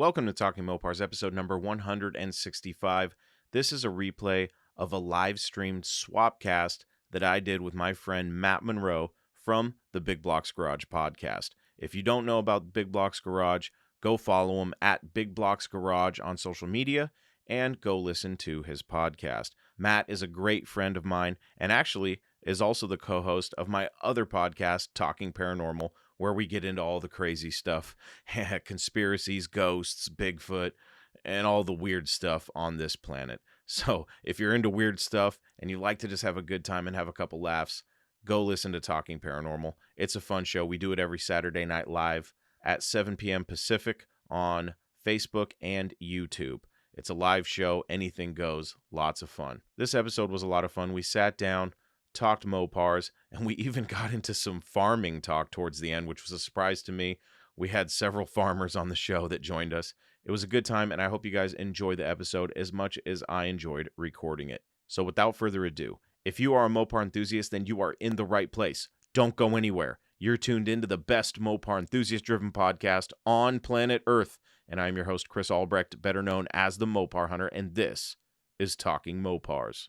Welcome to Talking Mopars, episode number 165. This is a replay of a live-streamed Swapcast that I did with my friend Matt Monroe from the Big Block's Garage podcast. If you don't know about Big Block's Garage, go follow him at Big Block's Garage on social media and go listen to his podcast. Matt is a great friend of mine and actually is also the co-host of my other podcast, Talking Paranormal, where we get into all the crazy stuff, conspiracies, ghosts, Bigfoot, and all the weird stuff on this planet. So if you're into weird stuff and you like to just have a good time and have a couple laughs, go listen to Talking Paranormal. It's a fun show. We do it every Saturday night live at 7 p.m. Pacific on Facebook and YouTube. It's a live show. Anything goes. Lots of fun. This episode was a lot of fun. We sat down, talked Mopars, and we even got into some farming talk towards the end, which was a surprise to me. We had several farmers on the show that joined us. It was a good time, and I hope you guys enjoy the episode as much as I enjoyed recording it. So without further ado, if you are a Mopar enthusiast, then you are in the right place. Don't go anywhere. You're tuned into the best Mopar enthusiast-driven podcast on planet Earth, and I'm your host, Chris Albrecht, better known as the Mopar Hunter, and this is Talking Mopars.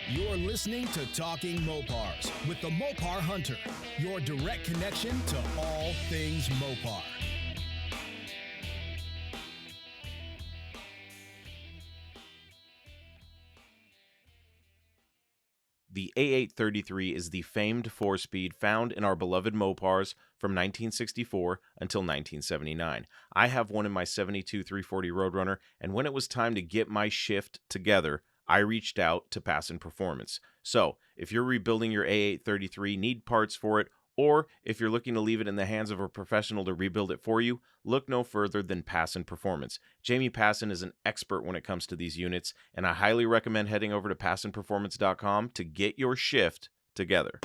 You're listening to Talking Mopars with the Mopar Hunter, your direct connection to all things Mopar. The A833 is the famed four-speed found in our beloved Mopars from 1964 until 1979. I have one in my 72 340 Roadrunner, and when it was time to get my shift together, I reached out to Passon Performance. So, if you're rebuilding your A833, need parts for it, or if you're looking to leave it in the hands of a professional to rebuild it for you, look no further than Passon Performance. Jamie Passon is an expert when it comes to these units, and I highly recommend heading over to PassonPerformance.com to get your shift together.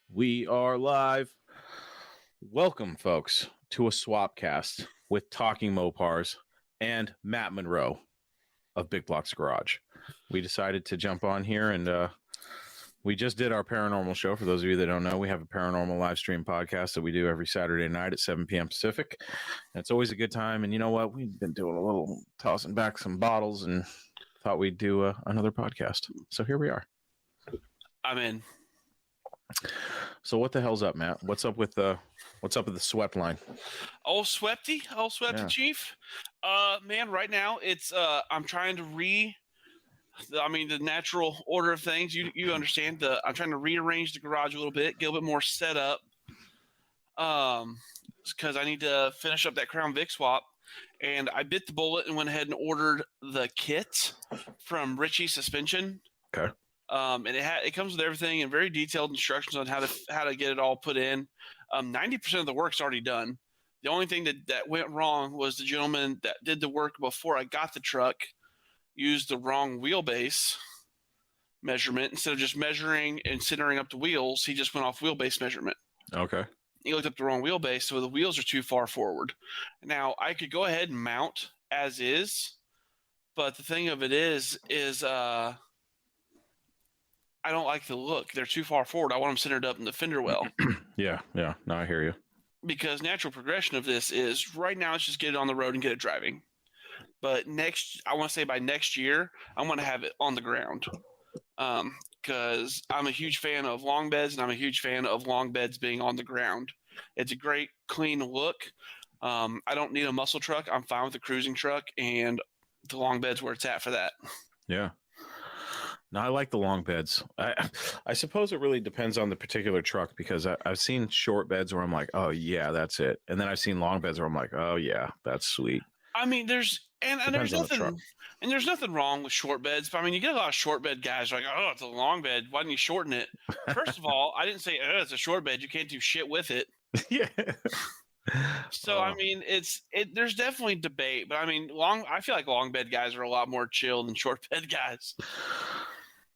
We are live. Welcome, folks, to a Swapcast with Talking Mopars and Matt Monroe of Big Block's Garage. We decided to jump on here, and we just did our paranormal show. For those of you that don't know, we have a paranormal live stream podcast that we do every Saturday night at 7 p.m. Pacific. And it's always a good time. And you know what? We've been doing a little tossing back some bottles and thought we'd do another podcast. So here we are. I'm in. So what the hell's up, Matt? What's up with the swept line? Old Swepty yeah. Chief. Man, right now it's I'm trying to the natural order of things. You understand. I'm trying to rearrange the garage a little bit, get a little bit more set up. Because I need to finish up that Crown Vic swap, and I bit the bullet and went ahead and ordered the kit from Ritchie Suspension. Okay. And it comes with everything and very detailed instructions on how to get it all put in. 90% of the work's already done. The only thing that went wrong was the gentleman that did the work before I got the truck used the wrong wheelbase measurement. Instead of just measuring and centering up the wheels, he just went off wheelbase measurement. Okay. He looked up the wrong wheelbase, so the wheels are too far forward. Now, I could go ahead and mount as is, but the thing of it is I don't like the look. They're too far forward. I want them centered up in the fender well. Yeah. No, I hear you. Because natural progression of this is right now, let's just get it on the road and get it driving. But I want to say by next year, I want to have it on the ground. Because I'm a huge fan of long beds, and I'm a huge fan of long beds being on the ground. It's a great, clean look. I don't need a muscle truck. I'm fine with a cruising truck, and the long bed's where it's at for that. Yeah. No, I like the long beds. I suppose it really depends on the particular truck, because I've seen short beds where I'm like, oh yeah, that's it. And then I've seen long beds where I'm like, oh yeah, that's sweet. I mean, there's nothing wrong with short beds, but I mean, you get a lot of short bed guys like, oh, it's a long bed. Why didn't you shorten it? First of all, I didn't say, oh, it's a short bed. You can't do shit with it. Yeah. So, I mean, there's definitely debate, but I mean, I feel like long bed guys are a lot more chill than short bed guys.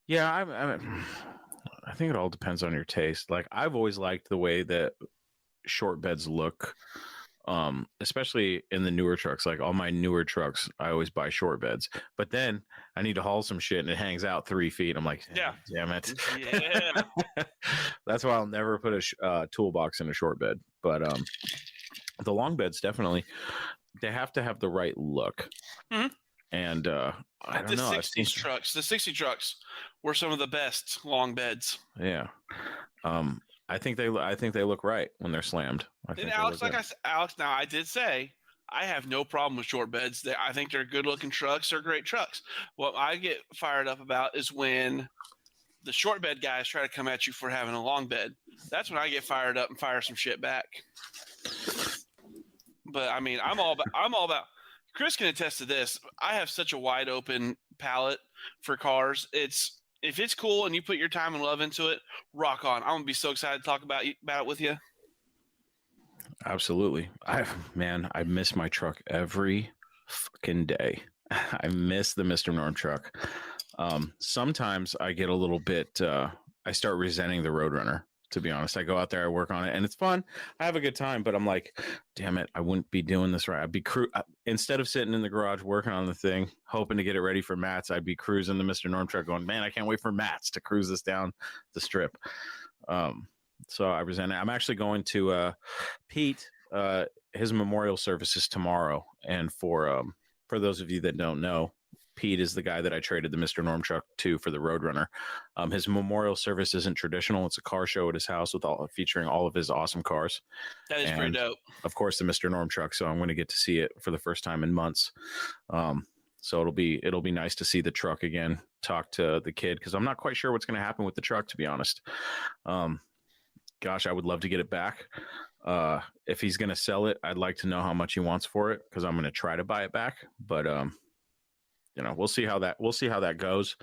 Yeah, I think it all depends on your taste. Like, I've always liked the way that short beds look especially in the newer trucks. Like all my newer trucks, I always buy short beds. But then I need to haul some shit and it hangs out 3 feet. I'm like, Yeah. damn it. Yeah. That's why I'll never put a toolbox in a short bed. But the long beds definitely, they have to have the right look. Mhm. And I don't know. The 60 trucks were some of the best long beds. Yeah. I think they look right when they're slammed. And Alex, now I did say I have no problem with short beds. I think they're good looking trucks. They're great trucks. What I get fired up about is when the short bed guys try to come at you for having a long bed. That's when I get fired up and fire some shit back. But I mean, I'm all about. Chris can attest to this. I have such a wide open palette for cars. If it's cool and you put your time and love into it, rock on. I'm gonna be so excited to talk about it with you. Absolutely. I miss my truck every fucking day. I miss the Mr. Norm truck. Sometimes I get a little bit, I start resenting the Roadrunner, to be honest. I go out there, I work on it, and it's fun. I have a good time, but I'm like, damn it, I wouldn't be doing this right. I'd be instead of sitting in the garage working on the thing, hoping to get it ready for mats, I'd be cruising the Mr. Norm truck going, man, I can't wait for mats to cruise this down the strip. So I resent it. I'm actually going to Pete. His memorial service is tomorrow, and for those of you that don't know, Pete is the guy that I traded the Mr. Norm truck to for the Roadrunner. His memorial service isn't traditional; it's a car show at his house featuring all of his awesome cars. That is pretty dope. Of course, the Mr. Norm truck. So I'm going to get to see it for the first time in months. So it'll be nice to see the truck again. Talk to the kid because I'm not quite sure what's going to happen with the truck, to be honest. Gosh, I would love to get it back. If he's going to sell it, I'd like to know how much he wants for it because I'm going to try to buy it back. But we'll see how that goes.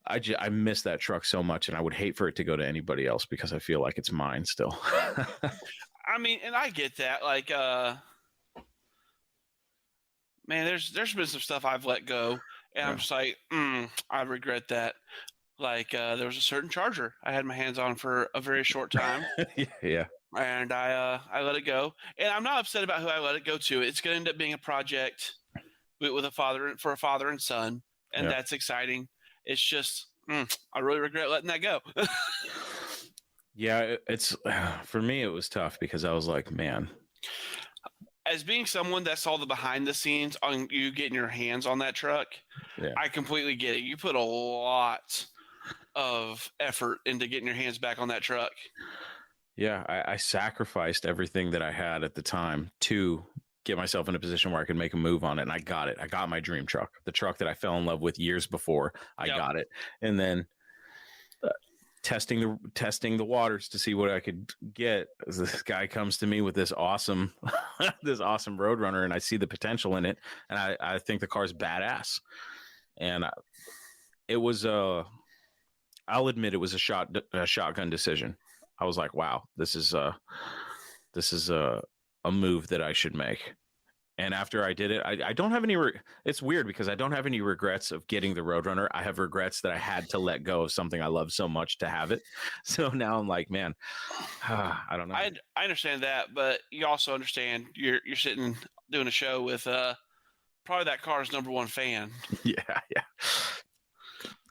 I miss that truck so much, and I would hate for it to go to anybody else because I feel like it's mine still. I mean, and I get that. Like, man, there's been some stuff I've let go, and I'm just like, I regret that. Like, there was a certain Charger I had my hands on for a very short time. Yeah. And I let it go. And I'm not upset about who I let it go to. It's going to end up being a project with a father and son. And that's exciting. It's just, I really regret letting that go. Yeah, it's for me, it was tough because I was like, man. As being someone that saw the behind the scenes on you getting your hands on that truck, I completely get it. You put a lot of effort into getting your hands back on that truck. Yeah, I sacrificed everything that I had at the time to get myself in a position where I could make a move on it. And I got it. I got my dream truck, the truck that I fell in love with years before. I got it. And then testing the waters to see what I could get. This guy comes to me with this awesome Roadrunner, and I see the potential in it. And I think the car's badass. And it was I'll admit it was a shotgun decision. I was like, wow, this is a move that I should make. And after I did it, I don't have any. It's weird because I don't have any regrets of getting the Roadrunner. I have regrets that I had to let go of something I love so much to have it. So now I'm like, man, I don't know. I understand that, but you also understand you're sitting doing a show with probably that car's number one fan. Yeah.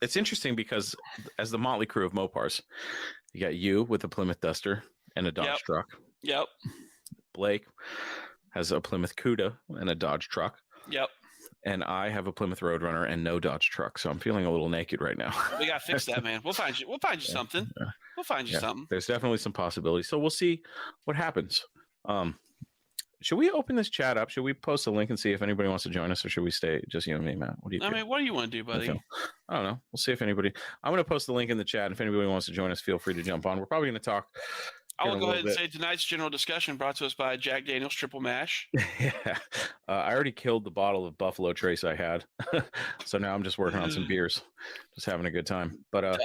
It's interesting because as the Motley Crew of Mopars, you got you with a Plymouth Duster and a Dodge truck. Yep. Blake has a Plymouth Cuda and a Dodge truck. Yep. And I have a Plymouth Roadrunner and no Dodge truck, so I'm feeling a little naked right now. We gotta fix that, man. We'll find you something. Yeah. We'll find you something. There's definitely some possibilities. So we'll see what happens. Should we open this chat up? Should we post a link and see if anybody wants to join us, or should we stay just you and me, Matt? What do you think? I mean, what do you want to do, buddy? I don't know. We'll see if anybody. I'm going to post the link in the chat. If anybody wants to join us, feel free to jump on. We're probably going to talk. I will go ahead and say tonight's general discussion brought to us by Jack Daniel's Triple Mash. Yeah. I already killed the bottle of Buffalo Trace I had. So now I'm just working on some beers, just having a good time. But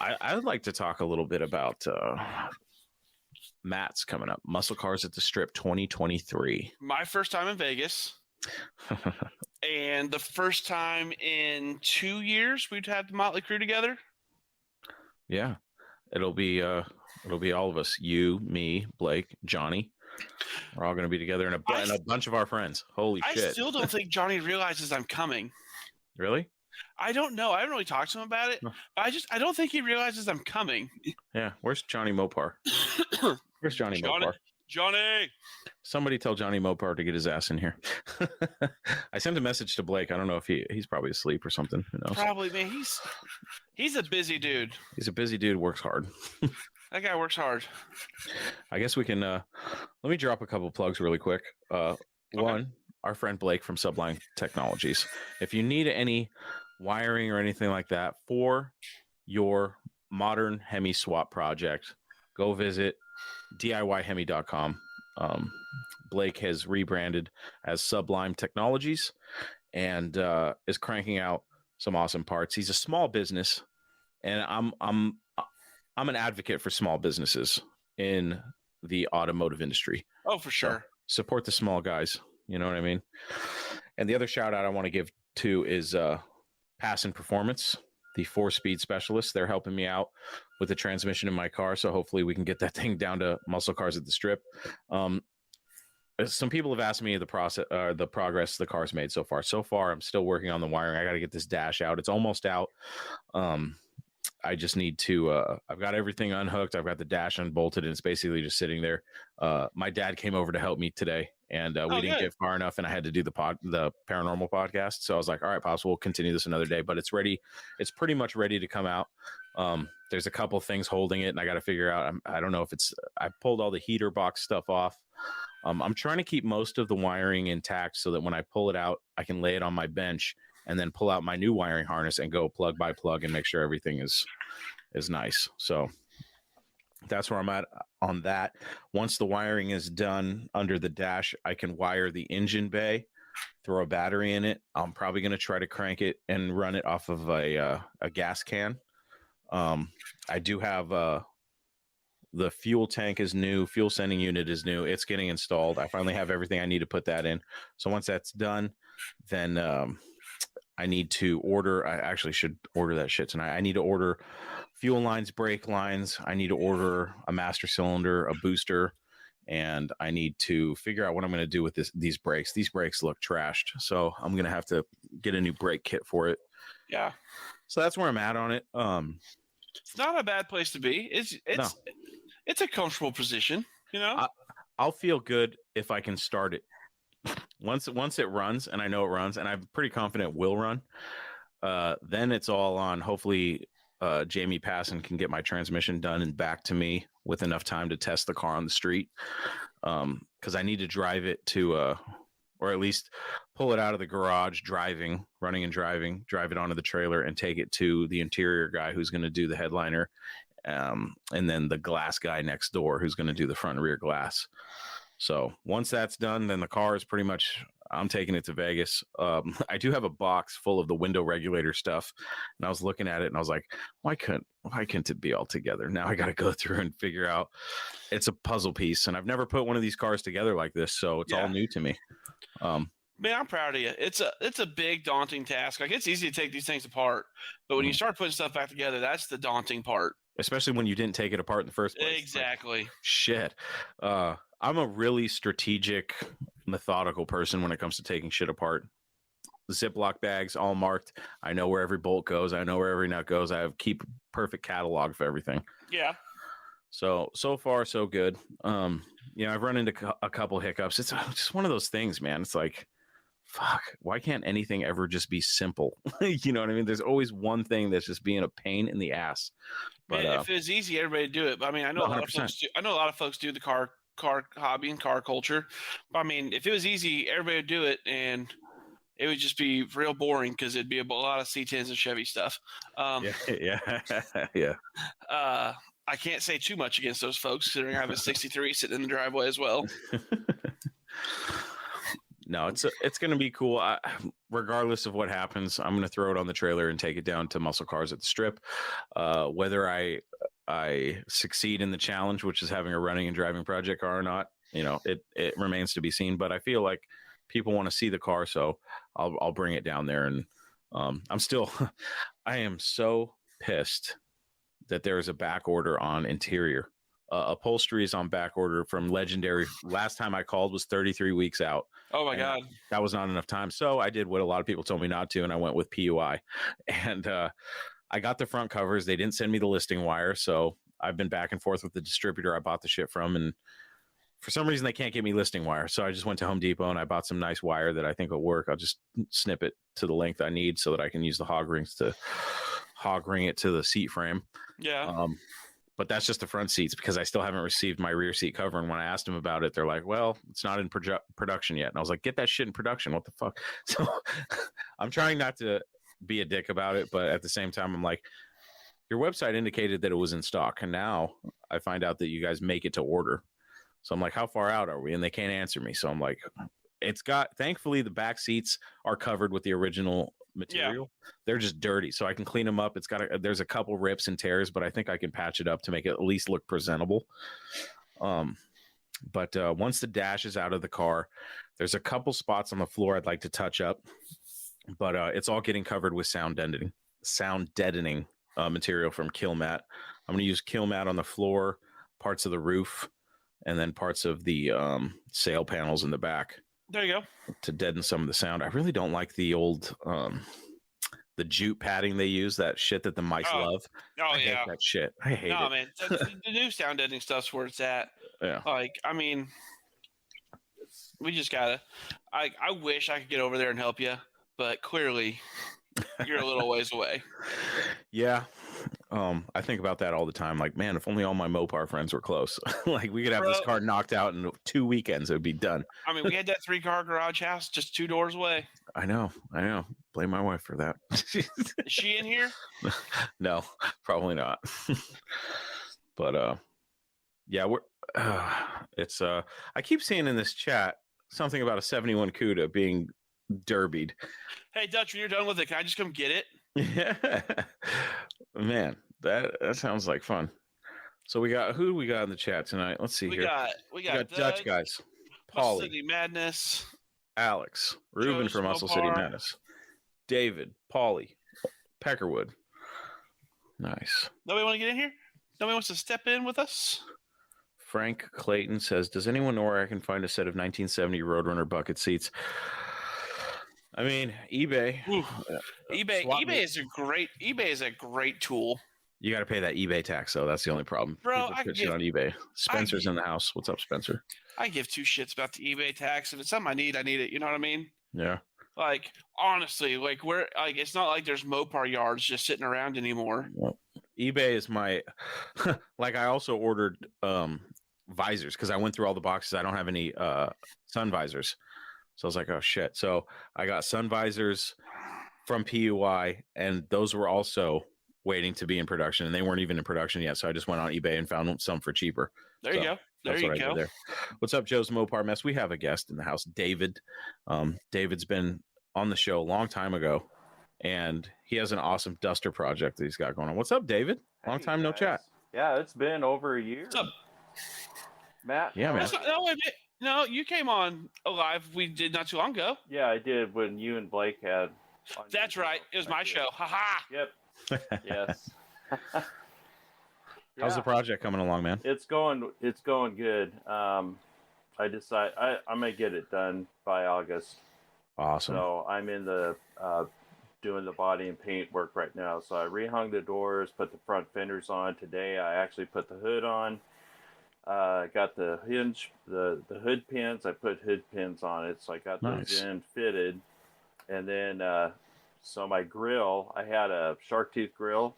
I would like to talk a little bit about Matt's coming up. Muscle Cars at the Strip 2023. My first time in Vegas. And the first time in 2 years we'd have the Motley Crew together. Yeah. It'll be all of us. You, me, Blake, Johnny. We're all going to be together and a bunch of our friends. Holy shit. I still don't think Johnny realizes I'm coming. Really? I don't know. I haven't really talked to him about it. No. But I don't think he realizes I'm coming. Yeah. Where's Johnny Mopar? Where's Johnny Mopar? Johnny! Somebody tell Johnny Mopar to get his ass in here. I sent a message to Blake. I don't know if he's probably asleep or something. Who knows? Probably, man. He's a busy dude. He's a busy dude. Works hard. That guy works hard. I guess we can. Let me drop a couple plugs really quick. One, our friend Blake from Sublime Technologies. If you need any wiring or anything like that for your modern Hemi swap project, go visit DIYHemi.com. Blake has rebranded as Sublime Technologies and is cranking out some awesome parts. He's a small business, and I'm an advocate for small businesses in the automotive industry. Oh, for sure. So support the small guys. You know what I mean? And the other shout out I want to give to is Pass and Performance, the 4-speed specialist. They're helping me out with the transmission in my car. So hopefully we can get that thing down to muscle cars at the strip. Some people have asked me the progress the car's made so far. So far, I'm still working on the wiring. I got to get this dash out. It's almost out. I just need to, I've got everything unhooked. I've got the dash unbolted, and it's basically just sitting there. My dad came over to help me today, and we didn't get far enough, and I had to do the paranormal podcast. So I was like, all right, Pops, we'll continue this another day, but it's ready. It's pretty much ready to come out. There's a couple things holding it, and I got to figure out, I don't know if I pulled all the heater box stuff off. I'm trying to keep most of the wiring intact so that when I pull it out, I can lay it on my bench and then pull out my new wiring harness and go plug by plug and make sure everything is nice. So that's where I'm at on that. Once the wiring is done under the dash, I can wire the engine bay, throw a battery in it. I'm probably going to try to crank it and run it off of a gas can. I do have the fuel tank is new. Fuel sending unit is new. It's getting installed. I finally have everything I need to put that in. So once that's done, then I need to order. I actually should order that shit tonight. I need to order fuel lines, brake lines. I need to order a master cylinder, a booster, and I need to figure out what I'm going to do with these brakes. These brakes look trashed, so I'm going to have to get a new brake kit for it. Yeah. So that's where I'm at on it. It's not a bad place to be. It's a comfortable position, you know. I'll feel good if I can start it. Once it runs, and I know it runs, and I'm pretty confident it will run, then it's all on. Hopefully, Jamie Passon can get my transmission done and back to me with enough time to test the car on the street, because I need to drive it to, or at least pull it out of the garage, drive it onto the trailer, and take it to the interior guy who's going to do the headliner, and then the glass guy next door who's going to do the front and rear glass. So once that's done, then the car is pretty much, I'm taking it to Vegas. I do have a box full of the window regulator stuff, and I was looking at it and I was like, why couldn't it be all together? Now I got to go through and figure out. It's a puzzle piece, and I've never put one of these cars together like this, so it's all new to me. Man, I'm proud of you. It's a big, daunting task. Like, it's easy to take these things apart, but when you start putting stuff back together, that's the daunting part. Especially when you didn't take it apart in the first place. Exactly. Like, shit. I'm a really strategic, methodical person when it comes to taking shit apart. Ziploc bags, all marked. I know where every bolt goes. I know where every nut goes. I keep perfect catalog for everything. Yeah. So far, so good. I've run into a couple hiccups. It's just one of those things, man. It's like, fuck, why can't anything ever just be simple? You know what I mean? There's always one thing that's just being a pain in the ass. But man, if it's easy, everybody would do it. But I mean, I know 100%. A lot of folks do the car hobby and car culture. But I mean, if it was easy, everybody would do it, and it would just be real boring because it'd be a lot of C10s and Chevy stuff. Yeah. I can't say too much against those folks, considering I have a 63 sitting in the driveway as well. No, it's going to be cool. Regardless of what happens, I'm going to throw it on the trailer and take it down to muscle cars at the strip. Whether I succeed in the challenge, which is having a running and driving project car or not, it remains to be seen. But I feel like people want to see the car, so I'll bring it down there. And I am so pissed that there is a back order on interior. upholstery is on back order from Legendary. Last time I called was 33 weeks out. Oh my And God. that was not enough time. So I did what a lot of people told me not to, and I went with PUI. And I got the front covers. They didn't send me the listing wire, so I've been back and forth with the distributor I bought the shit from, and for some reason they can't get me listing wire. So I just went to Home Depot and I bought some nice wire that I think will work. I'll just snip it to the length I need so that I can use the hog rings to hog ring it to the seat frame. Yeah. But that's just the front seats because I still haven't received my rear seat cover. And when I asked them about it, they're like, well, it's not in production yet. And I was like, get that shit in production. What the fuck? So I'm trying not to be a dick about it. But at the same time, I'm like, your website indicated that it was in stock. And now I find out that you guys make it to order. So I'm like, how far out are we? And they can't answer me. So I'm like, thankfully the back seats are covered with the original material. Yeah. They're just dirty, so I can clean them up. There's a couple rips and tears, but I think I can patch it up to make it at least look presentable. But once the dash is out of the car, there's a couple spots on the floor I'd like to touch up, but it's all getting covered with sound deadening material from Killmat. I'm going to use Killmat on the floor, parts of the roof, and then parts of the sail panels in the back. There you go. To deaden some of the sound. I really don't like the old the jute padding they use, that shit that the mice love. Oh, I hate that shit. I hate it. No, man. The new sound deadening stuff's where it's at. Yeah. Like, I mean, we just gotta. I wish I could get over there and help you, but clearly you're a little ways away. Yeah. I think about that all the time. Like, man, if only all my Mopar friends were close. Like, we could have this car knocked out in 2 weekends. It would be done. I mean, we had that 3-car garage house just 2 doors away. I know. Blame my wife for that. Is she in here? No, probably not. But yeah, it's I keep seeing in this chat something about a 71 CUDA being derbied. Hey, Dutch, when you're done with it, can I just come get it? Yeah. Man, that sounds like fun. So who do we got in the chat tonight? Let's see here. We got Dutch guys. Muscle City Madness. Alex. Ruben from Muscle City Madness. David. Paulie. Peckerwood. Nice. Nobody want to get in here? Nobody wants to step in with us? Frank Clayton says, does anyone know where I can find a set of 1970 Roadrunner bucket seats? I mean, eBay. eBay is a great tool. You got to pay that eBay tax, though. That's the only problem. Bro, I can on eBay. Spencer's in the house. What's up, Spencer? I give 2 shits about the eBay tax. If it's something I need it. You know what I mean? Yeah. Like, honestly, it's not like there's Mopar yards just sitting around anymore. Well, eBay is my like. I also ordered visors because I went through all the boxes. I don't have any sun visors. So I was like, oh, shit. So I got sun visors from PUI, and those were also waiting to be in production, and they weren't even in production yet. So I just went on eBay and found some for cheaper. There you go. There you go. What's up, Joe's Mopar Mess? We have a guest in the house, David. David's been on the show a long time ago, and he has an awesome duster project that he's got going on. What's up, David? Long time no chat. Yeah, it's been over a year. What's up, Matt? Yeah, man. No, you came on live. We did not too long ago. Yeah, I did when you and Blake had. That's right. It was my show. Ha. Yep. Yes. How's the project coming along, man? It's going good. I decide I'm gonna get it done by August. Awesome. So I'm in the doing the body and paint work right now. So I rehung the doors, put the front fenders on today. I actually put the hood on. Got the hinge, the hood pins. I put hood pins on it, so I got those in fitted. And then, so my grill, I had a shark tooth grill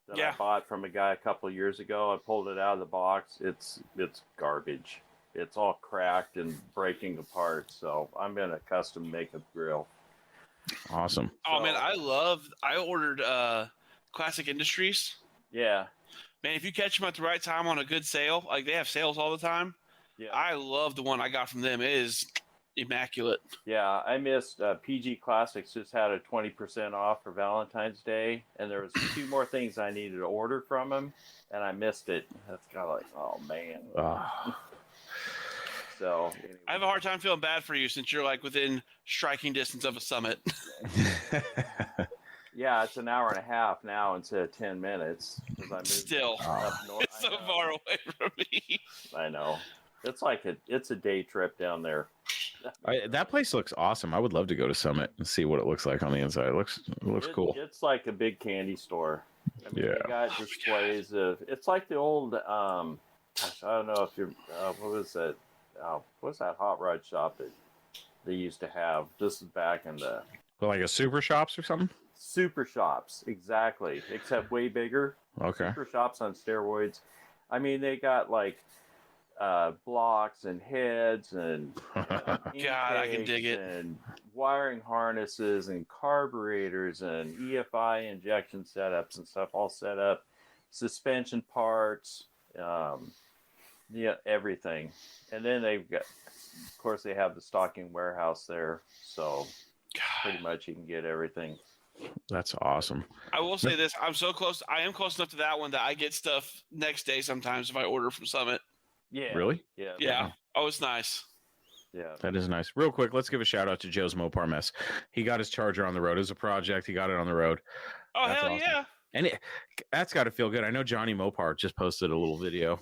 that I bought from a guy a couple of years ago. I pulled it out of the box. It's garbage. It's all cracked and breaking apart. So I'm gonna custom make a grill. Awesome. Oh man, I ordered Classic Industries. Yeah. Man, if you catch them at the right time on a good sale, like they have sales all the time. Yeah. I love the one I got from them. It is immaculate. Yeah, I missed PG Classics just had a 20% off for Valentine's Day, and there was 2 more things I needed to order from them, and I missed it. That's kind of like, oh man. So anyway. I have a hard time feeling bad for you since you're like within striking distance of a summit. Yeah, it's an hour and a half now instead of 10 minutes. Because I moved Still, up north. it's so far away from me. I know. It's like it's a day trip down there. That place looks awesome. I would love to go to Summit and see what it looks like on the inside. It looks cool. It's like a big candy store. I mean, they got displays of. It's like the old. Gosh, I don't know if you're. What was that? What's that hot rod shop that they used to have? This is back in the. Well, like a Super Shops or something. Super Shops, exactly. Except way bigger. Okay. Super Shops on steroids. I mean, they got like blocks and heads and God, I can dig it. and wiring harnesses and carburetors and EFI injection setups and stuff all set up, suspension parts, everything. And then they've got, of course, they have the stocking warehouse there, so pretty much you can get everything. That's awesome. I will say this: I'm so close. I am close enough to that one that I get stuff next day sometimes if I order from Summit. Yeah. Really? Yeah. Yeah. Oh, it's nice. Yeah. That is nice. Real quick, let's give a shout out to Joe's Mopar Mess. He got his Charger on the road. It was a project. He got it on the road. Oh, That's hell awesome. yeah. And that's got to feel good. I know Johnny Mopar just posted a little video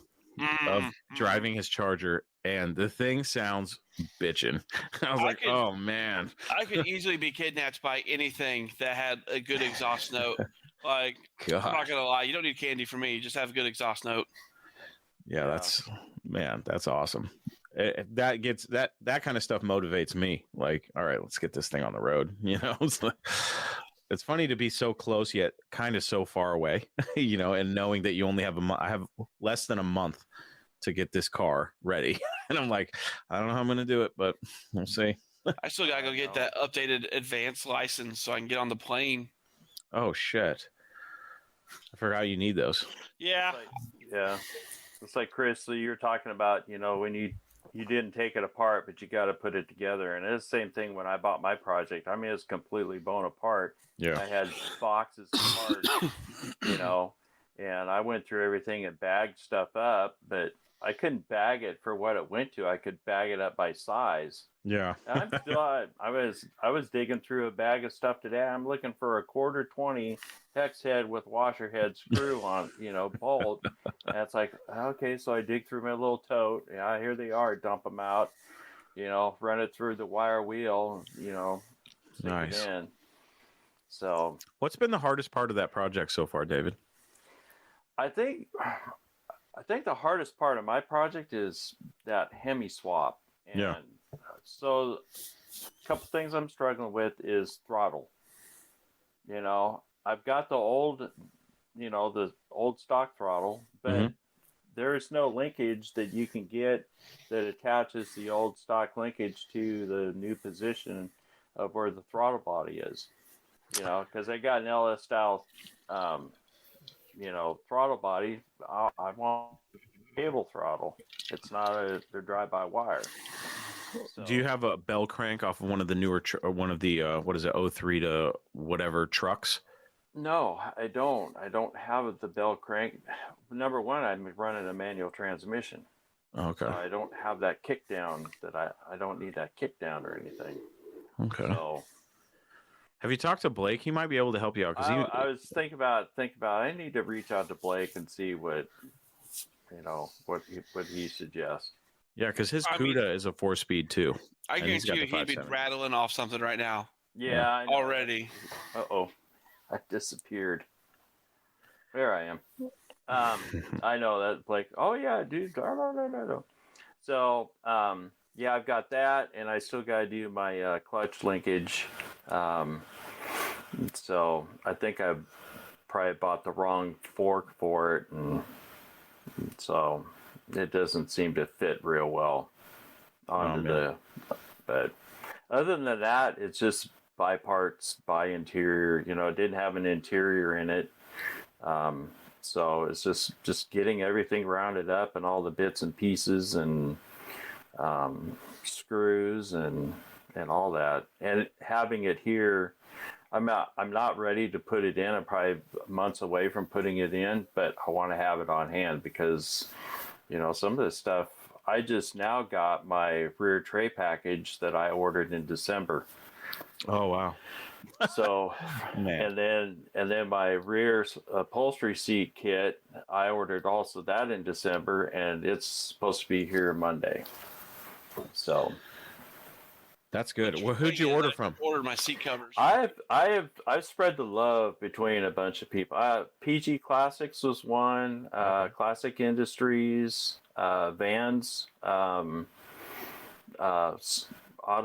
of driving his Charger, and the thing sounds bitchin'. I was like, oh, man. I could easily be kidnapped by anything that had a good exhaust note. Like, I'm not going to lie. You don't need candy for me. You just have a good exhaust note. Yeah, that's awesome. That kind of stuff motivates me. Like, all right, let's get this thing on the road. You know, it's funny to be so close yet kind of so far away. You know, and knowing that you only have I have less than a month to get this car ready, and I'm like, I don't know how I'm going to do it, but we'll see. I still gotta go get that updated advanced license so I can get on the plane. Oh shit! I forgot you need those. Yeah. It's like Chris, so you're talking about, you know, when you didn't take it apart, but you got to put it together. And it's the same thing when I bought my project. I mean, it's completely blown apart. Yeah. I had boxes of parts, you know, and I went through everything and bagged stuff up, but I couldn't bag it for what it went to. I could bag it up by size. Yeah. I'm still, I was digging through a bag of stuff today. I'm looking for a 1/4-20 hex head with washer head screw on, you know, bolt. And it's like, okay, so I dig through my little tote. Yeah, here they are. Dump them out. You know, run it through the wire wheel. You know, stick it in. So, what's been the hardest part of that project so far, David? I think the hardest part of my project is that Hemi swap. And so a couple things I'm struggling with is throttle. You know, I've got the old stock throttle, but there is no linkage that you can get that attaches the old stock linkage to the new position of where the throttle body is. You know, because I got an LS style, throttle body. I want cable throttle. It's not they're drive-by-wire. So, do you have a bell crank off of one of the newer, one of the, 03 to whatever trucks? No, I don't. I don't have the bell crank. Number one, I'm running a manual transmission. Okay. So I don't have that kick down I don't need that kick down or anything. Okay. So, have you talked to Blake? He might be able to help you out. I was thinking about, I need to reach out to Blake and see what he suggests. Yeah, because his CUDA is a 4-speed too. I guarantee you he'd be rattling off something right now. Yeah, I know. Already. Uh-oh. I disappeared. There I am. I know that Blake. Oh, yeah, dude. No. So, I've got that, and I still got to do my clutch linkage. So I think I probably bought the wrong fork for it, and so it doesn't seem to fit real well onto but other than that, it's just buy parts, buy interior. You know, it didn't have an interior in it. So it's just getting everything rounded up and all the bits and pieces and screws and all that, and having it here. I'm not ready to put it in. I'm probably months away from putting it in, but I want to have it on hand because, you know, some of this stuff, I just now got my rear tray package that I ordered in December. Oh, wow. So, Man. and then my rear upholstery seat kit, I ordered also that in December, and it's supposed to be here Monday. So That's good. Well, Thing who'd you is, order I from? ordered my seat covers. I've spread the love between a bunch of people. PG Classics was one, Okay. Classic Industries, Vans, Auto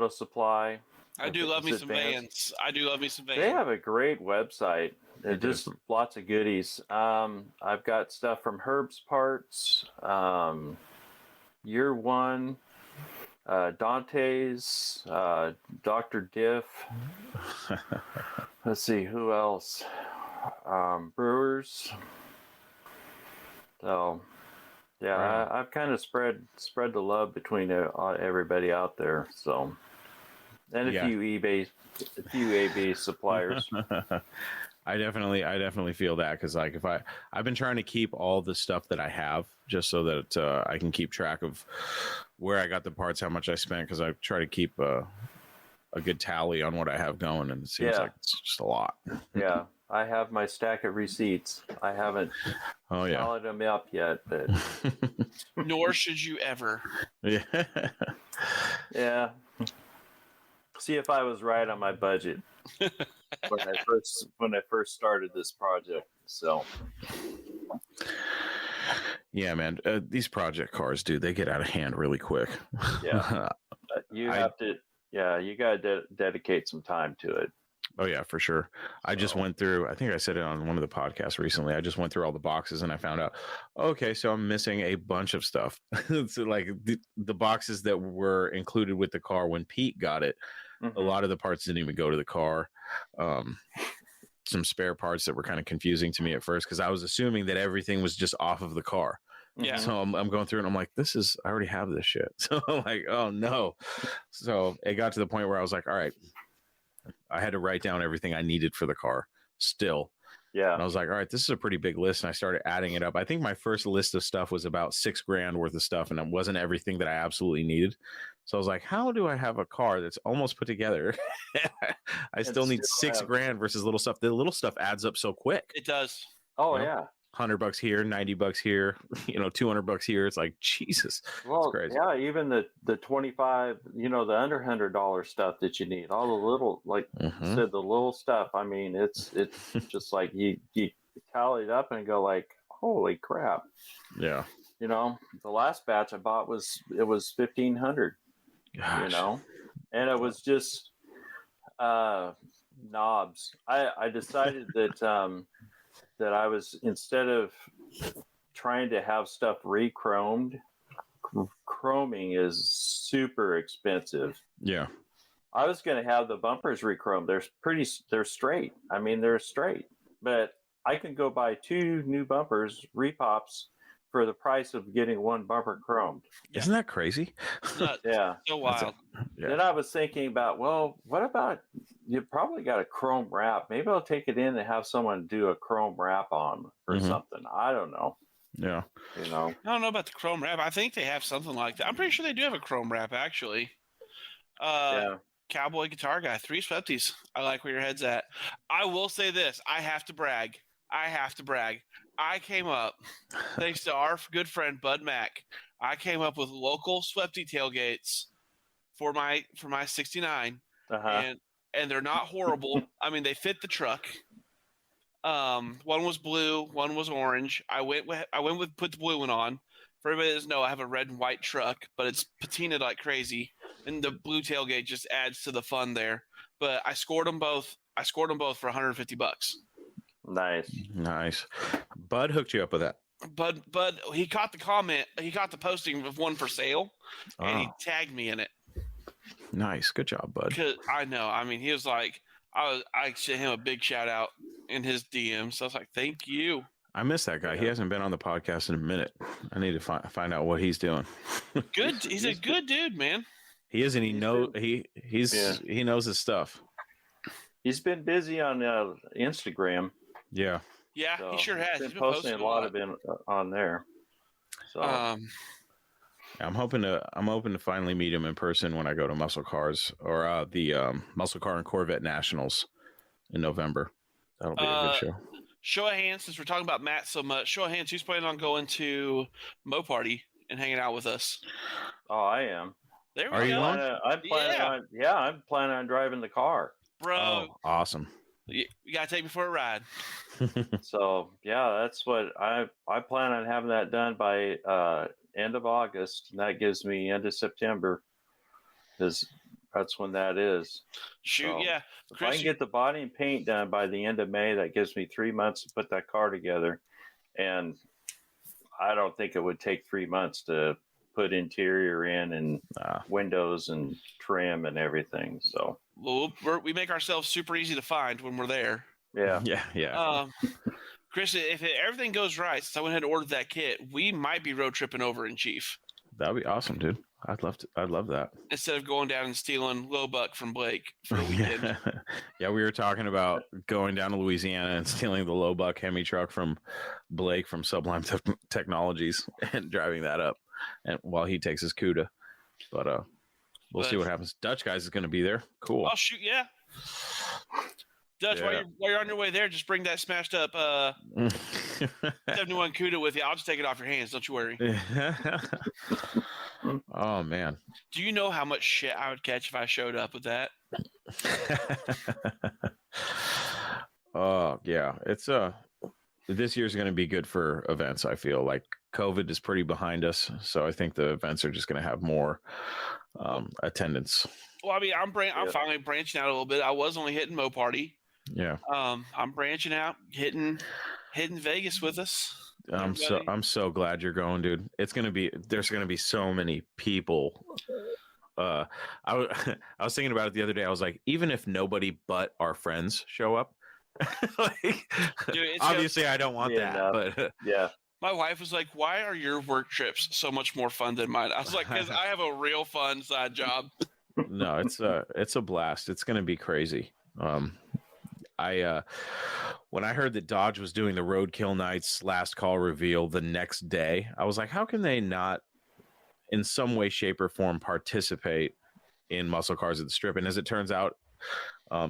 Supply. I do love me Is it some Vans. I do love me some Vans. They have a great website. They do. Just lots of goodies. I've got stuff from Herb's Parts, Year One, Dante's, Dr. Diff. Let's see, who else? Brewers. So, yeah, Right. I've kind of spread the love between everybody out there. So, and a Yeah. few eBay suppliers. I definitely feel that, because like if I've been trying to keep all the stuff that I have just so that I can keep track of where I got the parts, how much I spent, because I try to keep a good tally on what I have going, and it seems like it's just a lot. Yeah, I have my stack of receipts. I haven't tallied them up yet, but Nor should you ever. Yeah. yeah. See if I was right on my budget when I first started this project. So Yeah, man. These project cars, dude, they get out of hand really quick. yeah, you gotta dedicate some time to it. Oh yeah, for sure. I just went through, I think I said it on one of the podcasts recently. I just went through all the boxes and I found out, okay, so I'm missing a bunch of stuff. So like the boxes that were included with the car when Pete got it, Mm-hmm. a lot of the parts didn't even go to the car. Some spare parts that were kind of confusing to me at first, because I was assuming that everything was just off of the car. Yeah. So I'm going through and I'm like, I already have this shit. So I'm like, oh no. So it got to the point where I was like, all right, I had to write down everything I needed for the car still. Yeah. And I was like, all right, this is a pretty big list. And I started adding it up. I think my first list of stuff was about $6,000 worth of stuff, and it wasn't everything that I absolutely needed. So I was like, how do I have a car that's almost put together? I still need $6,000 versus little stuff. The little stuff adds up so quick. It does. Oh, You know? yeah. $100 here, $90 here, $200 here. It's like, Jesus. Well, it's crazy. yeah, even the 25, the under $100 stuff that you need, all the little, like you said, the little stuff. I mean, it's just like you tally it up and go like, holy crap. Yeah. The last batch I bought was $1,500. Gosh. And it was just knobs. I decided that that I was, instead of trying to have stuff re-chromed, chroming is super expensive. Yeah. I was going to have the bumpers re-chromed. They're straight. I mean, they're straight, but I can go buy 2 new bumpers, repops, for the price of getting 1 bumper chromed. Isn't that crazy? Yeah. So wild. Yeah. Then I was thinking about, well, what about, you probably got a chrome wrap. Maybe I'll take it in and have someone do a chrome wrap on or something. I don't know. Yeah. I don't know about the chrome wrap. I think they have something like that. I'm pretty sure they do have a chrome wrap, actually. Yeah. Cowboy Guitar Guy, 3 Swepties. I like where your head's at. I will say this. I have to brag. I came up, thanks to our good friend Bud Mack, I came up with local Swepty tailgates for my 69, and they're not horrible. I mean, they fit the truck. One was blue, one was orange. I went with put the blue one on. For everybody that doesn't know, I have a red and white truck, but it's patinaed like crazy, and the blue tailgate just adds to the fun there. But I scored them both. For $150. Nice. Bud hooked you up with that. Bud, he caught the comment. He caught the posting of one for sale, and he tagged me in it. Nice. Good job, Bud. Because I know. I mean, he was like, I sent him a big shout out in his DM. So I was like, thank you. I miss that guy. He hasn't been on the podcast in a minute. I need to find out what he's doing. Good. He's a good dude, man. He is, and he knows he knows his stuff. He's been busy on Instagram. Yeah. Yeah, so he sure has. He's been posting a lot of it on there. So I'm hoping to finally meet him in person when I go to Muscle Cars or the Muscle Car and Corvette Nationals in November. That'll be a good show. Show of hands, since we're talking about Matt so much, show of hands, who's planning on going to Mo Party and hanging out with us? Oh, I am. There we Are go. you going? I'm planning on driving the car. Bro. Oh, awesome. You got to take me for a ride. So, yeah, that's what I plan on having that done by end of August. And that gives me end of September, because that's when that is. Shoot, So, yeah. If Chris, I can get the body and paint done by the end of May, that gives me 3 months to put that car together. And I don't think it would take 3 months to put interior in and windows and trim and everything. So we make ourselves super easy to find when we're there. Yeah. Yeah. Chris, if everything goes right, since I went ahead and ordered that kit, we might be road tripping over in Chief. That'd be awesome, dude. I'd love that. Instead of going down and stealing low buck from Blake for the weekend. Yeah, we were talking about going down to Louisiana and stealing the low buck Hemi truck from Blake from Sublime Technologies and driving that up, and while he takes his CUDA. But we'll see what happens. Dutch guys is going to be there. Cool. Oh shoot, yeah. Dutch, while you're on your way there, just bring that smashed up 71 CUDA with you. I'll just take it off your hands. Don't you worry. Oh man. Do you know how much shit I would catch if I showed up with that? Oh yeah, it's this year's going to be good for events. I feel like COVID is pretty behind us, so I think the events are just going to have more attendance. Well, I mean, I'm finally branching out a little bit. I was only hitting Mo Party. Yeah. I'm branching out, hitting Vegas with us. I'm so glad you're going, dude. There's gonna be so many people. I was thinking about it the other day. I was like, even if nobody but our friends show up, dude, obviously I don't want that, but yeah. My wife was like, "Why are your work trips so much more fun than mine?" I was like, "Because I have a real fun side job." No, it's a blast. It's gonna be crazy. When I heard that Dodge was doing the Roadkill Nights last call reveal the next day, I was like, how can they not in some way, shape, or form participate in Muscle Cars at the Strip? And as it turns out,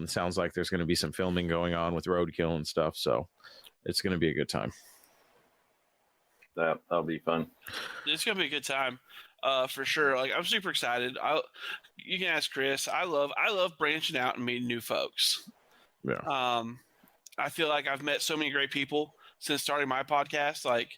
sounds like there's going to be some filming going on with Roadkill and stuff, so it's going to be a good time. That'll be fun. It's going to be a good time. For sure. Like, I'm super excited. You can ask Chris. I love branching out and meeting new folks. Yeah. I feel like I've met so many great people since starting my podcast. Like,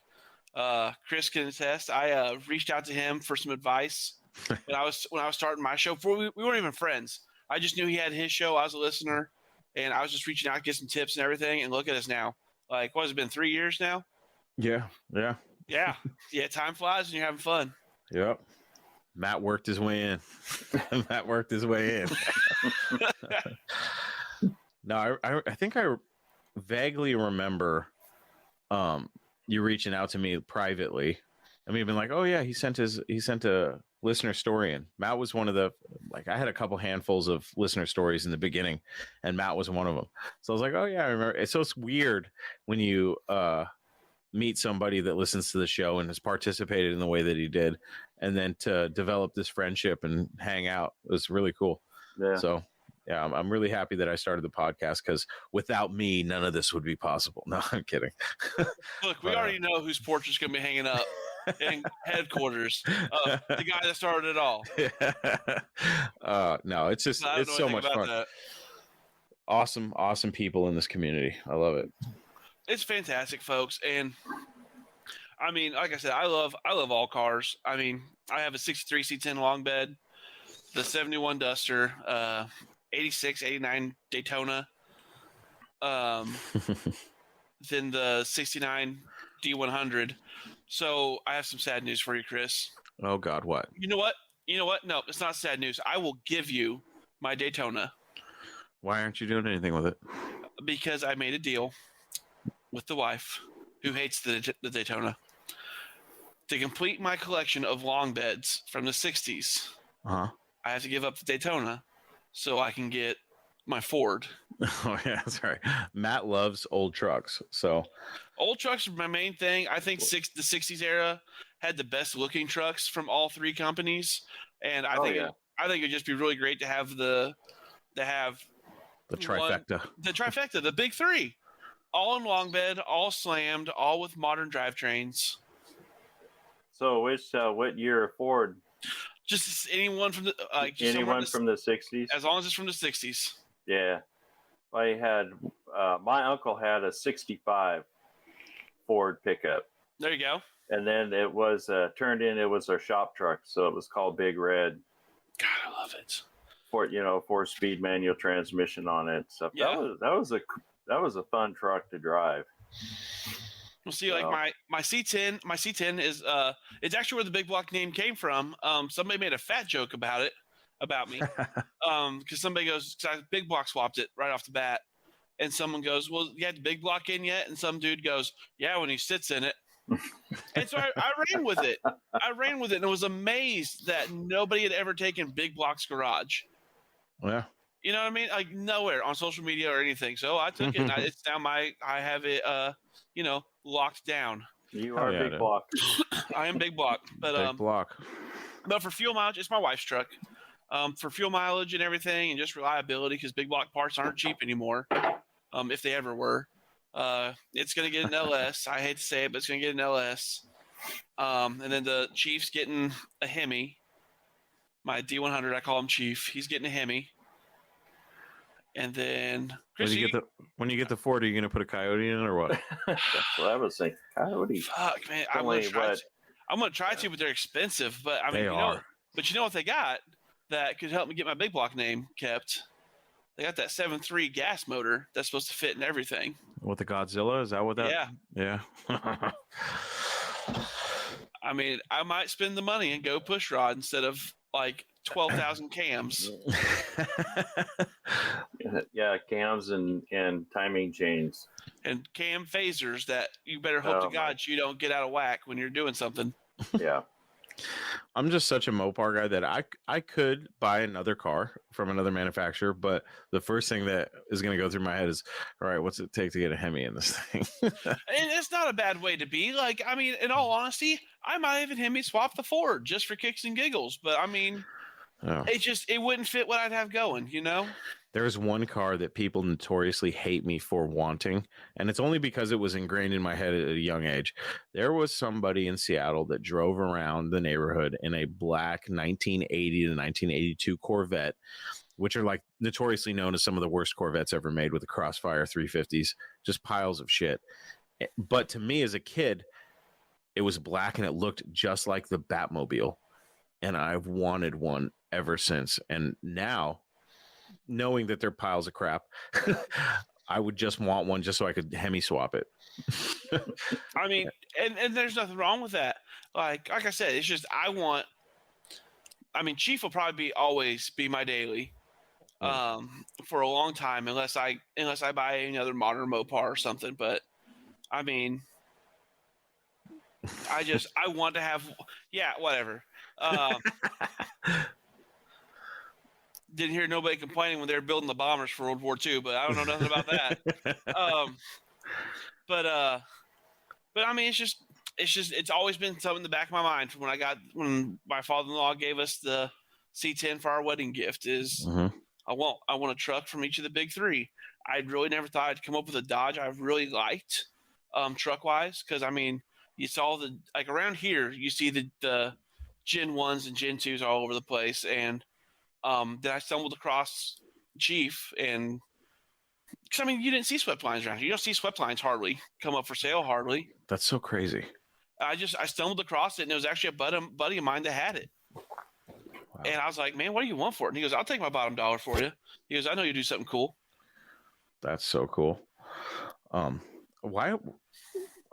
Chris can attest. I reached out to him for some advice when I was starting my show. Before we weren't even friends. I just knew he had his show. I was a listener, and I was just reaching out to get some tips and everything. And look at us now. Like, what has it been, 3 years now? Yeah. Time flies and you're having fun. Yep. Matt worked his way in. No, I think I vaguely remember you reaching out to me privately. I mean, been like, oh yeah, he sent a listener story in. Matt was one of the, like, I had a couple handfuls of listener stories in the beginning, and Matt was one of them. So I was like, oh yeah, I remember. So it's weird when you meet somebody that listens to the show and has participated in the way that he did, and then to develop this friendship and hang out. It was really cool. Yeah. So yeah, I'm really happy that I started the podcast, because without me, none of this would be possible. No, I'm kidding. Look, we already know whose porch is going to be hanging up in headquarters. The guy that started it all. No, it's just, it's so much fun. That. Awesome people in this community. I love it. It's fantastic, folks. And I mean, like I said, I love all cars. I mean, I have a 63 C10 long bed, the 71 Duster, 86, 89 Daytona, then the 69 D100. So I have some sad news for you, Chris. Oh God, what? You know what? No, it's not sad news. I will give you my Daytona. Why aren't you doing anything with it? Because I made a deal with the wife, who hates the Daytona, to complete my collection of long beds from the 60s. Uh-huh. I have to give up the Daytona so I can get my Ford. Oh yeah, that's right. Matt loves old trucks. So old trucks are my main thing. I think the 60s era had the best looking trucks from all three companies, and I think it'd just be really great to have The trifecta. The big three. All in long bed, all slammed, all with modern drivetrains. So, what year Ford? Just anyone from the Anyone from the 60s? As long as it's from the 60s. Yeah. I had my uncle had a 65 Ford pickup. There you go. And then it was turned in. It was our shop truck, so it was called Big Red. God, I love it. 4-speed manual transmission on it. So Yeah. that was a fun truck to drive. We'll see. Like my C10 is it's actually where the Big Block name came from. Somebody made a fat joke about me. Because somebody goes, Big Block swapped it right off the bat, and someone goes, "Well, you had the Big Block in yet?" And some dude goes, "Yeah, when he sits in it." And so I ran with it. And was amazed that nobody had ever taken Big Block's garage. Yeah. You know what I mean? Like nowhere on social media or anything. So I took it. And it's now I have it. Locked down. You are Big Block. I am Big Block. But Big Block. But for fuel mileage, it's my wife's truck. For fuel mileage and everything, and just reliability, because Big Block parts aren't cheap anymore. If they ever were. It's going to get an LS. I hate to say it, but it's going to get an LS. And then the Chief's getting a Hemi. My D100, I call him Chief. He's getting a Hemi. And then Chris, when you get the Ford, are you going to put a Coyote in it or what? That's what I was thinking. Coyote. Fuck, man. I'm going to try to, but they're expensive. But I mean, but you know what they got that could help me get my Big Block name kept? They got that 7.3 gas motor that's supposed to fit in everything. With the Godzilla? Is that what that? Yeah. Yeah. I mean, I might spend the money and go push rod instead of like 12,000 cams. Yeah, cams and timing chains. And cam phasers that you better hope to God you don't get out of whack when you're doing something. Yeah. I'm just such a Mopar guy that I could buy another car from another manufacturer, but the first thing that is going to go through my head is, all right, what's it take to get a Hemi in this thing? And it's not a bad way to be. Like, I mean, in all honesty, I might even Hemi swap the Ford just for kicks and giggles. But I mean, it wouldn't fit what I'd have going, you know? There's one car that people notoriously hate me for wanting, and it's only because it was ingrained in my head at a young age. There was somebody in Seattle that drove around the neighborhood in a black 1980 to 1982 Corvette, which are like notoriously known as some of the worst Corvettes ever made, with the Crossfire 350s, just piles of shit. But to me as a kid, it was black and it looked just like the Batmobile, and I've wanted one ever since. And now, knowing that they're piles of crap, I would just want one just so I could Hemi swap it. I mean, and there's nothing wrong with that. Like I said, it's just Chief will probably always be my daily for a long time, unless I buy another modern Mopar or something. But I mean, I want to have, whatever. Didn't hear nobody complaining when they were building the bombers for World War II, but I don't know nothing about that. But I mean, it's always been something in the back of my mind from when my father-in-law gave us the C10 for our wedding gift is I want a truck from each of the big three. I really never thought I'd come up with a Dodge I really liked, truck wise. Cause I mean, you saw around here, you see the Gen 1s and Gen 2s all over the place. And, then I stumbled across Chief, and because I mean, you didn't see swept lines around here. You don't see swept lines hardly come up for sale hardly. That's so crazy. I stumbled across it, and it was actually a buddy of mine that had it. Wow. And I was like, man, what do you want for it? And he goes, I'll take my bottom dollar for you. He goes, I know you do something cool. That's so cool. Why?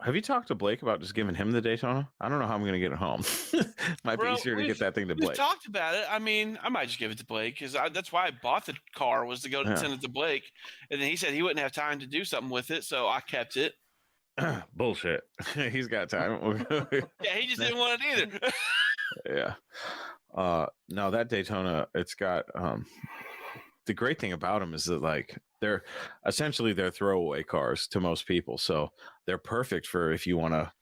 Have you talked to Blake about just giving him the Daytona? I don't know how I'm going to get it home. Might be easier to get that thing to Blake. We talked about it. I mean, I might just give it to Blake because that's why I bought the car, was to go send it to Blake. And then he said he wouldn't have time to do something with it, so I kept it. Bullshit. He's got time. Yeah, he just didn't want it either. Yeah. No, that Daytona, it's got the great thing about them is that they're essentially throwaway cars to most people, so they're perfect for if you want to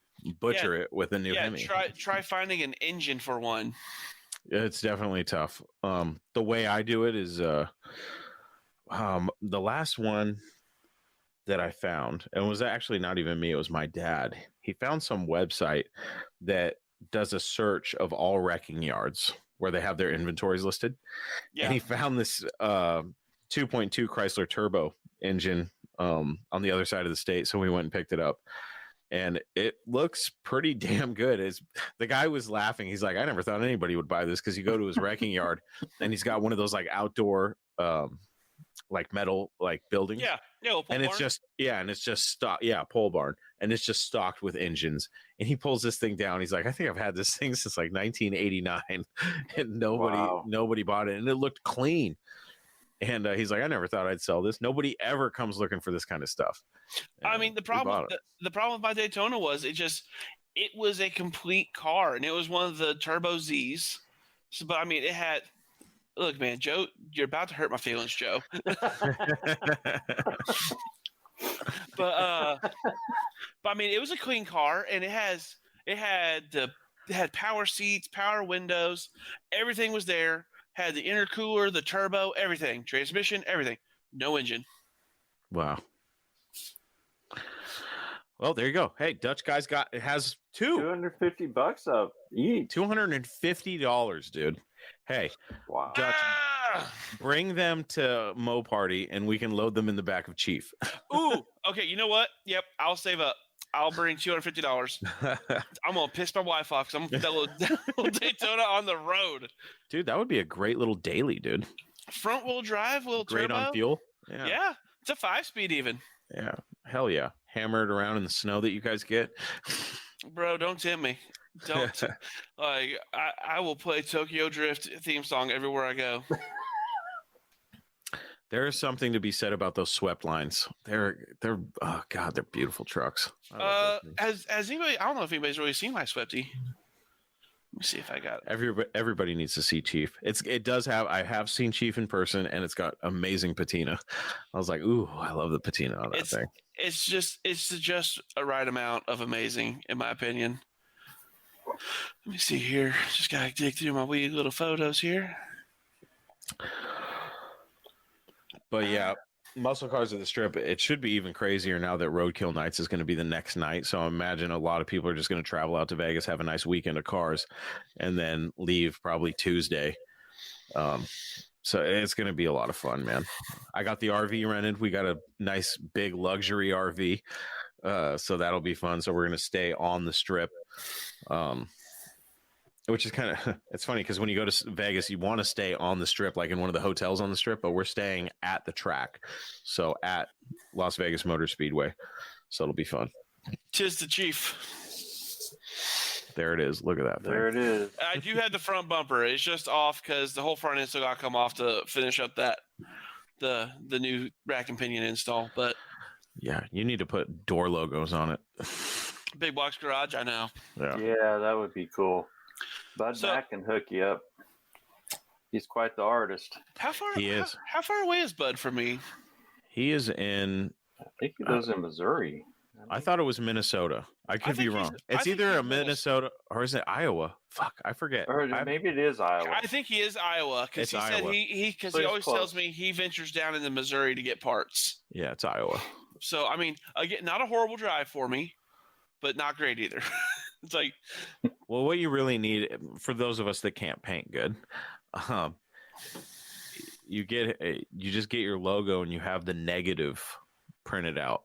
butcher it with a new Hemi. Try finding an engine for one. It's definitely tough. The way I do it is The last one that I found, and it was actually not even me, it was my dad. He found some website that does a search of all wrecking yards where they have their inventories listed. Yeah. And he found this 2.2 Chrysler turbo engine on the other side of the state. So we went and picked it up. And it looks pretty damn good. The guy was laughing. He's like, I never thought anybody would buy this, because you go to his wrecking yard and he's got one of those like outdoor like metal like buildings. Yeah. No, and it's just stock. Yeah, pole barn. And it's just stocked with engines. And he pulls this thing down. He's like, I think I've had this thing since like 1989, and nobody bought it, and it looked clean. And he's like, I never thought I'd sell this. Nobody ever comes looking for this kind of stuff. And I mean, the problem with my Daytona was it was a complete car, and it was one of the Turbo Z's. So, but I mean, it had. Look, man, Joe, you're about to hurt my feelings, Joe. But I mean, it was a clean car, and it had power seats, power windows, everything was there. Had the intercooler, the turbo, everything, transmission, everything. No engine. Wow. Well, there you go. Hey, Dutch guy's has two. $250 up each. $250, dude. Hey, wow. Dutch, bring them to Mo Party, and we can load them in the back of Chief. Ooh, okay. You know what? Yep, I'll save up. I'll bring $250. I'm gonna piss my wife off because I'm gonna little Daytona on the road. Dude, that would be a great little daily, dude. Front wheel drive, little great turbo. On fuel. Yeah, it's a 5-speed even. Yeah, hell yeah. Hammer it around in the snow that you guys get. Bro, don't tempt me. Don't. Like I will play Tokyo Drift theme song everywhere I go. There is something to be said about those swept lines. They're oh god, they're beautiful trucks. Has anybody? I don't know if anybody's really seen my Swepty. Let me see if I got it. Everybody needs to see Chief. It does have. I have seen Chief in person, and it's got amazing patina. I was like, ooh, I love the patina on that thing. It's just a right amount of amazing, in my opinion. Let me see here. Just gotta dig through my wee little photos here. But yeah, muscle cars at the Strip, it should be even crazier now that Roadkill Nights is going to be the next night. So I imagine a lot of people are just going to travel out to Vegas, have a nice weekend of cars, and then leave probably Tuesday. So it's going to be a lot of fun, man. I got the RV rented. We got a nice big luxury RV. So that'll be fun. So we're going to stay on the Strip. Which is kind of, it's funny because when you go to Vegas, you want to stay on the Strip, like in one of the hotels on the Strip, but we're staying at the track. So at Las Vegas Motor Speedway. So it'll be fun. 'Tis the Chief. There it is. Look at that thing. There it is. I do have the front bumper. It's just off because the whole front end still got to come off to finish up the new rack and pinion install. But yeah, you need to put door logos on it. Big Block's Garage, I know. Yeah, that would be cool. Bud Mack can hook you up. He's quite the artist. How far? He is. How far away is Bud from me? He is in. I think he lives in Missouri. I thought it was Minnesota. I could be wrong. It's either a Minnesota or is it Iowa? Fuck, I forget. Or maybe it is Iowa. I think he is Iowa because he said he always tells me he ventures down into Missouri to get parts. Yeah, it's Iowa. So I mean, again, not a horrible drive for me, but not great either. It's like, well, what you really need for those of us that can't paint good, you just get your logo and you have the negative printed out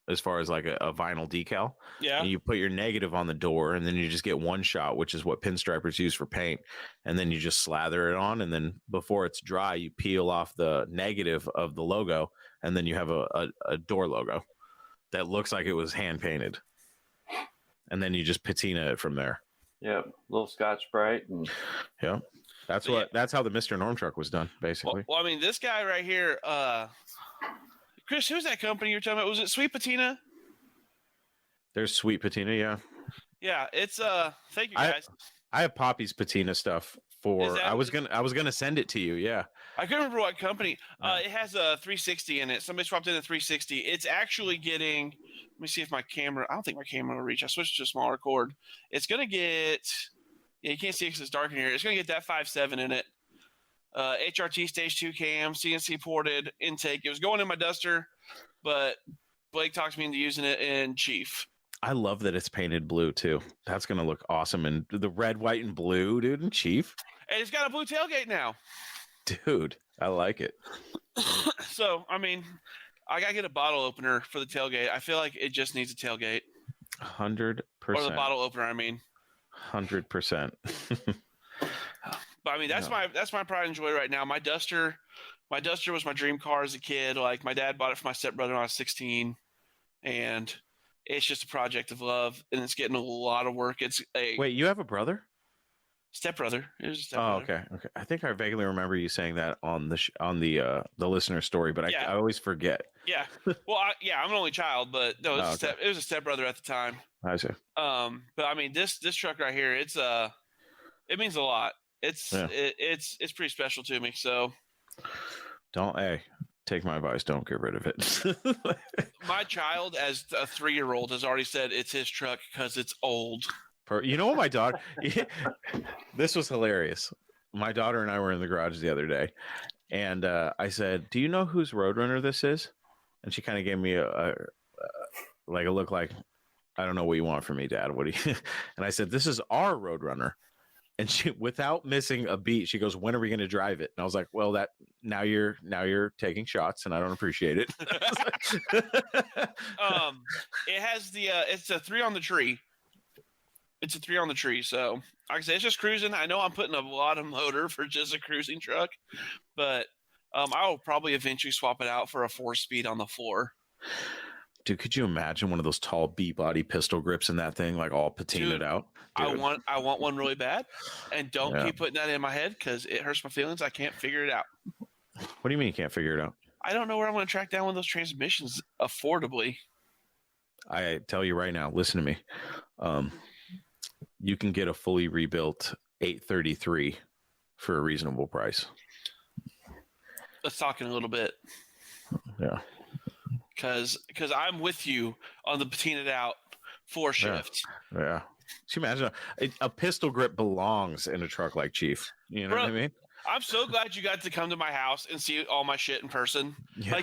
as far as like a vinyl decal. Yeah. And you put your negative on the door, and then you just get one shot, which is what pinstripers use for paint. And then you just slather it on, and then before it's dry, you peel off the negative of the logo, and then you have a door logo that looks like it was hand painted. And then you just patina it from there. Yep, little Scotch-Brite. Yeah, that's how the Mr. Norm truck was done, basically. Well, I mean, this guy right here, Chris, who's that company you were talking about? Was it Sweet Patina? There's Sweet Patina, yeah. Yeah, it's thank you guys. I have Poppy's patina stuff for. I was gonna send it to you. Yeah. I couldn't remember what company. It has a 360 in it. Somebody swapped in a 360. It's actually getting. Let me see if my camera. I don't think my camera will reach. I switched to a smaller cord. It's gonna get. Yeah, you can't see it because it's dark in here. It's gonna get that 5.7 in it. HRT stage 2 cam, CNC ported intake. It was going in my Duster, but Blake talked me into using it in Chief. I love that it's painted blue too. That's gonna look awesome. And the red, white, and blue, dude, in Chief. And it's got a blue tailgate now. Dude, I like it. So, I mean, I gotta get a bottle opener for the tailgate. I feel like it just needs a tailgate. 100%. Or the bottle opener, I mean. 100%. But I mean, that's my pride and joy right now. My Duster was my dream car as a kid. Like, my dad bought it for my stepbrother when I was 16, and it's just a project of love, and it's getting a lot of work. It's a Wait, you have a brother? stepbrother. It was a Oh, stepbrother. okay. I think I vaguely remember you saying that on the listener story, but Yeah. I always forget. Yeah. Well, I'm an only child, but no, it was a stepbrother at the time. I see. But I mean, this truck right here, it means a lot. It's pretty special to me. So take my advice. Don't get rid of it. my child, as a 3-year-old, has already said it's his truck because it's old. You know what, my daughter? This was hilarious. My daughter and I were in the garage the other day, and I said, "Do you know whose Roadrunner this is?" And she kind of gave me a look like, "I don't know what you want from me, Dad. What do you?" And I said, "This is our Roadrunner." And she, without missing a beat, she goes, "When are we going to drive it?" And I was like, "Well, now you're taking shots, and I don't appreciate it." It has it's a 3 on the tree. It's a 3 on the tree. So, like I said, it's just cruising. I know I'm putting a lot of motor for just a cruising truck, but I will probably eventually swap it out for a 4-speed on the floor. Dude, could you imagine one of those tall B-body pistol grips in that thing, like all patinaed out? Dude. I want one really bad, and don't keep putting that in my head because it hurts my feelings. I can't figure it out. What do you mean you can't figure it out? I don't know where I'm going to track down one of those transmissions affordably. I tell you right now, listen to me. You can get a fully rebuilt 833 for a reasonable price. Let's talk in a little bit. Yeah. Because I'm with you on the patinaed out 4-shift. Yeah. Can you imagine a pistol grip belongs in a truck like Chief? You know what I mean? I'm so glad you got to come to my house and see all my shit in person. Yeah.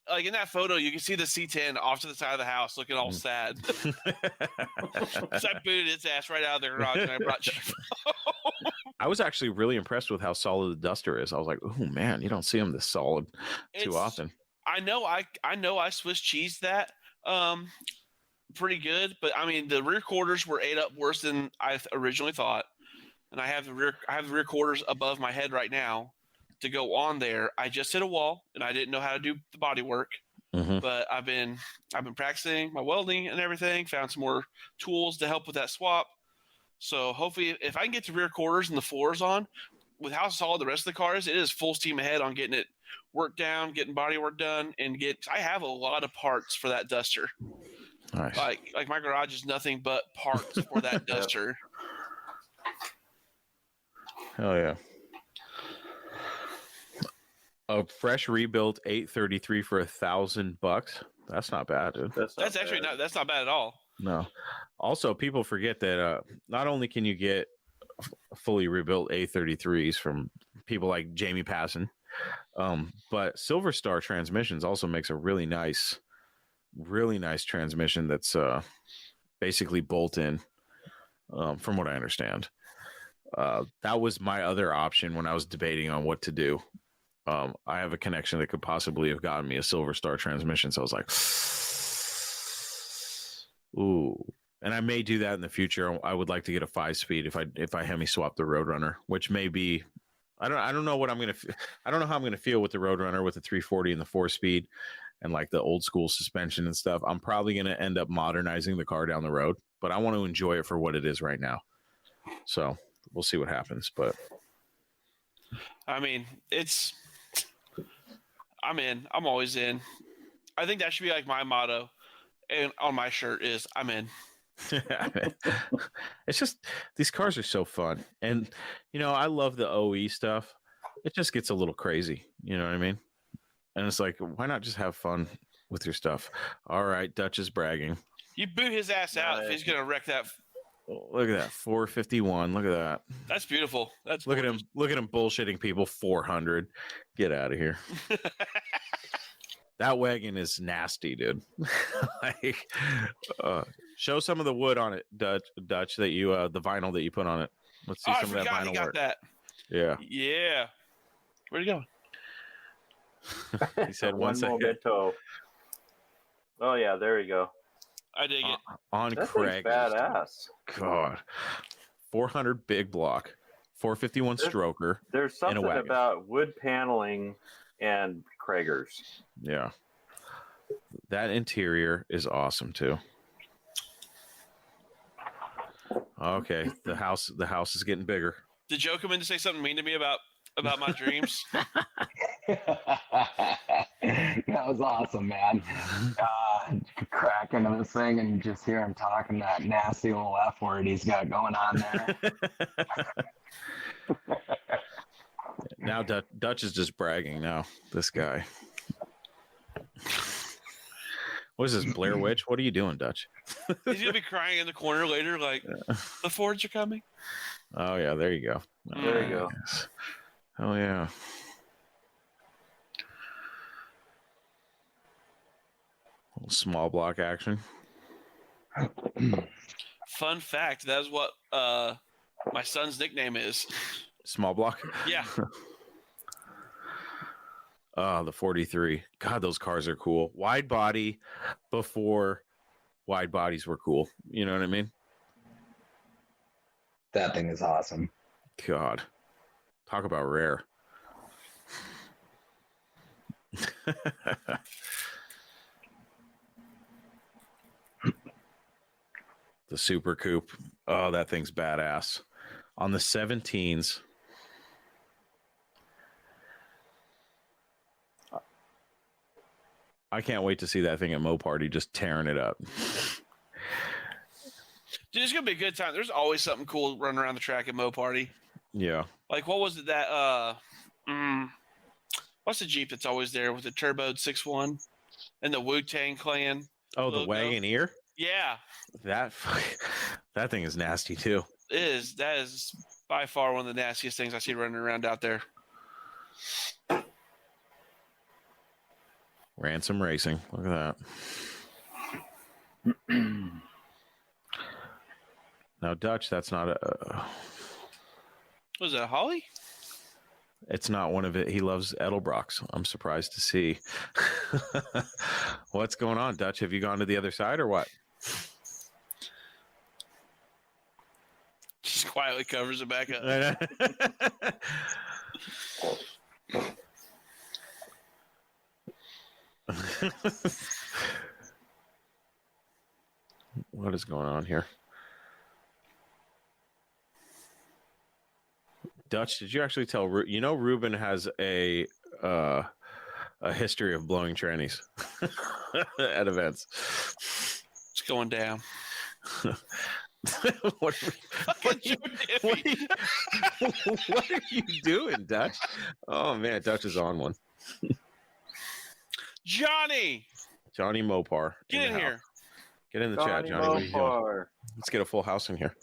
Like in that photo, you can see the C10 off to the side of the house looking all sad. So I booted its ass right out of the garage and I brought Chief. I was actually really impressed with how solid the Duster is. I was like, oh man, you don't see them this solid too often. I know I Swiss cheese that pretty good, but I mean the rear quarters were ate up worse than I originally thought. And I have the rear quarters above my head right now to go on there. I just hit a wall and I didn't know how to do the body work. Mm-hmm. But I've been practicing my welding and everything, found some more tools to help with that swap. So hopefully if I can get the rear quarters and the floors on, with how solid the rest of the car is, it is full steam ahead on getting it worked down, getting body work done, and I have a lot of parts for that Duster. Nice. Like my garage is nothing but parts for that Duster. Hell yeah. A fresh rebuilt 833 for $1,000. That's not bad, dude. That's not bad at all. No. Also, people forget that not only can you get fully rebuilt A33s from people like Jamie Passon, but Silver Star Transmissions also makes a really nice transmission that's basically bolt-in, from what I understand. That was my other option when I was debating on what to do. I have a connection that could possibly have gotten me a Silver Star transmission, so I was like, ooh. And I may do that in the future. I would like to get a 5-speed if I Hemi swap the Roadrunner, which may be, I don't know what I don't know how I'm gonna feel with the Roadrunner with the 340 and the 4-speed and like the old school suspension and stuff. I'm probably gonna end up modernizing the car down the road, but I want to enjoy it for what it is right now. So we'll see what happens. But I mean, I'm in. I'm always in. I think that should be like my motto, and on my shirt is I'm in. It's just these cars are so fun, and I love the OE stuff. It just gets a little crazy, you know what I mean? And it's like, why not just have fun with your stuff? All right, Dutch is bragging. You boot his ass out if he's gonna wreck that Look at that, 451. Look at that. That's beautiful. That's Look at him. gorgeous. Look at him bullshitting people. 400. Get out of here. That wagon is nasty, dude. Like, show some of the wood on it, Dutch. That you, the vinyl that you put on it. Let's see I some of that forgot vinyl he got work. that. Yeah. Yeah. Where'd he go? He said one second. memento. Oh yeah, there you go. I dig it. On That Craig. thing's badass. God. 400 big block, 451 stroker. There's something wagon. about wood paneling and Kragers. Yeah. That interior is awesome too. Okay, the house is getting bigger. Did Joe come in to say something mean to me about my dreams? That was awesome, man. Crack into this thing and just hear him talking that nasty little F word he's got going on there. Now Dutch is just bragging now. This guy. What is this, Blair Witch? What are you doing, Dutch? He's gonna be crying in the corner later, like the Fords are coming. Oh yeah, there you go. There you go. Oh yeah. Little small block action. Fun fact: that's what my son's nickname is. Small block. Yeah. Oh, the 43. God, those cars are cool. Wide body before wide bodies were cool. You know what I mean? That thing is awesome. God. Talk about rare. The Super Coupe. Oh, that thing's badass. On the 17s. I can't wait to see that thing at Moparty just tearing it up. Dude, it's gonna be a good time. There's always something cool running around the track at Moparty. Yeah. Like what was it that what's the Jeep that's always there with the turboed 6.1 and the Wu-Tang Clan? Oh, the logo? Wagoneer? Yeah. That thing is nasty too. That is by far one of the nastiest things I see running around out there. Ransom Racing. Look at that. Now, Dutch, that's not a... Was that a Holly? It's not one of it. He loves Edelbrocks. I'm surprised to see. What's going on, Dutch? Have you gone to the other side or what? Just quietly covers it back up. What is going on here? Dutch, did you actually tell Ruben has a history of blowing trannies at events? It's going down. What are you doing, Dutch? Oh man, Dutch is on one. Johnny Mopar. get in the here. house. Get in the chat, Johnny. What are you doing? Let's get a full house in here.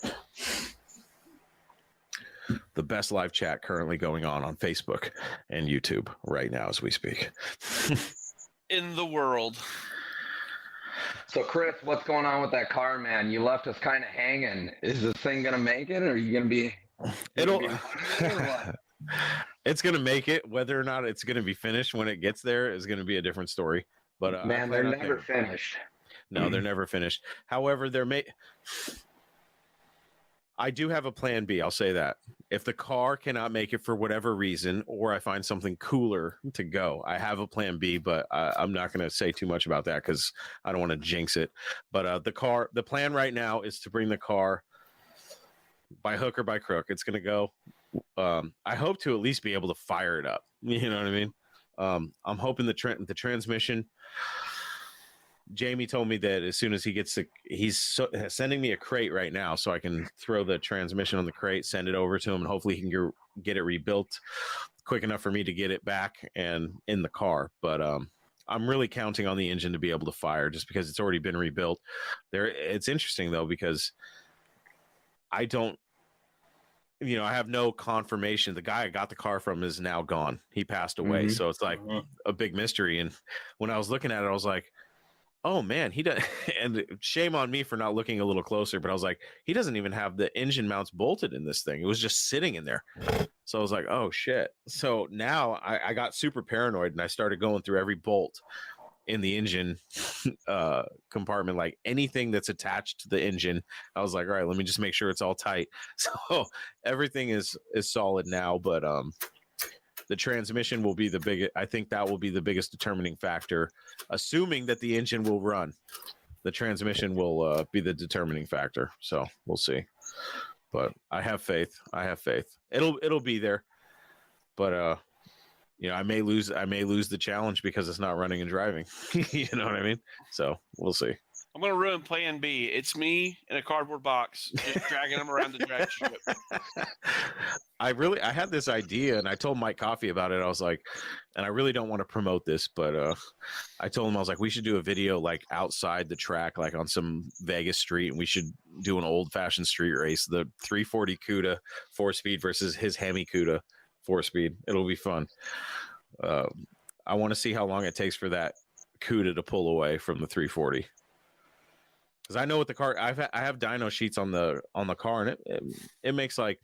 The best live chat currently going on Facebook and YouTube right now as we speak. In the world. So, Chris, what's going on with that car, man? You left us kind of hanging. Is this thing going to make it, or are you going to be... It's going to make it. Whether or not it's going to be finished when it gets there is going to be a different story. But man, they're never finished. No, they're never finished. However, I do have a plan B. I'll say that. If the car cannot make it for whatever reason, or I find something cooler to go, I have a plan B, but I'm not going to say too much about that because I don't want to jinx it. But the plan right now is to bring the car by hook or by crook. It's going to go. I hope to at least be able to fire it up. You know what I mean? I'm hoping the transmission. Jamie told me that as soon as he gets he's sending me a crate right now so I can throw the transmission on the crate, send it over to him, and hopefully he can get it rebuilt quick enough for me to get it back and in the car. But I'm really counting on the engine to be able to fire just because it's already been rebuilt. It's interesting though, because I don't, I have no confirmation. The guy I got the car from is now gone. He passed away. So it's like a big mystery. And when I was looking at it, I was like, oh man, he does. And shame on me for not looking a little closer, but I was like, he doesn't even have the engine mounts bolted in this thing. It was just sitting in there. So I was like, oh shit. So now I got super paranoid and I started going through every bolt in the engine compartment, like anything that's attached to the engine. I was like, all right, let me just make sure it's all tight. So everything is solid now, but the transmission will be the biggest. I think that will be the biggest determining factor, assuming that the engine will run. The transmission will be the determining factor. So we'll see. But I have faith. It'll be there. But I may lose the challenge because it's not running and driving. You know what I mean? So we'll see. I'm going to ruin plan B. It's me in a cardboard box, just dragging them around the drag strip. I had this idea and I told Mike Coffey about it. I was like, and I really don't want to promote this, but I told him, I was like, we should do a video like outside the track, like on some Vegas street, and we should do an old fashioned street race, the 340 CUDA 4-speed versus his Hemi CUDA 4-speed. It'll be fun. I want to see how long it takes for that CUDA to pull away from the 340. Because I know what the car, I have dyno sheets on the car, and it makes, like,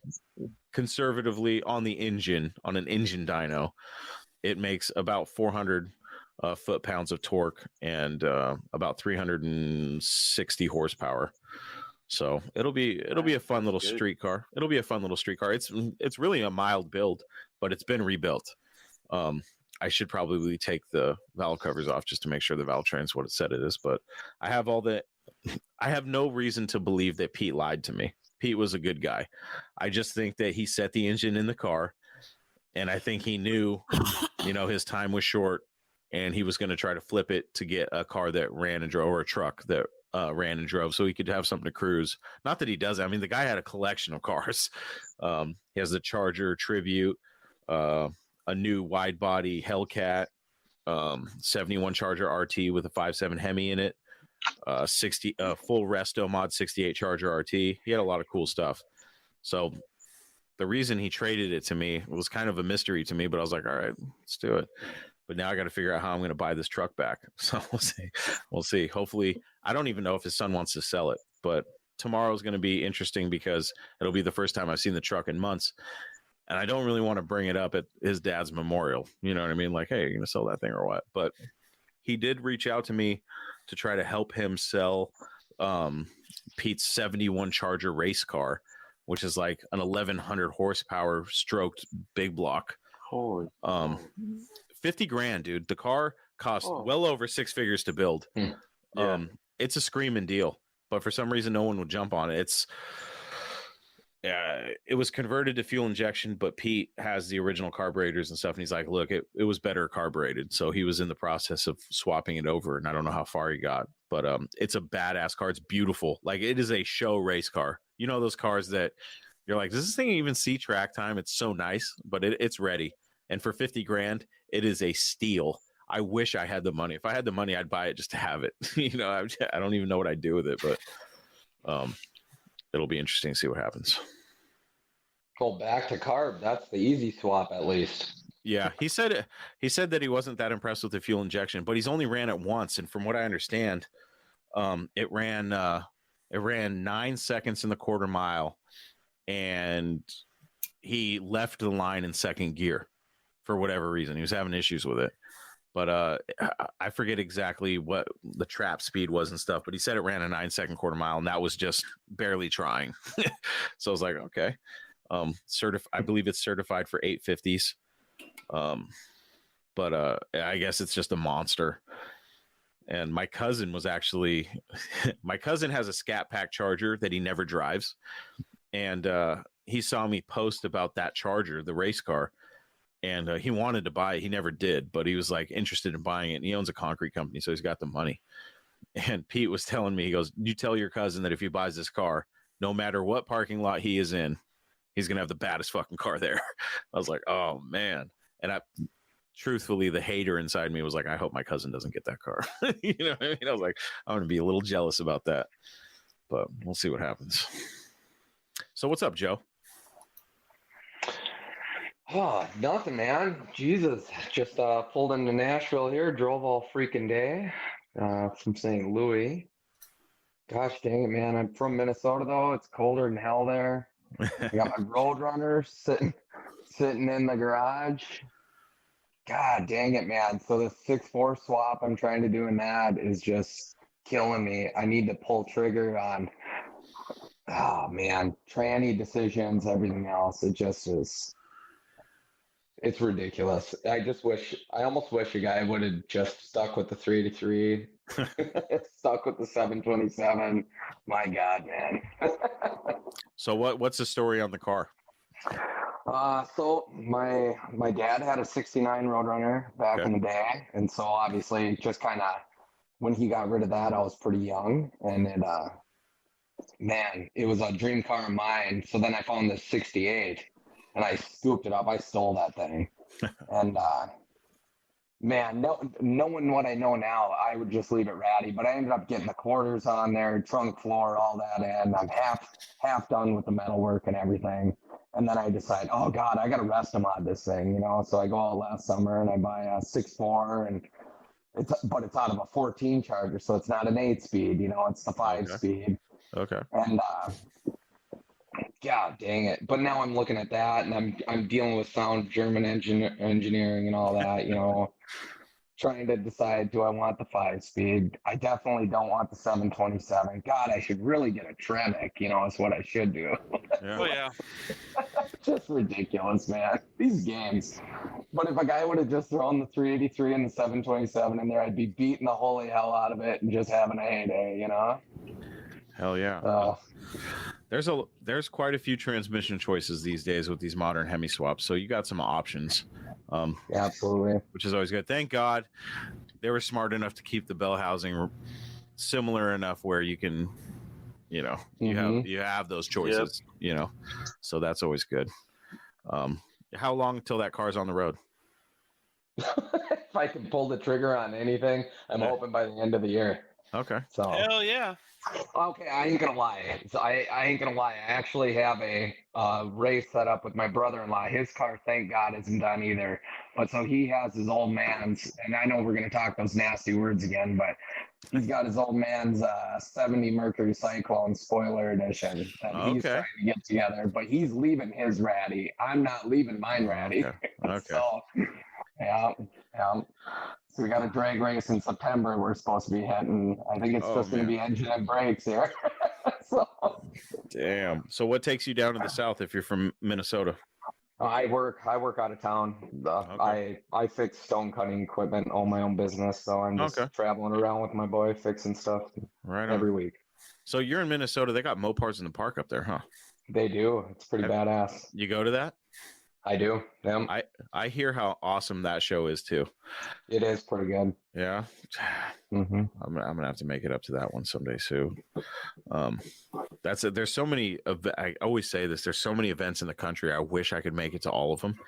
conservatively on an engine dyno, it makes about 400 foot-pounds of torque and about 360 horsepower. So it'll be a fun little street car. It'll be a fun little street car. It's really a mild build, but it's been rebuilt. I should probably take the valve covers off just to make sure the valve train's what it said it is. But I have no reason to believe that Pete lied to me. Pete was a good guy. I just think that he set the engine in the car, and I think he knew, his time was short, and he was going to try to flip it to get a car that ran and drove, or a truck that ran and drove, so he could have something to cruise. Not that he does. I mean, the guy had a collection of cars. He has the Charger Tribute, a new wide body Hellcat, 71 Charger RT with a 5.7 Hemi in it, 60 full Resto Mod 68 Charger RT. He had a lot of cool stuff. So the reason he traded it to me was kind of a mystery to me, but I was like, all right, let's do it. But now I got to figure out how I'm going to buy this truck back. So we'll see. Hopefully, I don't even know if his son wants to sell it, but tomorrow is going to be interesting because it'll be the first time I've seen the truck in months. And I don't really want to bring it up at his dad's memorial. You know what I mean? Like, hey, you're going to sell that thing or what? But he did reach out to me to try to help him sell Pete's 71 Charger race car, which is like an 1,100 horsepower stroked big block. Holy. 50 grand, dude. The car cost well over 6 figures to build. Yeah. It's a screaming deal, but for some reason, no one would jump on it. It was converted to fuel injection, but Pete has the original carburetors and stuff. And he's like, look, it was better carbureted. So he was in the process of swapping it over. And I don't know how far he got, but it's a badass car. It's beautiful. Like, it is a show race car. You know, those cars that you're like, does this thing even see track time? It's so nice, but it's ready. And for 50 grand, it is a steal. I wish I had the money. If I had the money, I'd buy it just to have it. I don't even know what I'd do with it, but it'll be interesting to see what happens. Go back to carb. That's the easy swap, at least. Yeah, he said that he wasn't that impressed with the fuel injection, but he's only ran it once, and from what I understand, it ran 9 seconds in the quarter mile, and he left the line in second gear for whatever reason. He was having issues with it. But I forget exactly what the trap speed was and stuff, but he said it ran a 9-second quarter mile, and that was just barely trying. So I was like, okay. I believe it's certified for 850s. But I guess it's just a monster. And my cousin has a Scat Pack Charger that he never drives. And he saw me post about that Charger, the race car. And he wanted to buy it. He never did, but he was like interested in buying it. And he owns a concrete company, so he's got the money. And Pete was telling me, he goes, you tell your cousin that if he buys this car, no matter what parking lot he is in, he's going to have the baddest fucking car there. I was like, oh man. And truthfully, the hater inside me was like, I hope my cousin doesn't get that car. You know what I mean? I was like, I'm going to be a little jealous about that, but we'll see what happens. So what's up, Joe? Oh, nothing, man. Jesus, just pulled into Nashville here, drove all freaking day from St. Louis. Gosh dang it, man. I'm from Minnesota, though. It's colder than hell there. I got my Roadrunner sitting in the garage. God dang it, man. So the 6.4 swap I'm trying to do in that is just killing me. I need to pull trigger on, oh man, tranny decisions, everything else. It just is. It's ridiculous. I almost wish a guy would have just stuck with the 383, stuck with the 727. My God, man. So what's the story on the car? So my dad had a 69 Roadrunner back in the day. And so obviously just kind of, when he got rid of that, I was pretty young. And it, man, it was a dream car of mine. So then I found this 68. And I scooped it up. I stole that thing. And, man, knowing what I know now, I would just leave it ratty. But I ended up getting the quarters on there, trunk floor, all that in. I'm half done with the metal work and everything. And then I decide, oh, God, I got to rest mod this thing, you know? So I go out last summer and I buy a 6.4, and it's out of a 14 Charger. So it's not an 8-speed, you know? It's the 5-speed. Okay. And, God dang it. But now I'm looking at that, and I'm dealing with sound German engineering and all that, you know, trying to decide, do I want the 5-speed? I definitely don't want the 727. God, I should really get a Tremec, you know, is what I should do. Yeah. Oh yeah. Just ridiculous, man. These games. But if a guy would have just thrown the 383 and the 727 in there, I'd be beating the holy hell out of it and just having a heyday, you know? Hell yeah. There's quite a few transmission choices these days with these modern Hemi swaps, so you got some options. Yeah, absolutely. Which is always good. Thank God they were smart enough to keep the bell housing similar enough where you can, you know, you have those choices, you know, so that's always good. How long until that car's on the road? If I can pull the trigger on anything, I'm hoping by the end of the year. Okay. So Hell yeah. okay, I ain't gonna lie. I ain't gonna lie. I actually have a race set up with my brother-in-law. His car, thank God, isn't done either. But so he has his old man's, and I know we're gonna talk those nasty words again, but he's got his old man's 70 Mercury Cyclone spoiler edition that he's trying to get together. But he's leaving his ratty. I'm not leaving mine ratty. Okay. So yeah. So we got a drag race in September. We're supposed to be hitting. I think it's just going to be engine and brakes here. So, damn. So what takes you down to the south if you're from Minnesota? I work out of town. I fix stone cutting equipment, own my own business. So I'm just traveling around with my boy fixing stuff every week. So you're in Minnesota. They got Mopars in the park up there, huh? They do. It's pretty badass. You go to that? I do. Yeah. I hear how awesome that show is too. It is pretty good. Yeah. Mm-hmm. I'm gonna have to make it up to that one someday soon. There's so many. I always say this. There's so many events in the country. I wish I could make it to all of them.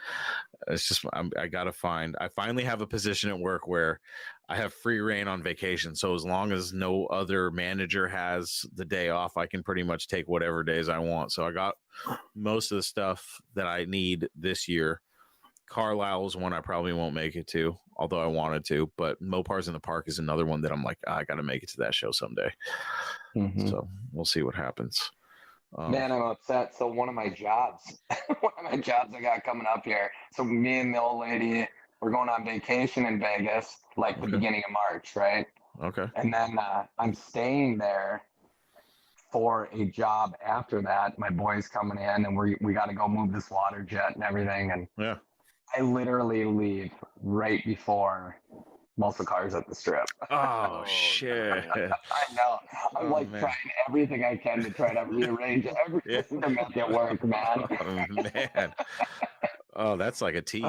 It's just I gotta find. I finally have a position at work where I have free reign on vacation. So as long as no other manager has the day off, I can pretty much take whatever days I want. So I got most of the stuff that I need this year. Carlisle's one I probably won't make it to, although I wanted to. But Mopars in the Park is another one that I'm like, I got to make it to that show someday. Mm-hmm. So we'll see what happens. Man, I'm upset. So one of my jobs I got coming up here. So me and the old lady, we're going on vacation in Vegas, like the beginning of March, right? Okay. And then I'm staying there for a job after that. My boy's coming in, and we got to go move this water jet and everything. And yeah, I literally leave right before muscle cars at the strip. Oh, shit. I know. I'm trying everything I can to try to rearrange everything to make it work, man. Oh, man. Oh, that's like a tease.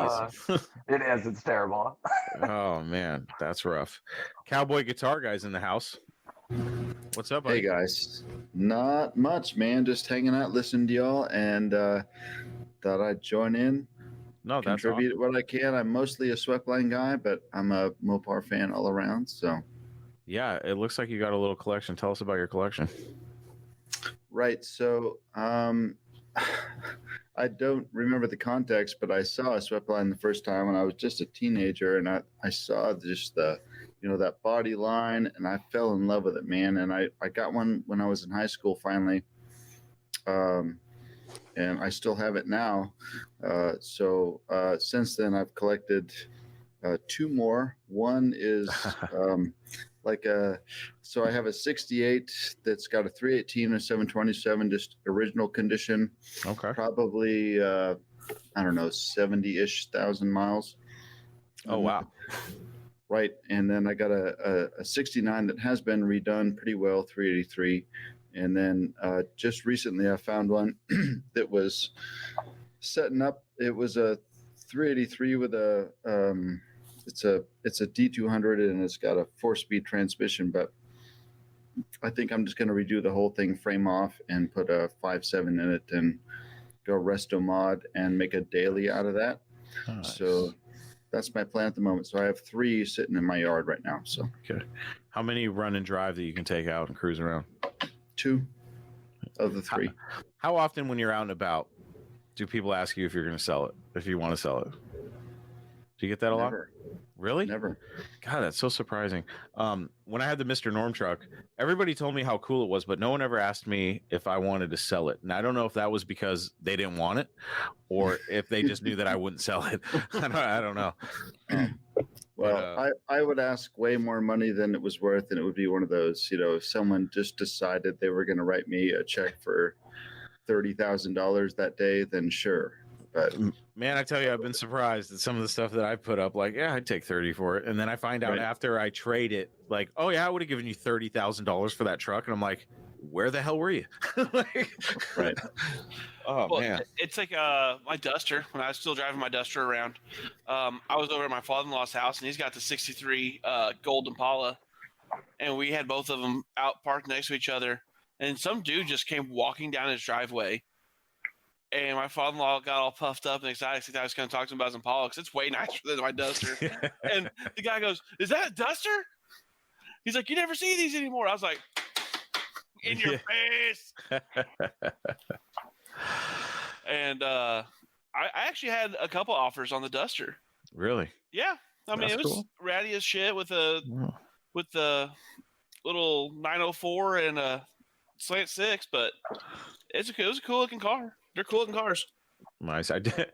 It is. It's terrible. Oh, man. That's rough. Cowboy Guitar Guy's in the house. What's up, buddy? Hey, guys. Not much, man. Just hanging out, listening to y'all, and thought I'd join in. No, that's contribute awesome. what I can. I'm mostly a Sweatline guy, but I'm a Mopar fan all around. So, yeah, it looks like you got a little collection. Tell us about your collection. Right. So, I don't remember the context, but I saw a swept line the first time when I was just a teenager, and I saw just the, that body line, and I fell in love with it, man. And I got one when I was in high school finally, and I still have it now. So since then, I've collected 2 more. One is so I have a 68 that's got a 318 and a 727, just original condition. Okay. Probably, I don't know, 70-ish thousand miles. Oh, wow. Right. And then I got a 69 that has been redone pretty well, 383. And then just recently I found one that was setting up. It was a 383 with a it's a D200, and it's got a 4-speed transmission, but I think I'm just going to redo the whole thing, frame off, and put a 5.7 in it, and go resto mod and make a daily out of that. Nice. So that's my plan at the moment. So I have 3 sitting in my yard right now. So okay, how many run and drive that you can take out and cruise around? 2 of the 3. How often when you're out and about do people ask you if you're going to sell it, if you want to sell it? Do you get that a lot? Never. Really? Never. God, that's so surprising. When I had the Mr. Norm truck, everybody told me how cool it was, but no one ever asked me if I wanted to sell it. And I don't know if that was because they didn't want it or if they just knew that I wouldn't sell it. I don't know. Well, I would ask way more money than it was worth, and it would be one of those, if someone just decided they were going to write me a check for $30,000 that day, then sure. But man, I tell you, I've been surprised at some of the stuff that I put up. Like, yeah, I'd take 30 for it, and then I find out after I trade it, like, oh yeah, I would have given you $30,000 for that truck, and I'm like, where the hell were you? Right. Oh man, it's like my Duster. When I was still driving my Duster around, I was over at my father-in-law's house, and he's got the '63 Gold Impala, and we had both of them out parked next to each other, and some dude just came walking down his driveway. And my father-in-law got all puffed up and excited because I was going to talk to him about his Impala because it's way nicer than my Duster. And the guy goes, "Is that a Duster?" He's like, "You never see these anymore." I was like, "In your face." And I actually had a couple offers on the Duster. Really? Yeah, I mean, That's it was cool. ratty as shit with the little 904 and a slant 6, but it was a cool looking car. They're cool looking cars. Nice. I did.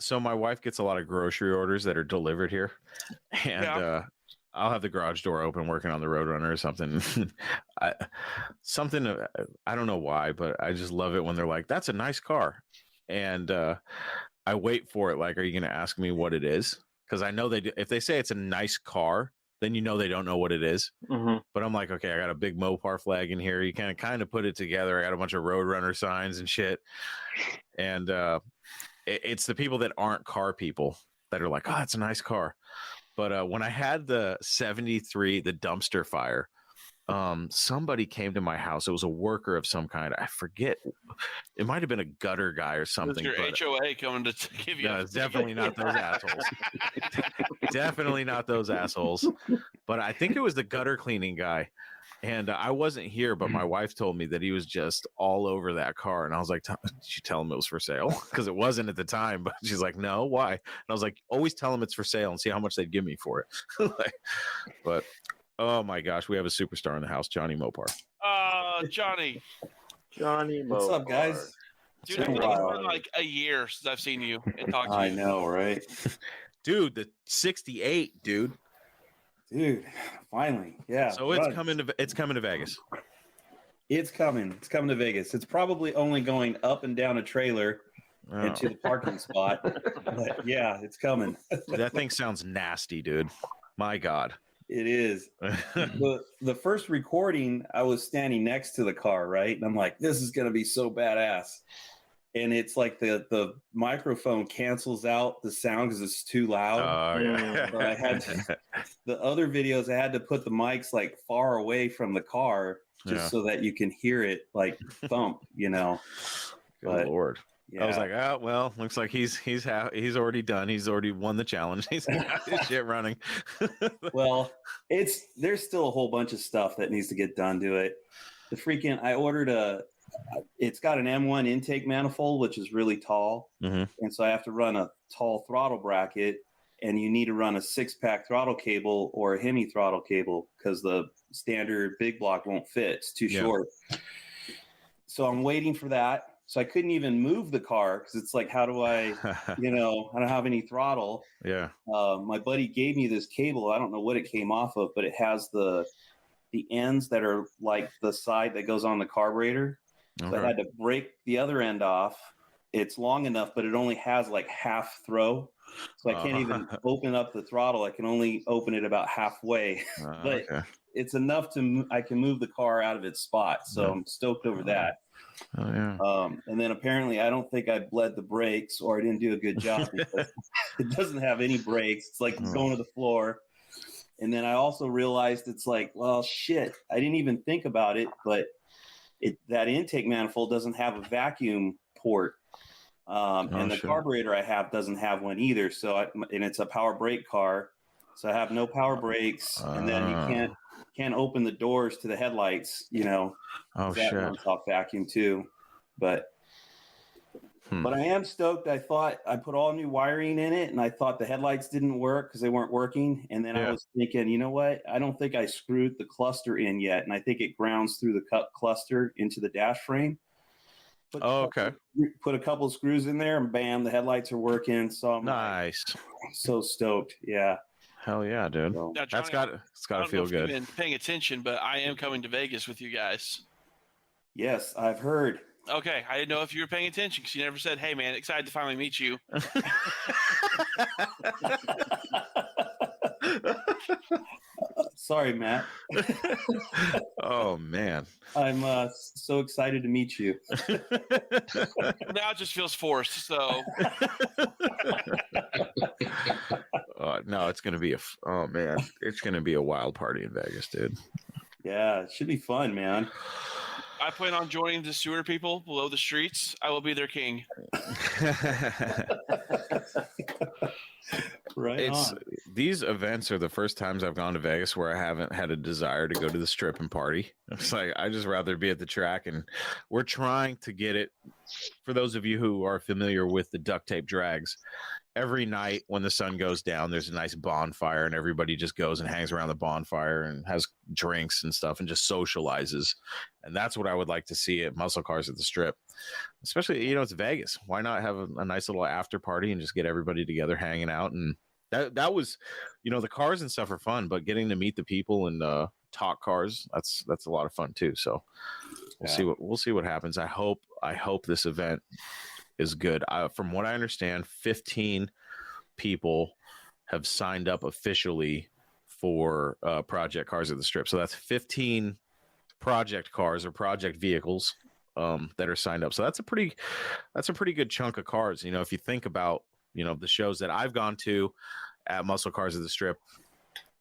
So my wife gets a lot of grocery orders that are delivered here, and I'll have the garage door open working on the Roadrunner or something. I don't know why, but I just love it when they're like, "That's a nice car," and I wait for it. Like, are you going to ask me what it is? Because I know if they say it's a nice car, then you know they don't know what it is. Mm-hmm. But I'm like, okay, I got a big Mopar flag in here. You can kind of put it together. I got a bunch of Roadrunner signs and shit. And it's the people that aren't car people that are like, oh, it's a nice car. But when I had the 73, the dumpster fire, somebody came to my house. It was a worker of some kind. I forget. It might have been a gutter guy or something. Your HOA coming to give you. No, it's definitely not those assholes. Definitely not those assholes. But I think it was the gutter cleaning guy. And I wasn't here, but my wife told me that he was just all over that car. And I was like, did you tell him it was for sale? Because it wasn't at the time. But she's like, no, why? And I was like, always tell him it's for sale and see how much they'd give me for it. But oh my gosh, we have a superstar in the house, Johnny Mopar. Johnny. Johnny Mopar. What's up, guys? Dude, it's been like a year since I've seen you and talked to you. I know, right? Dude, the 68, dude. Dude, finally. Yeah. So it's coming to Vegas. It's coming. It's coming to Vegas. It's probably only going up and down a trailer into the parking spot. But yeah, it's coming. That thing sounds nasty, dude. My God. It is. The first recording, I was standing next to the car, right? And I'm like, this is going to be so badass. And it's like the microphone cancels out the sound because it's too loud. Oh, yeah. But I had the other videos, I had to put the mics like far away from the car just so that you can hear it like thump, Good Lord. Yeah. I was like, oh, well, looks like he's already done. He's already won the challenge. He's got his shit running. Well, there's still a whole bunch of stuff that needs to get done to it. I ordered it's got an M1 intake manifold, which is really tall. Mhm. And so I have to run a tall throttle bracket, and you need to run a 6-pack throttle cable or a Hemi throttle cable because the standard big block won't fit. It's too short. So I'm waiting for that. So I couldn't even move the car because it's like, how do I, I don't have any throttle. Yeah. My buddy gave me this cable. I don't know what it came off of, but it has the ends that are like the side that goes on the carburetor. So I had to break the other end off. It's long enough, but it only has like half throw. So I can't even open up the throttle. I can only open it about halfway. But it's enough I can move the car out of its spot. So I'm stoked over that. Oh, yeah. And then apparently I don't think I bled the brakes or I didn't do a good job because it doesn't have any brakes. It's like going to the floor. And then I also realized it's like, well, shit, I didn't even think about it, but that intake manifold doesn't have a vacuum port. And the carburetor I have doesn't have one either. So, and it's a power brake car. So I have no power brakes. And then you can't open the doors to the headlights, Oh, that runs off vacuum too. But I am stoked. I thought I put all new wiring in it and I thought the headlights didn't work because they weren't working. And then I was thinking, you know what? I don't think I screwed the cluster in yet. And I think it grounds through the cluster into the dash frame. Put a couple of screws in there and bam, the headlights are working. So I'm nice. So stoked. Yeah. Hell yeah, dude. So, now, Johnny, it's got to feel good. You've been paying attention, but I am coming to Vegas with you guys. Yes, I've heard. Okay, I didn't know if you were paying attention because you never said, "Hey, man, excited to finally meet you." Sorry, Matt. Oh man, I'm so excited to meet you. Now it just feels forced. So, no, it's gonna be it's gonna be a wild party in Vegas, dude. Yeah, it should be fun, man. I plan on joining the sewer people below the streets. I will be their king. Right on. These events are the first times I've gone to Vegas where I haven't had a desire to go to the strip and party. It's like I just rather be at the track, and we're trying to get it. For those of you who are familiar with the duct tape drags, every night when the sun goes down, there's a nice bonfire, and everybody just goes and hangs around the bonfire and has drinks and stuff and just socializes. And that's what I would like to see at Muscle Cars at the Strip. Especially, it's Vegas. Why not have a nice little after party and just get everybody together hanging out? And that was, the cars and stuff are fun, but getting to meet the people and talk cars, that's a lot of fun too. So we'll see what happens. I hope this event is good. From what I understand, 15 people have signed up officially for Project Cars at the Strip. So that's 15 project cars or project vehicles that are signed up. So that's a pretty good chunk of cars. If you think about, the shows that I've gone to at Muscle Cars at the Strip,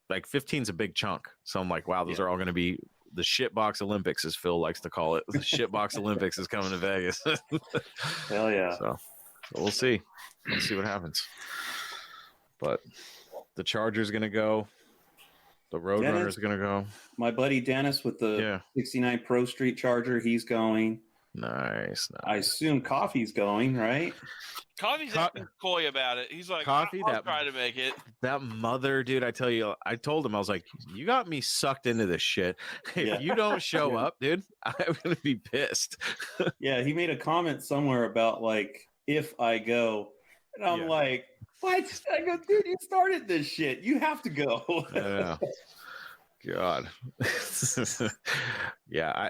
like 15 is a big chunk. So I'm like, wow, those are all going to be the shitbox Olympics, as Phil likes to call it. The shitbox Olympics is coming to Vegas. Hell yeah. So we'll see. We'll see what happens. But the Charger's going to go. The Roadrunner's going to go. My buddy Dennis with the 69 Pro Street Charger, he's going. Nice. I assume Coffee's going, right? Coffee's acting coy about it. He's like, Coffee, I'll try to make it. That mother, dude, I tell you, I told him, I was like, you got me sucked into this shit. If you don't show up, dude, I'm going to be pissed. Yeah, he made a comment somewhere about, like, if I go. And I'm like, what? I go, dude, you started this shit. You have to go. Yeah. God. Yeah,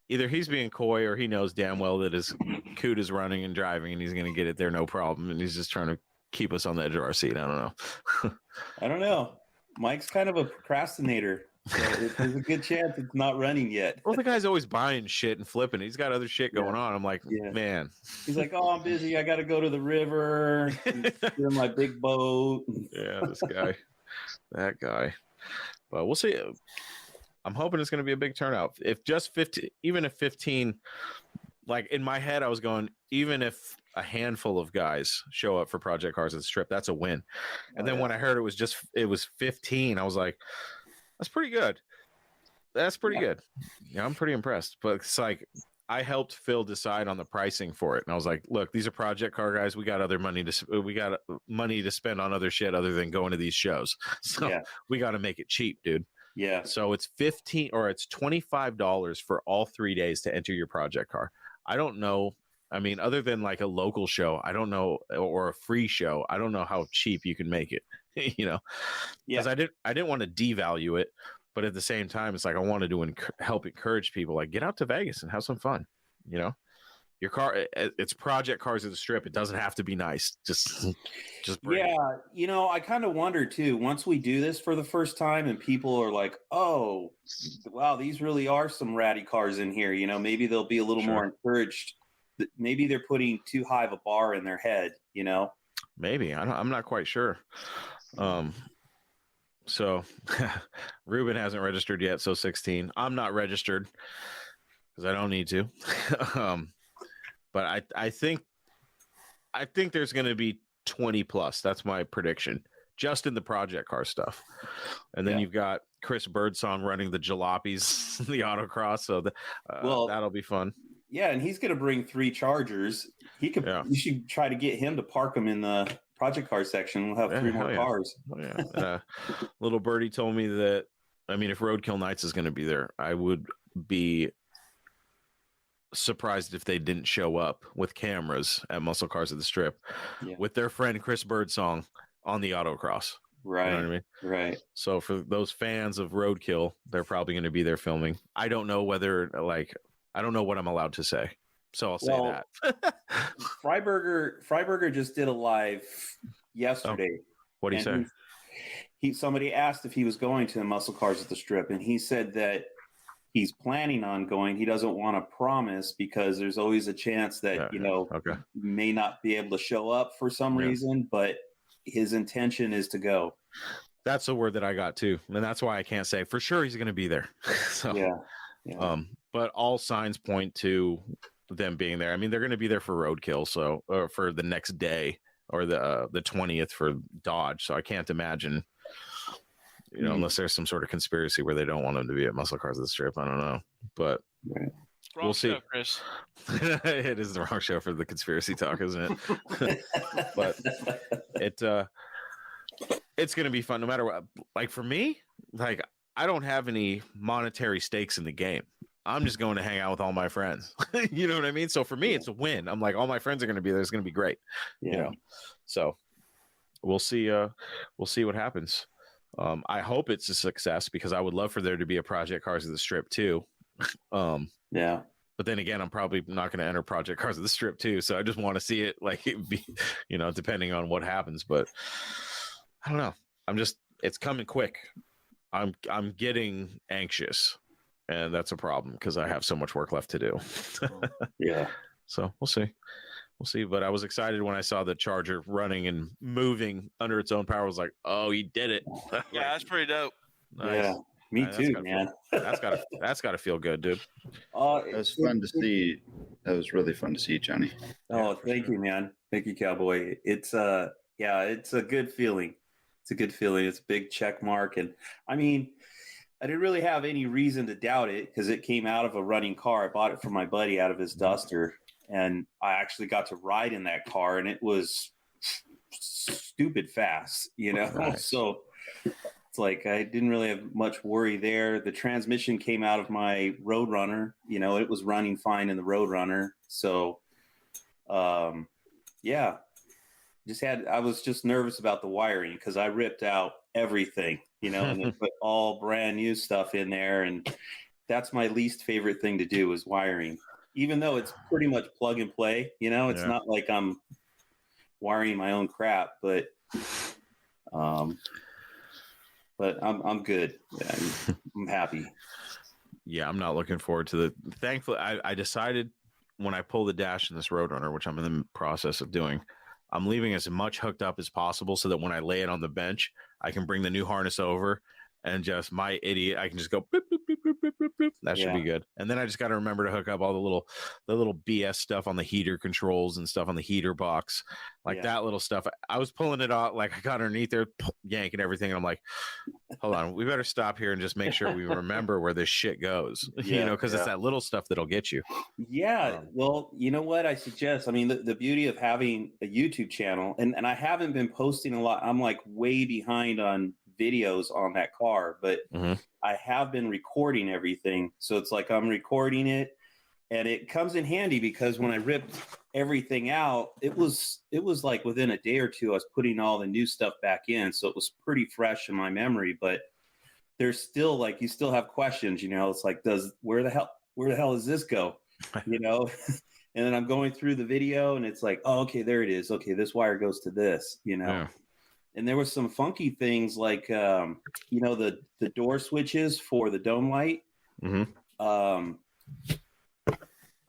either he's being coy or he knows damn well that his coot is running and driving and he's going to get it there no problem. And he's just trying to keep us on the edge of our seat. I don't know. I don't know. Mike's kind of a procrastinator. So there's a good chance it's not running yet. Well, the guy's always buying shit and flipping. He's got other shit going on. I'm like, man. He's like, oh, I'm busy. I got to go to the river. Get in my big boat. Yeah, this guy. That guy. But we'll see. I'm hoping it's going to be a big turnout. If just 15, even if 15, like in my head, I was going, even if a handful of guys show up for Project Cars at the Strip, that's a win. And then when I heard it was 15, I was like, that's pretty good. That's pretty good. Yeah, I'm pretty impressed. But it's like, I helped Phil decide on the pricing for it, and I was like, "Look, these are project car guys. We got money to spend on other shit other than going to these shows. So we got to make it cheap, dude." Yeah. So it's it's $25 for all 3 days to enter your project car. I don't know. I mean, other than like a local show, I don't know, or a free show, I don't know how cheap you can make it. Because I didn't want to devalue it, but at the same time, it's like I wanted to help encourage people, like, get out to Vegas and have some fun. Your car, it's project cars at the Strip. It doesn't have to be nice. Just bring it. I kind of wonder too, once we do this for the first time and people are like, oh, wow, these really are some ratty cars in here. Maybe they'll be a little more encouraged. Maybe they're putting too high of a bar in their head, Maybe. I'm not quite sure. So Ruben hasn't registered yet. So 16. I'm not registered because I don't need to. But I think there's going to be 20 plus. That's my prediction, just in the project car stuff. And then you've got Chris Birdsong running the jalopies, the autocross. So that'll be fun. Yeah, and he's going to bring 3 Chargers. You should try to get him to park them in the project car section. We'll have 3 more cars. Little Birdie told me that, if Roadkill Nights is going to be there, I would be surprised if they didn't show up with cameras at Muscle Cars at the Strip with their friend Chris Birdsong on the autocross. Right. You know what I mean? Right. So for those fans of Roadkill, they're probably going to be there filming. I don't know I don't know what I'm allowed to say. So I'll say that. Freiberger just did a live yesterday. What did he say? Somebody asked if he was going to the Muscle Cars at the Strip, and he said that he's planning on going. He doesn't want to promise because there's always a chance that, may not be able to show up for some reason, but his intention is to go. That's the word that I got too. And that's why I can't say for sure he's going to be there. But all signs point to them being there. They're going to be there for Roadkill. So, or for the next day, or the 20th for Dodge. So I can't imagine, unless there's some sort of conspiracy where they don't want him to be at Muscle Cars at the Strip. I don't know, but we'll see. Show, Chris. It is the wrong show for the conspiracy talk, isn't it? But it's going to be fun no matter what. Like for me, I don't have any monetary stakes in the game. I'm just going to hang out with all my friends. You know what I mean? So for me, it's a win. I'm like, all my friends are going to be there. It's going to be great. So we'll see. We'll see what happens. I hope it's a success because I would love for there to be a Project Cars at the Strip too. But then again, I'm probably not going to enter Project Cars at the Strip too. So I just want to see it be, depending on what happens. But I don't know. It's coming quick. I'm getting anxious, and that's a problem because I have so much work left to do. So we'll see. But I was excited when I saw the Charger running and moving under its own power. I was like, oh, he did it. Yeah, that's pretty dope. Nice. Yeah, me too, man. That's gotta feel good, dude. It was fun to see. That was really fun to see, Johnny. Oh, thank you, man. Thank you, Cowboy. It's it's a good feeling. It's a good feeling. It's a big check mark. And I didn't really have any reason to doubt it because it came out of a running car. I bought it from my buddy out of his Duster. And I actually got to ride in that car, and it was stupid fast, Right. So it's like I didn't really have much worry there. The transmission came out of my Roadrunner. It was running fine in the Roadrunner. So, I was just nervous about the wiring because I ripped out everything, and then put all brand new stuff in there. And that's my least favorite thing to do is wiring. Even though it's pretty much plug and play, it's not like I'm wiring my own crap, but I'm good. I'm happy. Yeah, I'm not looking forward to thankfully I decided when I pull the dash in this Roadrunner, which I'm in the process of doing, I'm leaving as much hooked up as possible so that when I lay it on the bench, I can bring the new harness over and just my idiot, I can just go boop, boop, boop, boop, boop, boop, boop. That should be good. And then I just got to remember to hook up all the little BS stuff on the heater controls and stuff on the heater box, like that little stuff. I was pulling it out, like I got underneath there, yanking everything, and I'm like, hold on, we better stop here and just make sure we remember where this shit goes, because it's that little stuff that'll get you. Yeah. Well, you know what I suggest? I mean, the beauty of having a YouTube channel, and I haven't been posting a lot. I'm like way behind on videos on that car, but I have been recording everything. So it's like I'm recording it, and it comes in handy because when I ripped everything out, it was like within a day or two, I was putting all the new stuff back in. So it was pretty fresh in my memory, but there's still like, you still have questions, it's like, where the hell does this go? And then I'm going through the video and it's like, oh, okay, there it is. Okay. This wire goes to this, And there was some funky things like, the door switches for the dome light.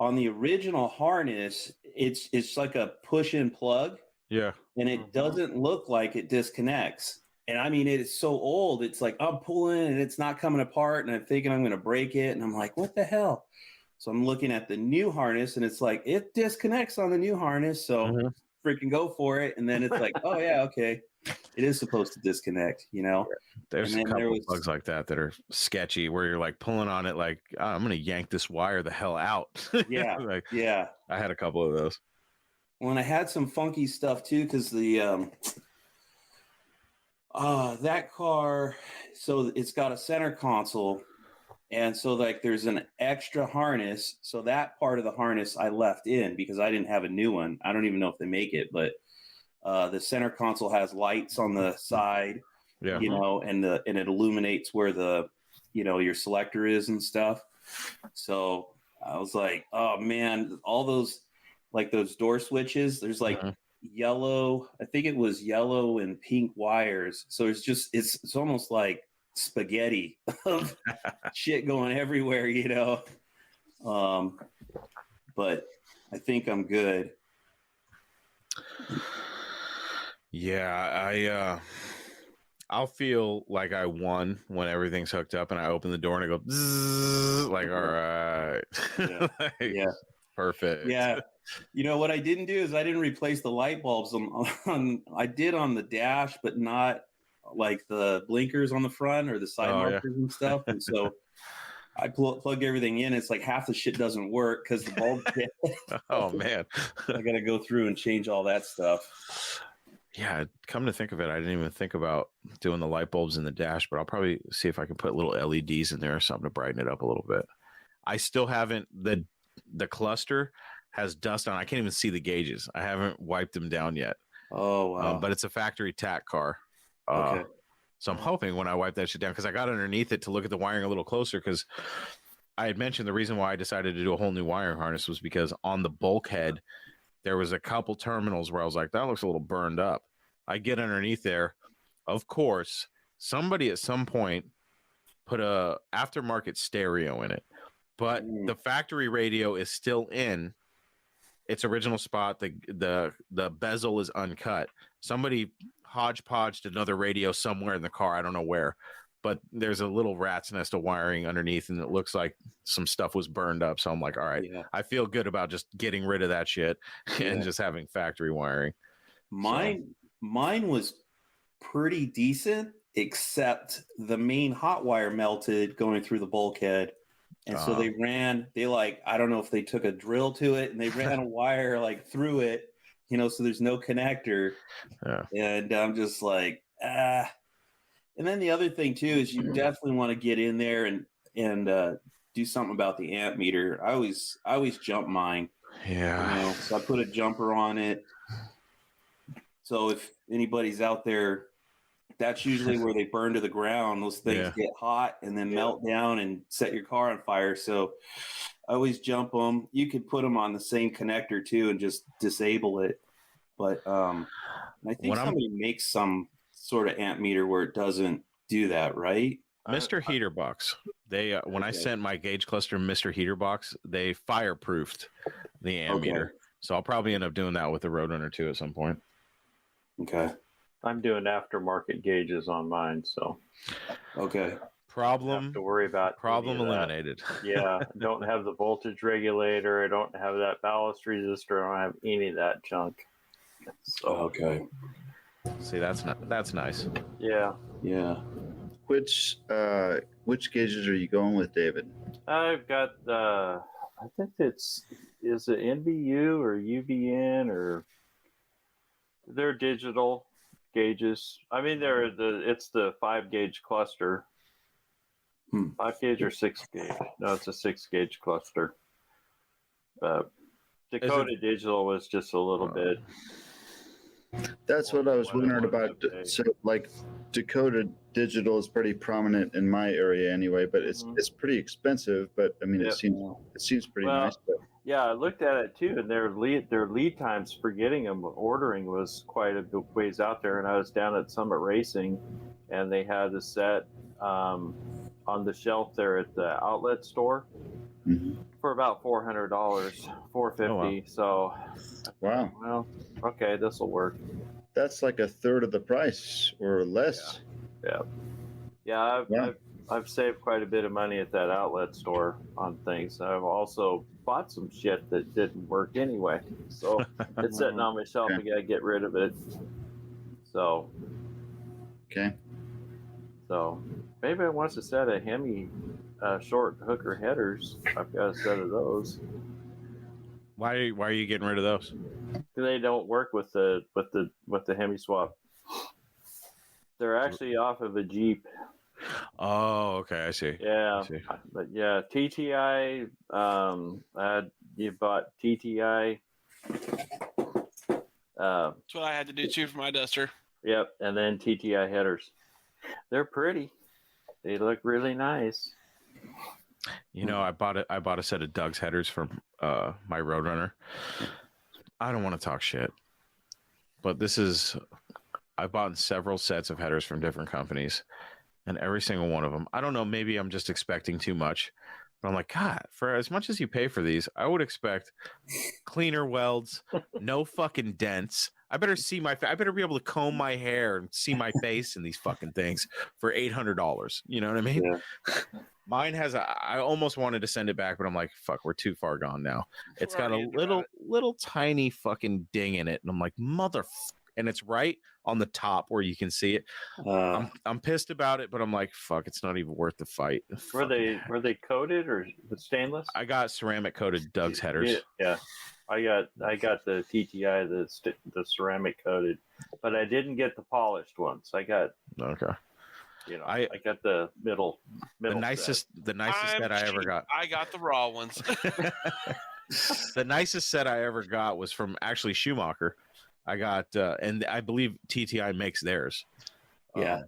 On the original harness, it's like a push-in plug. Yeah. And it doesn't look like it disconnects. And I mean, it is so old. It's like I'm pulling and it's not coming apart. And I'm thinking I'm going to break it. And I'm like, what the hell? So I'm looking at the new harness and it's like, it disconnects on the new harness. So freaking go for it. And then it's like, oh, yeah, okay. It is supposed to disconnect, There's a couple of bugs like that are sketchy where you're like pulling on it like, oh, I'm going to yank this wire the hell out. Yeah. I had a couple of those. Well, and I had some funky stuff too, because the that car, so it's got a center console, and so like there's an extra harness. So that part of the harness I left in because I didn't have a new one. I don't even know if they make it, but the center console has lights on the side, and it illuminates where the your selector is and stuff. So I was like, oh man, all those like those door switches, there's like yellow, I think it was yellow and pink wires. So it's almost like spaghetti of shit going everywhere, but I think I'm good. Yeah, I'll feel like I won when everything's hooked up and I open the door and I go zzz, like, all right. Yeah. Perfect. Yeah. What I didn't do is I didn't replace the light bulbs I did on the dash, but not like the blinkers on the front or the side markers and stuff. And so I plug everything in. It's like half the shit doesn't work because the bulb. Oh man. I got to go through and change all that stuff. Yeah, come to think of it, I didn't even think about doing the light bulbs in the dash, but I'll probably see if I can put little LEDs in there or something to brighten it up a little bit. I still haven't, the cluster has dust on. I can't even see the gauges. I haven't wiped them down yet. Oh, wow. But it's a factory tack car. Okay. So I'm hoping when I wipe that shit down, because I got underneath it to look at the wiring a little closer, because I had mentioned the reason why I decided to do a whole new wiring harness was because on the bulkhead, there was a couple terminals where I was like, that looks a little burned up. I get underneath there. Of course, somebody at some point put a aftermarket stereo in it, but the factory radio is still in its original spot. The bezel is uncut. Somebody hodgepodged another radio somewhere in the car. I don't know where, but there's a little rat's nest of wiring underneath, and it looks like some stuff was burned up. So I'm like, all right, I feel good about just getting rid of that shit and just having factory wiring. Mine was pretty decent, except the main hot wire melted going through the bulkhead. And so I don't know if they took a drill to it and they ran a wire like through it, so there's no connector. Yeah. And I'm just like, And then the other thing too is you definitely want to get in there and do something about the amp meter. I always jump mine. Yeah. So I put a jumper on it. So if anybody's out there, that's usually where they burn to the ground. Those things get hot and then melt down and set your car on fire. So I always jump them. You could put them on the same connector too and just disable it. But I think somebody makes some sort of amp meter where it doesn't do that, right? Mr. Heaterbox. They when I sent my gauge cluster Mr. Heaterbox, they fireproofed the amp meter. So I'll probably end up doing that with the Roadrunner 2 at some point. Okay. I'm doing aftermarket gauges on mine, so Okay. don't Problem have to worry about problem any of that. eliminated. Yeah, I don't have the voltage regulator. I don't have that ballast resistor. I don't have any of that junk. So Okay. See, that's nice. yeah, Yeah. Which gauges are you going with, David? I've got I think is it NBU or UVN, or they're digital gauges. I mean, it's the 5-gauge cluster. 5-gauge or 6-gauge? No, it's a 6-gauge cluster. Dakota Digital was just a little bit. That's what I was wondering about. So, like, Dakota Digital is pretty prominent in my area anyway, but it's pretty expensive. But I mean, Yep. it seems pretty nice. But yeah, I looked at it too, and their lead times for getting them ordering was quite a bit ways out there. And I was down at Summit Racing, and they had a set on the shelf there at the outlet store for about $400, $450. Oh, wow. So, wow, well, okay, this will work. that's like a third of the price or less. Yeah. I've saved quite a bit of money at that outlet store on things. I've also bought some shit that didn't work anyway, so it's sitting on my shelf. I gotta get rid of it. So Okay. So maybe I want a set of Hemi short hooker headers. I've got a set of those. Why are you getting rid of those? They don't work with the Hemi swap. They're actually off of a Jeep. Oh, okay, I see. Yeah, but yeah, TTI. You bought TTI. That's what I had to do too for my Duster. Yep, and then TTI headers. They're pretty. They look really nice. You know, I bought a set of Doug's headers from my Roadrunner. I don't want to talk shit, but I've bought several sets of headers from different companies, and every single one of them, I don't know, maybe I'm just expecting too much, but I'm like, God, for as much as you pay for these, I would expect cleaner welds, no fucking dents. I better be able to comb my hair and see my face in these fucking things for $800. You know what I mean? Yeah. Mine has I almost wanted to send it back, but I'm like, fuck, we're too far gone now. It's got a little tiny fucking ding in it, and I'm like, and it's right on the top where you can see it. I'm pissed about it, but I'm like, fuck, it's not even worth the fight. Were they coated or stainless? I got ceramic coated Doug's headers. Yeah. I got the TTI, the ceramic coated, but I didn't get the polished ones. I got I got the middle the nicest set I ever got. I got the raw ones. The nicest set I ever got was from actually Schumacher. I got and I believe TTI makes theirs. Yeah.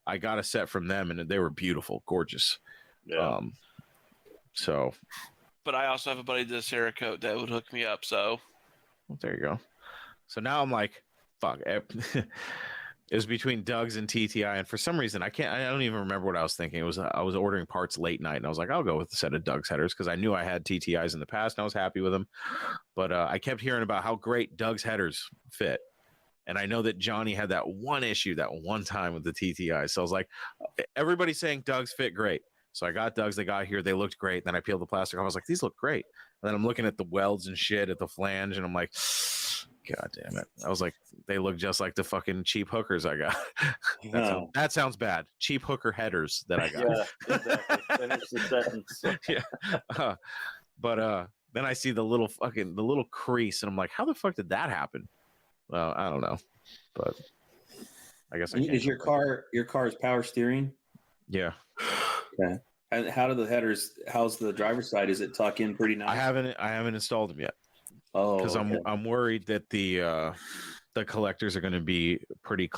I got a set from them, and they were beautiful, gorgeous. Yeah. So. But I also have a buddy that does Cerakote that would hook me up. So. Well, there you go. So now I'm like, fuck. It was between Doug's and TTI, and for some reason I don't even remember what I was thinking. It was I was ordering parts late night, and I was like, I'll go with a set of Doug's headers because I knew I had TTIs in the past, and I was happy with them. But I kept hearing about how great Doug's headers fit. And I know that Johnny had that one issue that one time with the TTI. So I was like, everybody's saying Doug's fit great. So I got Doug's, they got here, they looked great. Then I peeled the plastic off. I was like, these look great. And then I'm looking at the welds and shit at the flange, and I'm like, God damn it. I was like, they look just like the fucking cheap hookers I got. That sounds bad. Cheap hooker headers that I got. Yeah, exactly. Finish the sentence. Yeah. But then I see the little crease, and I'm like, how the fuck did that happen? Well, I don't know, but I guess Is your car's power steering? Yeah. Okay. And how's the driver's side? Is it tuck in pretty nice? I haven't installed them yet. Oh, because I'm worried that the collectors are going to be pretty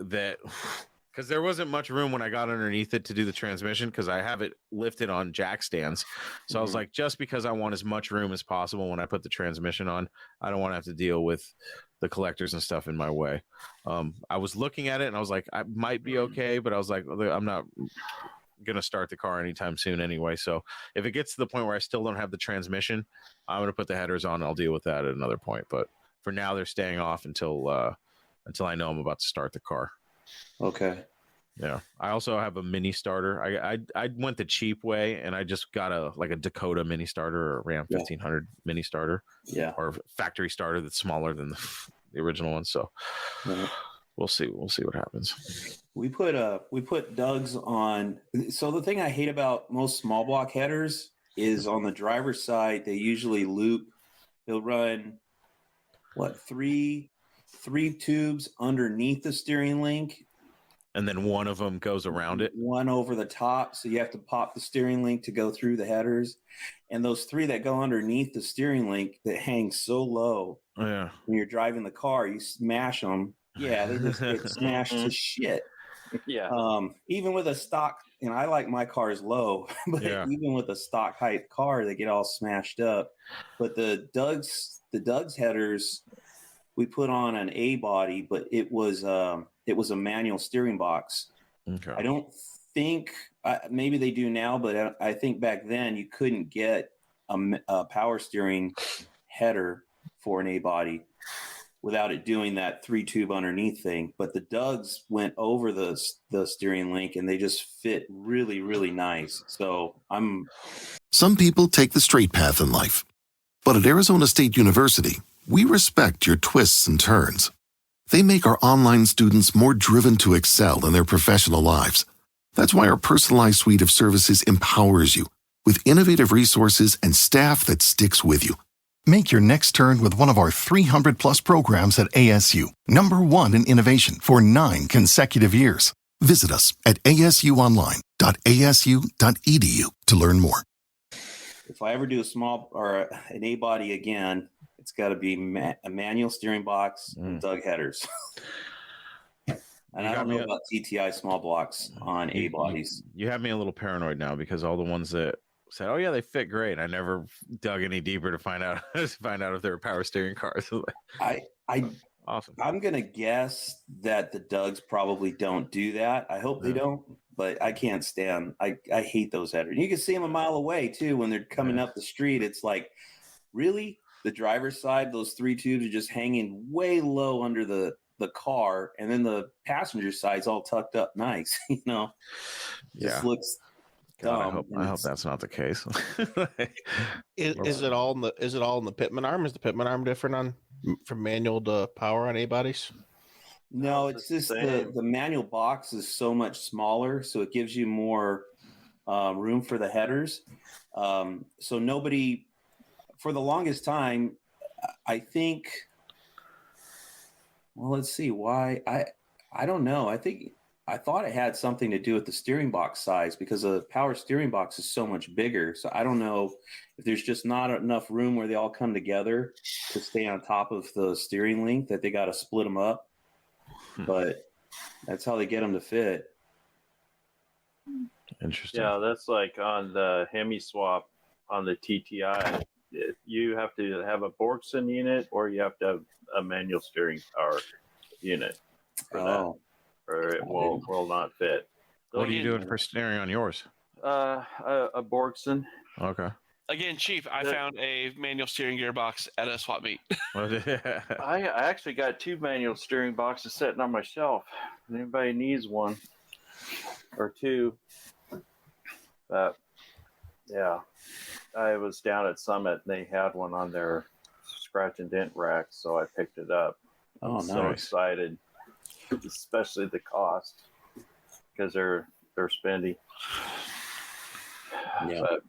because there wasn't much room when I got underneath it to do the transmission, because I have it lifted on jack stands. So I was like, just because I want as much room as possible when I put the transmission on, I don't want to have to deal with the collectors and stuff in my way. I was looking at it and I was like, I might be okay, but I was like, I'm not going to start the car anytime soon anyway. So if it gets to the point where I still don't have the transmission, I'm going to put the headers on and I'll deal with that at another point. But for now, they're staying off until until I know I'm about to start the car. Okay. Yeah. I also have a mini starter. I went the cheap way, and I just got a Dakota mini starter or a Ram 1500 mini starter. Yeah. Or factory starter that's smaller than the original one. So we'll see. We'll see what happens. We put Doug's on. So the thing I hate about most small block headers is on the driver's side, they usually loop. They'll run three tubes underneath the steering link, and then one of them goes around it. One over the top, so you have to pop the steering link to go through the headers. And those 3 that go underneath the steering link that hang so low, when you're driving the car, you smash them. Yeah, they just get smashed to shit. Yeah. Even with a stock, and I like my cars low, but even with a stock height car, they get all smashed up. But the Doug's headers, we put on an A body, but it was a manual steering box. Okay. I don't think maybe they do now, but I think back then you couldn't get a power steering header for an A body without it doing that 3-tube underneath thing. But the Doug's went over the steering link, and they just fit really, really nice. So Some people take the straight path in life, but at Arizona State University, we respect your twists and turns. They make our online students more driven to excel in their professional lives. That's why our personalized suite of services empowers you with innovative resources and staff that sticks with you. Make your next turn with one of our 300-plus programs at ASU, #1 in innovation for 9 consecutive years. Visit us at asuonline.asu.edu to learn more. If I ever do a small or an A body again, it's got to be a manual steering box and Doug headers. And I don't know about TTI small blocks on A bodies. You have me a little paranoid now because all the ones that said, "Oh yeah, they fit great," I never dug any deeper to find out if they were power steering cars. Awesome. I'm gonna guess that the Dougs probably don't do that. I hope they don't, but I can't stand. I hate those headers. You can see them a mile away too when they're coming up the street. It's like, really, the driver's side, those 3 tubes are just hanging way low under the car, and then the passenger side's all tucked up nice. Just looks. God, I hope that's not the case. Is it all in the pitman arm? Is the pitman arm different from manual to power on A bodies? No, it's just the manual box is so much smaller, so it gives you more room for the headers. So nobody, for the longest time, I think. Well, let's see why. I don't know. I thought it had something to do with the steering box size because a power steering box is so much bigger. So I don't know if there's just not enough room where they all come together to stay on top of the steering link that they got to split them up. But that's how they get them to fit. Interesting. Yeah, that's like on the Hemi swap on the TTI. You have to have a Borgson unit or you have to have a manual steering power unit for that. Or it will not fit. What are you doing for steering on yours? A Borgson. Okay. Again, Chief, I found a manual steering gearbox at a swap meet. I actually got 2 manual steering boxes sitting on my shelf. If anybody needs one or 2. But yeah, I was down at Summit and they had one on their scratch and dent rack, so I picked it up. Oh, I'm so excited. Especially the cost because they're spendy. Yeah. But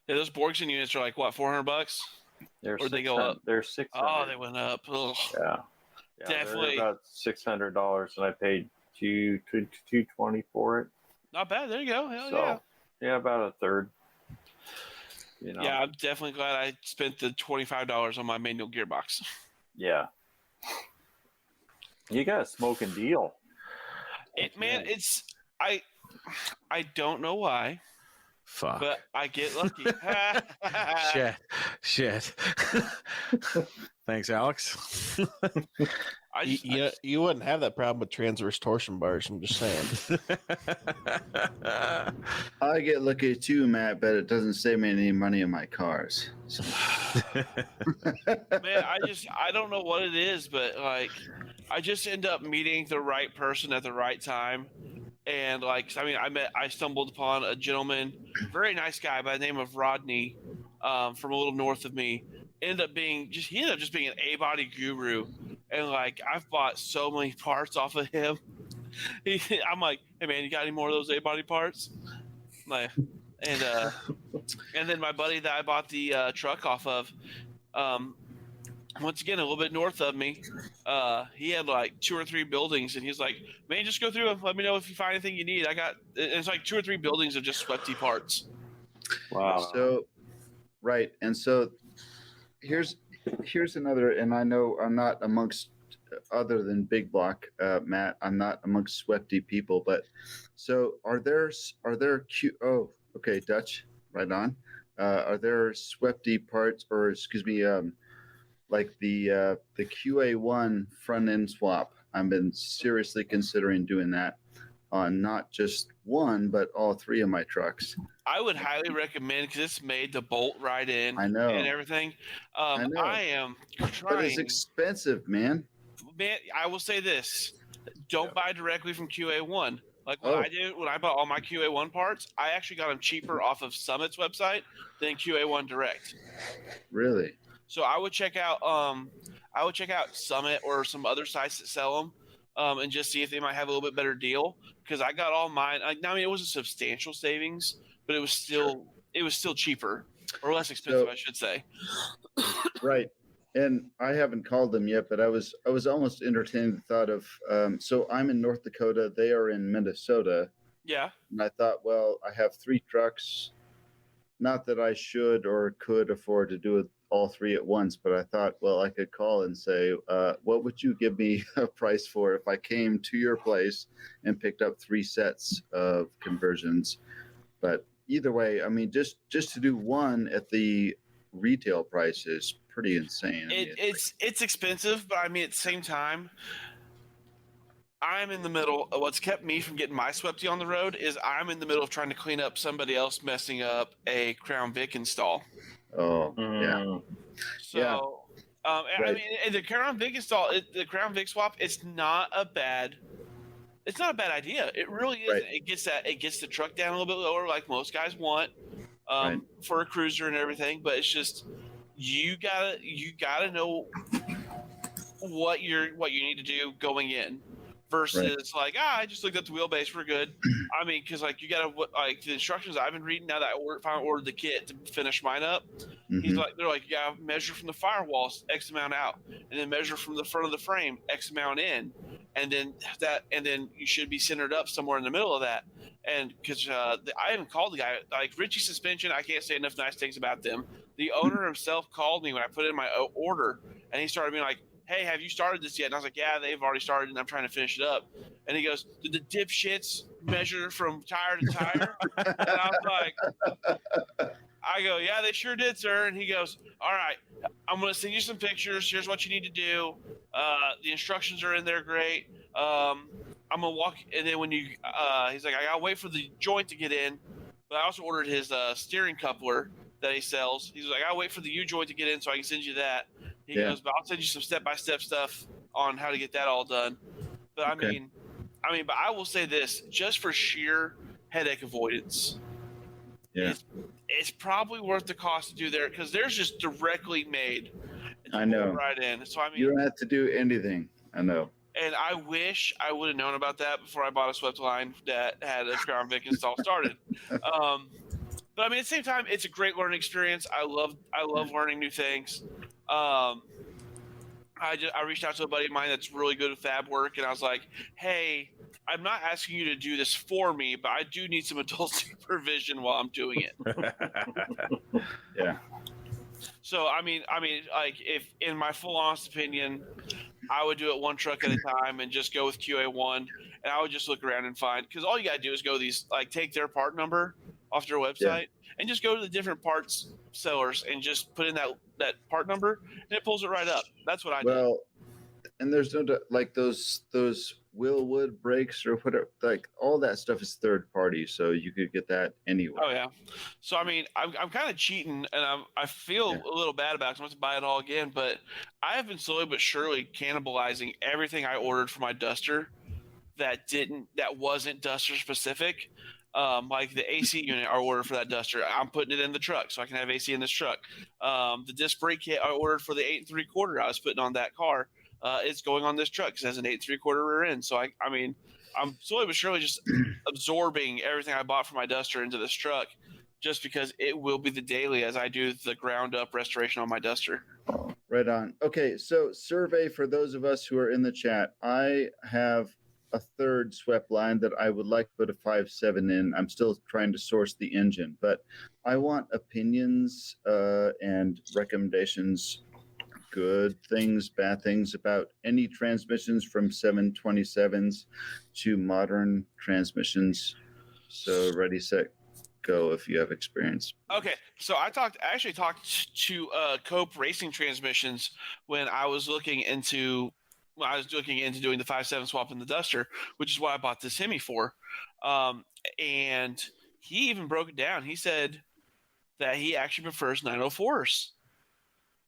those Borgson units are like what, $400? Or they go up? They're $600. Oh, they went up. Ugh. Yeah, Definitely about $600, and I paid $220 for it. Not bad. There you go. Hell yeah, about a third. Yeah, I'm definitely glad I spent the $25 on my manual gearbox. Yeah. You got a smoking deal. I don't know why. Fuck. But I get lucky. Shit. Thanks, Alex. You wouldn't have that problem with transverse torsion bars. I'm just saying. I get lucky too, Matt, but it doesn't save me any money on my cars. So. Man, I don't know what it is, but like I just end up meeting the right person at the right time. And I stumbled upon a gentleman, very nice guy by the name of Rodney, from a little north of me. He ended up just being an A-body guru. And I've bought so many parts off of him. I'm like, hey man, you got any more of those A-body parts? And then my buddy that I bought the truck off of, once again, a little bit north of me, he had 2 or 3 buildings, and he's like, man, just go through them. Let me know if you find anything you need. It's 2 or 3 buildings of just sweaty parts. Wow. So, right. And so here's another, and I know I'm not amongst, other than Big Block, Matt, I'm not amongst sweaty people, but so are there okay, Dutch, right on. Are there sweaty parts, or excuse me, like the QA1 front end swap? I've been seriously considering doing that on not just one, but all 3 of my trucks. I would highly recommend, because it's made to bolt right in. I know. And everything. I know. I am trying. But it's expensive, man. Man, I will say this: don't buy directly from QA1. I did when I bought all my QA1 parts, I actually got them cheaper off of Summit's website than QA1 direct. Really? So I would check out Summit or some other sites that sell them, and just see if they might have a little bit better deal. Because I got all mine. It was a substantial savings, but it was still cheaper or less expensive, I should say. Right. And I haven't called them yet, but I was almost entertaining the thought of, so I'm in North Dakota, they are in Minnesota. Yeah. And I thought, well, I have 3 trucks. Not that I should or could afford to do it all 3 at once, but I thought, well, I could call and say, what would you give me a price for if I came to your place and picked up 3 sets of conversions? But either way, I mean, just to do one at the retail price is pretty insane. It's expensive, but at the same time, I'm in the middle. What's kept me from getting my Swepty on the road is I'm in the middle of trying to clean up somebody else messing up a Crown Vic install. Oh, yeah. So, right. And the Crown Vic install, the Crown Vic swap, it's not a bad idea. It really isn't. Right. It gets the truck down a little bit lower, like most guys want, for a cruiser and everything. But it's just you gotta know what you need to do going in. Versus I just looked at the wheelbase, we're good. Because you gotta the instructions I've been reading now that I finally ordered the kit to finish mine up. Mm-hmm. They're like, you gotta measure from the firewalls X amount out, and then measure from the front of the frame X amount in, and then you should be centered up somewhere in the middle of that. And because I haven't called the guy, Richie Suspension, I can't say enough nice things about them. The owner himself called me when I put in my order, and he started being like, hey, have you started this yet? And I was like, yeah, they've already started, and I'm trying to finish it up. And he goes, did the dipshits measure from tire to tire? And I was like, I go, yeah, they sure did, sir. And he goes, all right, I'm going to send you some pictures. Here's what you need to do. The instructions are in there, great. I'm going to walk, and then when you, he's like, I got to wait for the joint to get in. But I also ordered his steering coupler that he sells. He's like, I got to wait for the U-joint to get in so I can send you that. He goes, but I'll send you some step-by-step stuff on how to get that all done. But but I will say this, just for sheer headache avoidance, it's probably worth the cost to do there, because theirs just directly made. I know. Right in. So you don't have to do anything. I know. And I wish I would have known about that before I bought a swept line that had a Crown Vic install started. But at the same time, it's a great learning experience. I love learning new things. I reached out to a buddy of mine that's really good at fab work, and I was like, hey, I'm not asking you to do this for me, but I do need some adult supervision while I'm doing it. Yeah. So, if in my full honest opinion, I would do it one truck at a time and just go with QA1, and I would just look around and find, because all you got to do is go take their part number off their website and just go to the different parts sellers and just put in that part number, and it pulls it right up. That's what I do. Well, and there's no like those Willwood brakes or whatever, like all that stuff is third party, so you could get that anywhere. Oh yeah. So I mean, I'm kind of cheating, and I feel a little bad about it 'cause I'm going to buy it all again. But I have been slowly but surely cannibalizing everything I ordered for my Duster that wasn't Duster specific. Like the AC unit I ordered for that Duster, I'm putting it in the truck so I can have AC in this truck. The disc brake kit I ordered for the 8 3/4 I was putting on that car. It's going on this truck because it has an 8 3/4 rear end. So I mean, I'm slowly but surely just absorbing everything I bought for my Duster into this truck, just because it will be the daily as I do the ground up restoration on my Duster. Right on. Okay, so survey for those of us who are in the chat. I have a third swept line that I would like to put a 5.7 in. I'm still trying to source the engine, but I want opinions and recommendations, good things, bad things about any transmissions from 727s to modern transmissions. So ready, set, go if you have experience. Okay, so I actually talked to Cope Racing Transmissions when I was looking into doing the 5.7 swap in the Duster, which is what I bought this Hemi for. And he even broke it down. He said that he actually prefers 904s.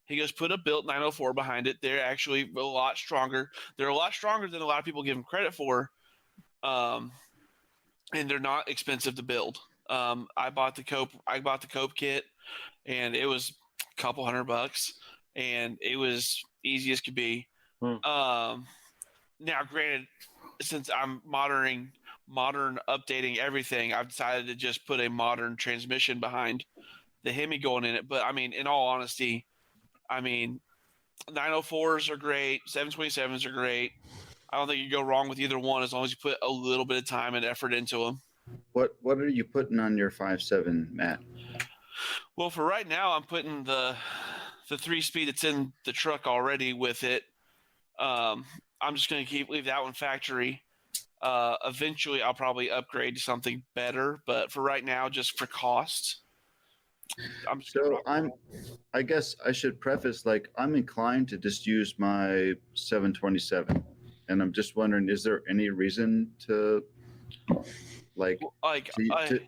He goes, put a built 904 behind it. They're actually a lot stronger. They're a lot stronger than a lot of people give them credit for. And they're not expensive to build. I bought the Cope kit, and it was a couple $100, and it was easy as could be. Now, granted, since I'm modern updating everything, I've decided to just put a modern transmission behind the Hemi going in it. But I mean, in all honesty, 904s are great, 727s are great. I don't think you go wrong with either one as long as you put a little bit of time and effort into them. What are you putting on your 5.7, Matt? Well, for right now, I'm putting the 3-speed that's in the truck already with it. I'm just going to leave that one factory. Eventually, I'll probably upgrade to something better, but for right now, just for cost, I guess I should preface, like, I'm inclined to just use my 727, and I'm just wondering, is there any reason to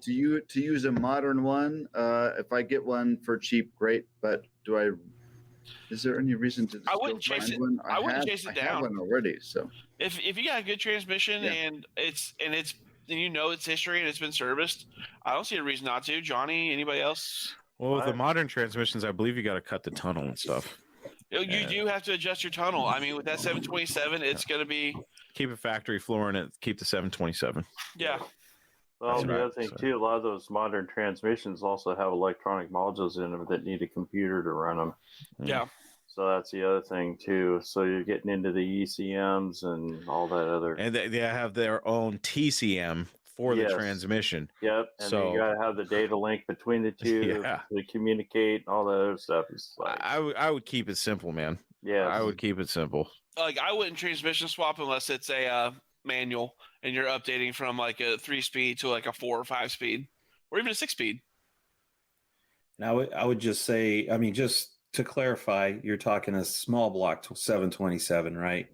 use a modern one? If I get one for cheap, great, but is there any reason to? I wouldn't chase it. I wouldn't chase it down. I have one already, so if you got a good transmission and it's history and it's been serviced, I don't see a reason not to. Johnny, anybody else? Well, with the modern transmissions, I believe you got to cut the tunnel and stuff. You do have to adjust your tunnel. I mean, with that 727, it's going to be keep a factory floor in it. Keep the 727. Yeah. Well, the other thing too, a lot of those modern transmissions also have electronic modules in them that need a computer to run them. Yeah. So that's the other thing too. So you're getting into the ECMs and all that other. And they have their own TCM for the transmission. Yep. And so you gotta have the data link between the two to communicate and all that other stuff. I would keep it simple, man. Yeah. I would keep it simple. Like, I wouldn't transmission swap unless it's a manual and you're updating from like a 3-speed to like a 4 or 5-speed or even a 6-speed. And I would just say, I mean, just to clarify, you're talking a small block 727, right?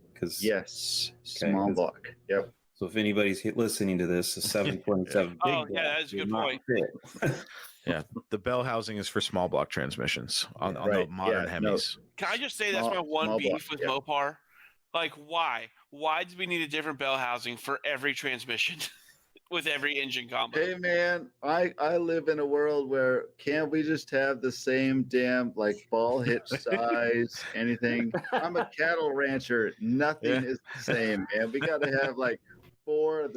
Small block. Yep. So if anybody's listening to this, a 727 big block, that's a good point. Yeah, the bell housing is for small block transmissions on the modern Hemis. Can I just say that's my one beef with Mopar? Like, why? Why do we need a different bell housing for every transmission with every engine combo? Hey, man, I live in a world where can't we just have the same damn, like, ball hitch size, anything? I'm a cattle rancher. Nothing is the same, man. We got to have, like, four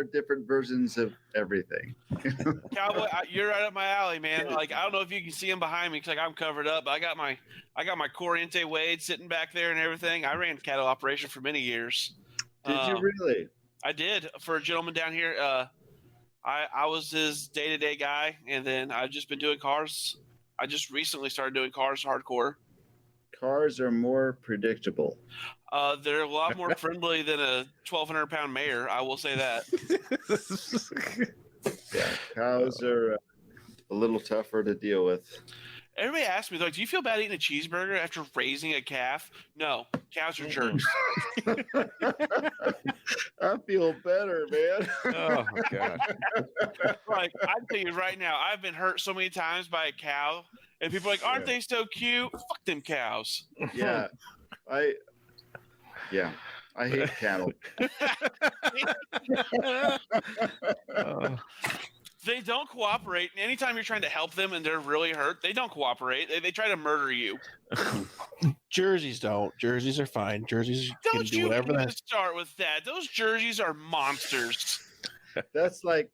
different versions of everything. Cowboy, you're right up my alley, man. Like, I don't know if you can see them behind me because, like, I'm covered up. But I got my Corriente Wade sitting back there and everything. I ran cattle operation for many years. Did you really? I did for a gentleman down here. I was his day-to-day guy, and then I've just been doing cars. I just recently started doing cars hardcore. Cars are more predictable. They're a lot more friendly than a 1,200-pound mare. I will say that. Yeah, cows are a little tougher to deal with. Everybody asks me, like, do you feel bad eating a cheeseburger after raising a calf? No, cows are jerks. I feel better, man. Oh God. Like, I tell you right now, I've been hurt so many times by a cow, and people are like, aren't they so cute? Fuck them cows. Yeah, I hate cattle. They don't cooperate. Anytime you're trying to help them and they're really hurt, they don't cooperate. They try to murder you. Jerseys don't. Jerseys are fine. Jerseys can Don't do you whatever even they start with that. Those jerseys are monsters. That's like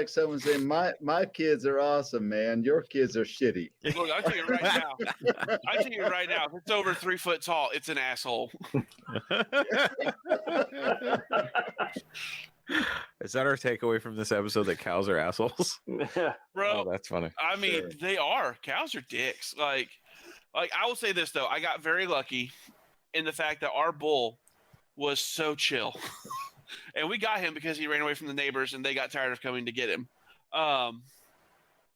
someone saying my kids are awesome, man. Your kids are shitty. Look, I'll tell you right now. If it's over 3 foot tall, it's an asshole. Is that our takeaway from this episode, that cows are assholes? Bro, Oh, that's funny. I mean, they are. Cows are dicks. Like I will say this though, I got very lucky in the fact that our bull was so chill. And we got him because he ran away from the neighbors and they got tired of coming to get him.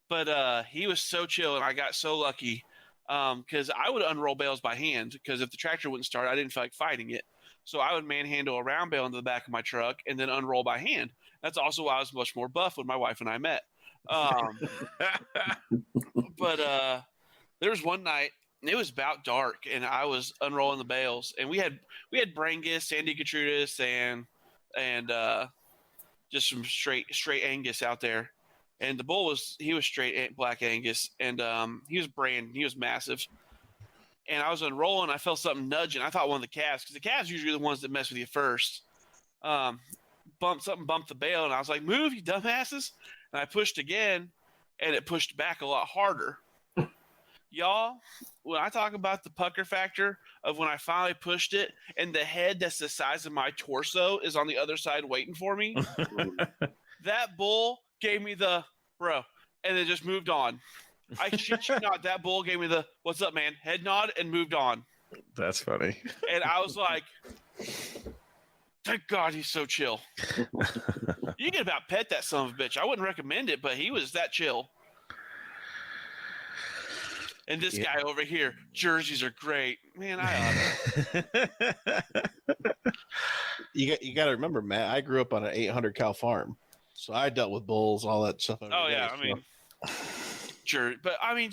But he was so chill and I got so lucky because I would unroll bales by hand because if the tractor wouldn't start, I didn't feel like fighting it. So I would manhandle a round bale into the back of my truck and then unroll by hand. That's also why I was much more buff when my wife and I met. But there was one night, and it was about dark, and I was unrolling the bales, and we had Brangus, Sandy Gertrudis, and just some straight Angus out there. And the bull was straight black Angus, and he was massive. And I was unrolling, I felt something nudging. I thought one of the calves, because the calves are usually the ones that mess with you first. Bumped the bale, and I was like, "Move, you dumbasses!" And I pushed again, and it pushed back a lot harder. Y'all, when I talk about the pucker factor of when I finally pushed it, and the head that's the size of my torso is on the other side waiting for me, that bull gave me the bro, and it just moved on. I shit you not, that bull gave me the "what's up, man" head nod and moved on. That's funny. And I was like, thank God he's so chill. You can about pet that son of a bitch. I wouldn't recommend it, but he was that chill. And this guy over here, jerseys are great. Man, You got to remember, Matt, I grew up on an 800 cow farm. So I dealt with bulls, all that stuff. Oh, yeah. I mean, but I mean,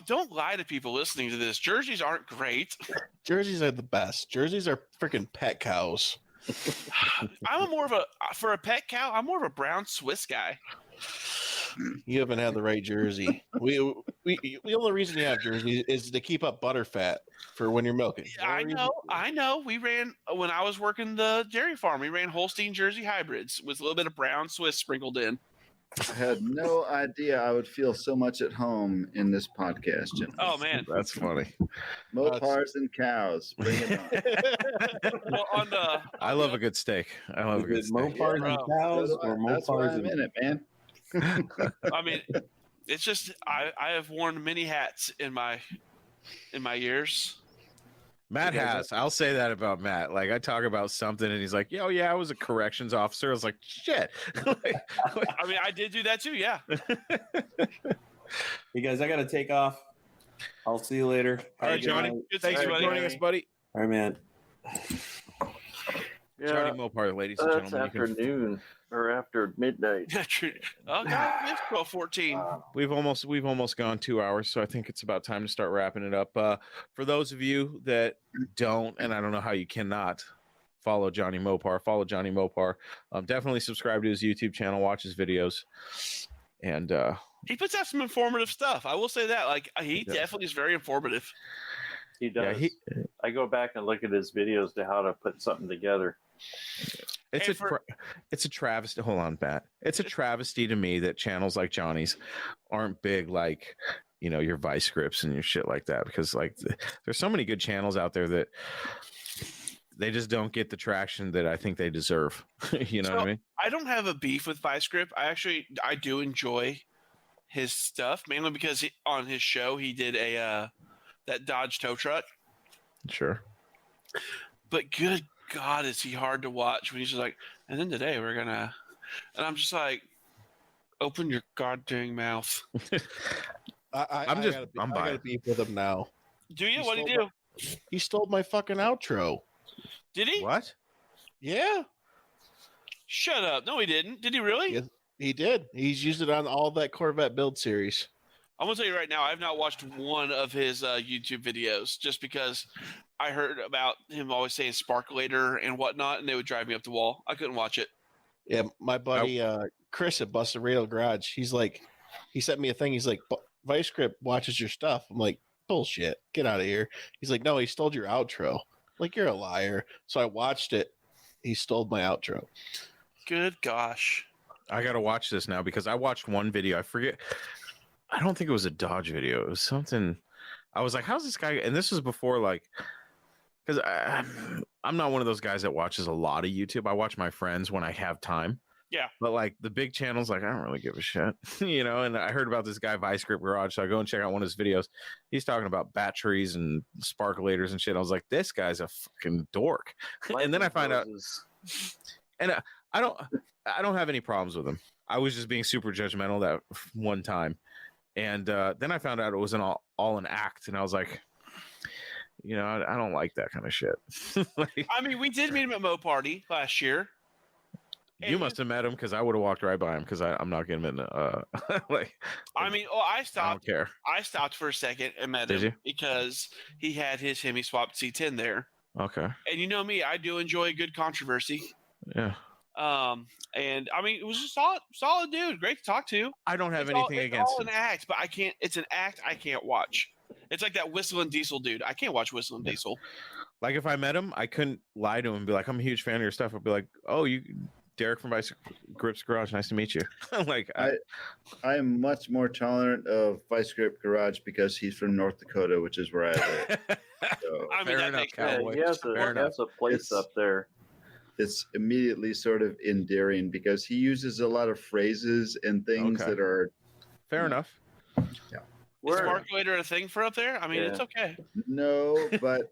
don't lie to people listening to this. Jerseys aren't great. Jerseys are the best. Jerseys are freaking pet cows. For a pet cow, I'm more of a brown Swiss guy. You haven't had the right jersey. The only reason you have jerseys is to keep up butter fat for when you're milking. I know. We ran, when I was working the dairy farm, we ran Holstein Jersey hybrids with a little bit of brown Swiss sprinkled in. I had no idea I would feel so much at home in this podcast, gentlemen. Oh, man. That's funny. Mopars and cows. Bring it on. Well, I love a good steak. I love a good steak. Mopars and cows or That's why Mopars I'm in it, man. I mean, it's just I have worn many hats in my years. Matt has. I'll say that about Matt. Like, I talk about something and he's like, "Yo, yeah, I was a corrections officer." I was like, "Shit." I mean, I did do that too. Yeah. Hey guys, I got to take off. I'll see you later. All right, Johnny. Thanks for joining us, buddy. All right, man. Yeah, Johnny Mopar, ladies and that's gentlemen. afternoon or after midnight. Oh God, it's 12:14. We've almost gone 2 hours, so I think it's about time to start wrapping it up. For those of you that don't, and I don't know how you cannot follow Johnny Mopar, definitely subscribe to his YouTube channel, watch his videos, and He puts out some informative stuff. I will say that. Like, he definitely is very informative. He does. I go back and look at his videos to how to put something together. It's a travesty. Hold on, Matt. It's a travesty to me that channels like Johnny's aren't big like, your Vice Scripts and your shit like that, because like there's so many good channels out there that they just don't get the traction that I think they deserve. You know what I mean? I don't have a beef with Vice Grip. I do enjoy his stuff, mainly because on his show he did that Dodge tow truck. Sure. But good God, is he hard to watch when he's just like, and then today we're gonna, and I'm just like, open your goddamn mouth. I'm I buying. gotta beef with him now. Do you? He What did he stole do? He stole my fucking outro. Did he? What? Yeah, Shut up. No, he didn't. Did he really? yes, he did. He's used it on all that Corvette build series. I'm gonna tell you right now, I've not watched one of his YouTube videos just because I heard about him always saying sparkulator and whatnot, and they would drive me up the wall. I couldn't watch it. Yeah, my buddy Chris at Busted Radio Garage, he sent me a thing. He's like, Vice Grip watches your stuff. I'm like, bullshit, get out of here. He's like, no, he stole your outro. I'm like, you're a liar. So I watched it. He stole my outro. Good gosh. I gotta watch this now because I watched one video. I forget. I don't think it was a Dodge video. It was something. I was like, how's this guy? And this was before, like, because I'm not one of those guys that watches a lot of YouTube. I watch my friends when I have time. Yeah. But like the big channels, like I don't really give a shit, And I heard about this guy Vice Grip Garage, so I go and check out one of his videos. He's talking about batteries and sparkulators and shit. I was like, this guy's a fucking dork. And then I find out, and I don't have any problems with him. I was just being super judgmental that one time, and then I found out it was all an act, and I was like, I don't like that kind of shit. Like, I mean, we did meet him at Mo Party last year. You must have met him because I would have walked right by him because I'm not getting in. Like, I mean, I stopped. I don't care. I stopped for a second and met Did him you? because he had his Hemi swapped C10 there. Okay. And you know me, I do enjoy a good controversy. Yeah. And I mean, it was just solid dude, great to talk to. I don't have It's anything against all him. an act, but I can't. It's an act I can't watch. It's like that Whistling Diesel dude. I can't watch Whistling Diesel. Like if I met him, I couldn't lie to him and be like, I'm a huge fan of your stuff. I'd be like, oh, you, Derek from Vice Grip's Garage. Nice to meet you. Like I am much more tolerant of Vice Grip Garage because he's from North Dakota, which is where I live. So I mean, Fair that enough, makes Cowboy. sense. he has Fair enough. a place It's- up there. it's immediately sort of endearing because he uses a lot of phrases and things Okay. that are Fair enough. Is sparkulator a thing for up there? I mean, it's okay. no, but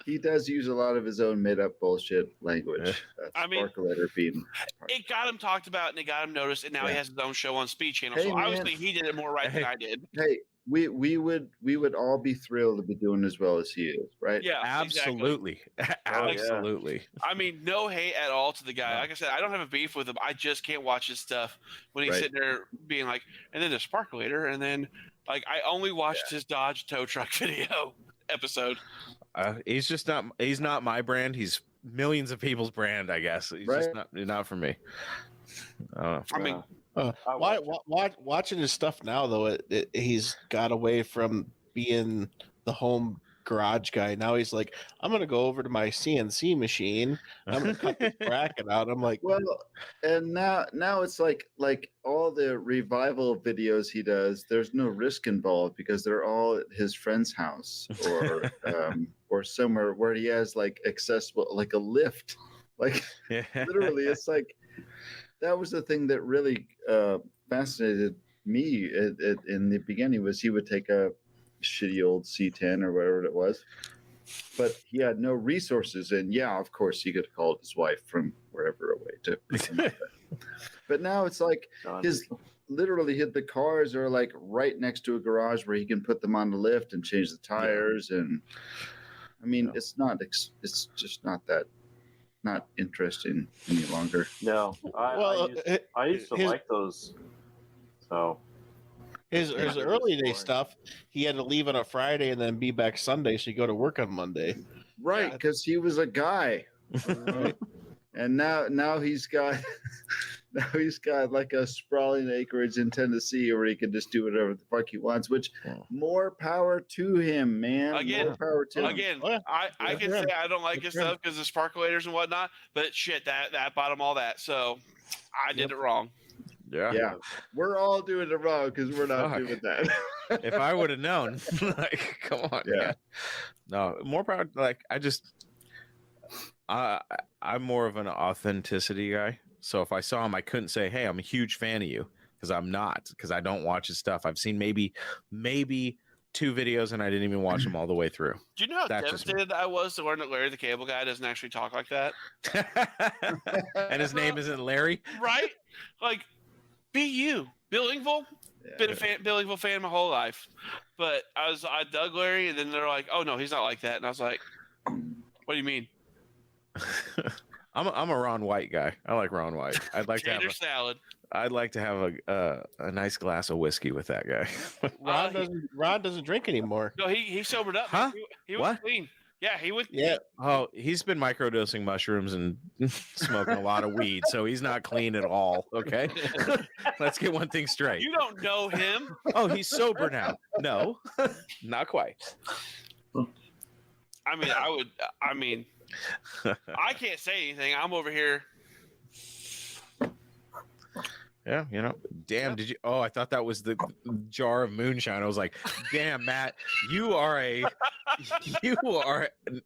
he does use a lot of his own made up bullshit language. I mean- Sparkulator being It got him talked about and it got him noticed, and now he Yeah. has his own show on Speed Channel. Hey, so man. obviously he did it more right than I did. Hey, we would all be thrilled to be doing as well as he is, right? Yeah, exactly. Absolutely. Absolutely. I mean, no hate at all to the guy. No. Like I said, I don't have a beef with him. I just can't watch his stuff when he's Right. sitting there being like, and then the sparkulator, and then like I only watched his Dodge tow truck video episode. He's not my brand. He's millions of people's brand, I guess. He's just not for me. I don't know. I mean, Watching his stuff now, though, he's got away from being the home garage guy. Now he's like, I'm gonna go over to my CNC machine. I'm gonna cut this bracket out. I'm like, Well, and now it's like all the revival videos he does. There's no risk involved because they're all at his friend's house or somewhere where he has like accessible, like a lift. Like literally, it's like that was the thing that really fascinated me in the beginning was he would take a shitty old C10 or whatever it was, but he had no resources, and yeah, of course he could have called his wife from wherever away to pick him up. But now it's like the cars are like right next to a garage where he can put them on the lift and change the tires, and I mean it's just not interesting any longer. No, I used to like those. So his early day stuff, he had to leave on a Friday and then be back Sunday, so you go to work on Monday. Right, because he was a guy, and now he's got like a sprawling acreage in Tennessee where he can just do whatever the fuck he wants. Which more power to him, man. Again, more power to him. again, Oh, yeah. I can say I don't like his stuff because of sparkulators and whatnot, but shit, that bought him all that. So I did it wrong. Yeah, we're all doing it wrong because we're not Fuck. doing that. If I would have known, like, come on, man. No, more power. Like, I'm more of an authenticity guy. So if I saw him, I couldn't say, "Hey, I'm a huge fan of you," because I'm not, because I don't watch his stuff. I've seen maybe 2 videos, and I didn't even watch them all the way through. Do you know how That's just me. devastated I was to learn that Larry the Cable Guy doesn't actually talk like that? And his name isn't Larry. Right? Like, be you. Bill Engvall, been a Bill Engvall fan my whole life, but I dug Larry, and then they're like, "Oh no, he's not like that," and I was like, "What do you mean?" I'm a Ron White guy. I like Ron White. I'd like Tater salad. I'd like to have a nice glass of whiskey with that guy. Ron doesn't drink anymore. No, he sobered up. Huh? He was What? clean. Yeah, he would. Yeah. Oh, he's been microdosing mushrooms and smoking a lot of weed, so he's not clean at all. Okay, let's get one thing straight. You don't know him. Oh, he's sober now. No, not quite. I mean, I can't say anything. I'm over here. Yeah, damn, did you? Oh, I thought that was the jar of moonshine. I was like, damn, Matt, you are a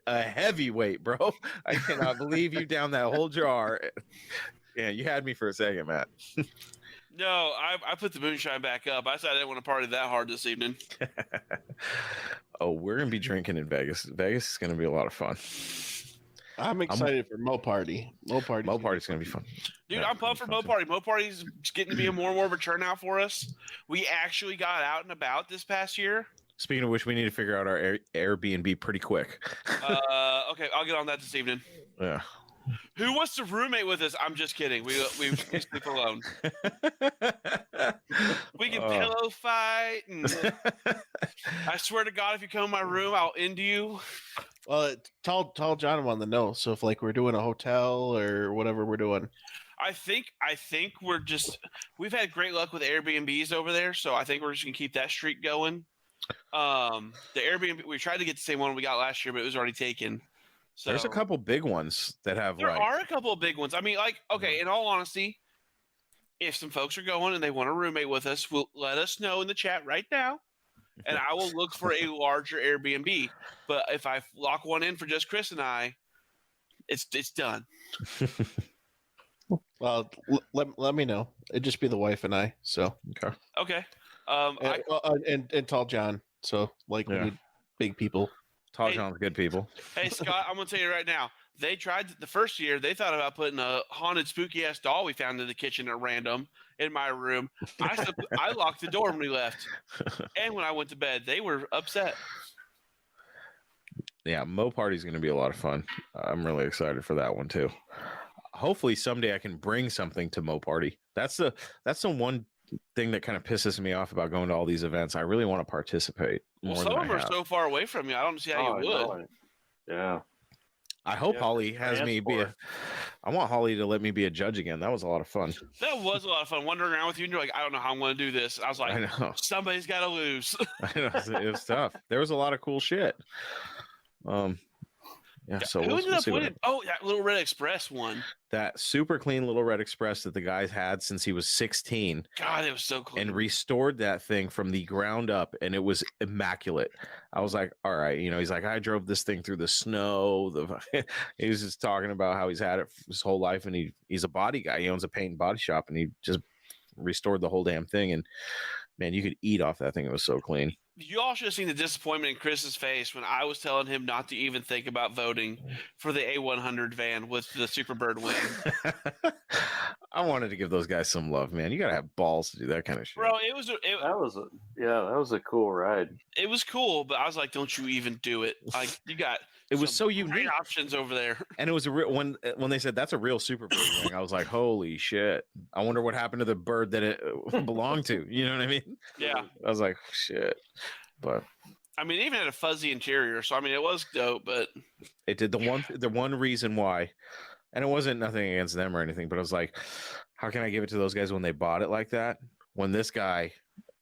heavyweight, bro. I cannot believe you down that whole jar. Yeah, you had me for a second, Matt. No, I put the moonshine back up. I said I didn't want to party that hard this evening. Oh, we're going to be drinking in Vegas. Vegas is going to be a lot of fun. I'm excited for Mo Party. Mo Party's going to be fun. Dude, I'm pumped for Mo Party. Mo Party's getting to be more and more of a turnout for us. We actually got out and about this past year. Speaking of which, we need to figure out our Airbnb pretty quick. Okay, I'll get on that this evening. Yeah. Who wants to roommate with us? I'm just kidding. We sleep alone. We can pillow fight. And I swear to God, if you come in my room, I'll end you. Well, tell John on the know. So if like we're doing a hotel or whatever we're doing, I think we've had great luck with Airbnbs over there, so I think we're just gonna keep that streak going. The Airbnb, we tried to get the same one we got last year, but it was already taken. So there's a couple big ones that have there are a couple of big ones. I mean, like, okay, in all honesty, if some folks are going and they want to roommate with us, let us know in the chat right now, and I will look for a larger Airbnb. But if I lock one in for just Chris and I, it's done. Well, let me know. It'd just be the wife and I. So okay. And tall John. So like we need big people. Tall John's good people. Hey Scott, I'm gonna tell you right now. They tried the first year. They thought about putting a haunted, spooky ass doll we found in the kitchen at random in my room. I locked the door when we left, and when I went to bed, they were upset. Yeah, Mo Party's going to be a lot of fun. I'm really excited for that one too. Hopefully someday I can bring something to Mo Party. That's the one thing that kind of pisses me off about going to all these events. I really want to participate more. Well, some of them are so far away from you. I don't see how you would. Yeah. I hope Holly has me be I want Holly to let me be a judge again. That was a lot of fun. That was a lot of fun wandering around with you and you're like, I don't know how I'm going to do this. I was like, I know. Somebody's got to lose. I know. It was tough. There was a lot of cool shit. Yeah, so who ended up winning? Oh, that Little Red Express one. That super clean Little Red Express that the guy's had since he was 16. God, it was so clean. And restored that thing from the ground up, and it was immaculate. I was like, all right, he's like, I drove this thing through the snow. He was just talking about how he's had it his whole life, and he's a body guy. He owns a paint and body shop, and he just restored the whole damn thing. And man, you could eat off that thing. It was so clean. You all should have seen the disappointment in Chris's face when I was telling him not to even think about voting for the A100 van with the Superbird wing. I wanted to give those guys some love, man. You got to have balls to do that kind of shit. Bro, that was a cool ride. It was cool, but I was like, don't you even do it. Like, you got it was so unique options over there. And it was a real when they said that's a real Superbird wing, I was like, holy shit. I wonder what happened to the bird that it belonged to. You know what I mean? Yeah. I was like, shit. But I mean, it even had a fuzzy interior, so I mean, it was dope. But it did the one reason why, and it wasn't nothing against them or anything, but I was like, how can I give it to those guys when they bought it like that? When this guy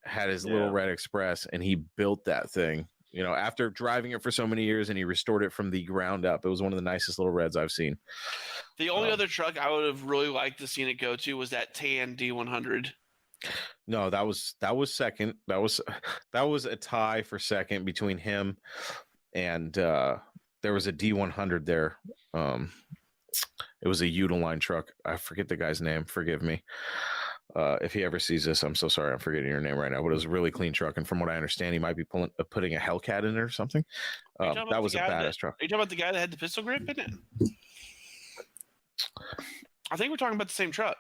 had his Little Red Express and he built that thing, after driving it for so many years, and he restored it from the ground up. It was one of the nicest Little Reds I've seen. The only other truck I would have really liked to seen it go to was that tan D100. No, that was second. That was a tie for second between him and there was a D100 there. It was a Udaline truck. I forget the guy's name. Forgive me. If he ever sees this, I'm so sorry. I'm forgetting your name right now. But it was a really clean truck, and from what I understand, he might be putting a Hellcat in it or something. That was a badass truck. Are you talking about the guy that had the pistol grip in it? I think we're talking about the same truck.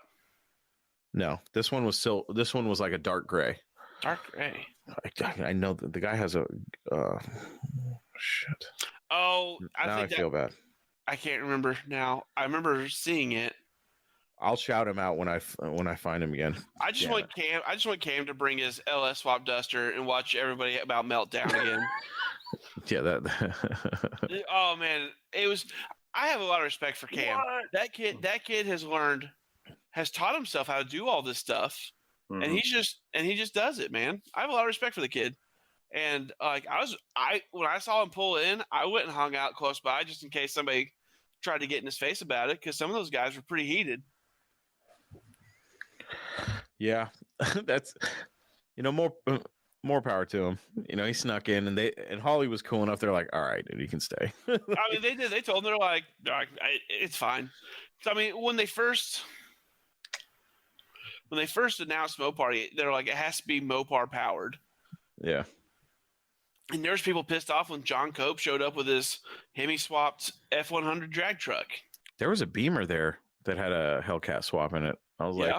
No, this one was this one was like a dark gray. Dark gray. I know that the guy has a shit. Oh, Now I feel bad. I can't remember now. I remember seeing it. I'll shout him out when I find him again. I just want Cam to bring his LS swap duster and watch everybody about meltdown again. Yeah, that. Oh man, it was. I have a lot of respect for Cam. That kid has taught himself how to do all this stuff, and he just does it, man. I have a lot of respect for the kid. And like when I saw him pull in, I went and hung out close by just in case somebody tried to get in his face about it, because some of those guys were pretty heated. Yeah, that's more power to him. He snuck in, and Holly was cool enough. They're like, "All right, dude, you can stay." I mean, they did. They told him they're like it's fine. So I mean, when they first announced Mopar, they're like, it has to be Mopar powered. Yeah. And there's people pissed off when John Cope showed up with his Hemi swapped F100 drag truck. There was a Beamer there that had a Hellcat swap in it. I was like,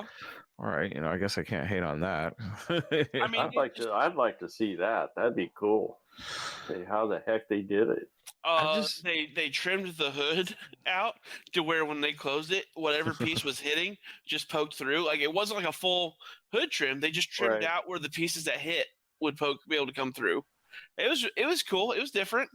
all right, I guess I can't hate on that. I mean, I'd like to see that. That'd be cool. How the heck they did it? They trimmed the hood out to where when they closed it, whatever piece was hitting just poked through. Like, it wasn't like a full hood trim. They just trimmed out where the pieces that hit would be able to come through. It was cool. It was different.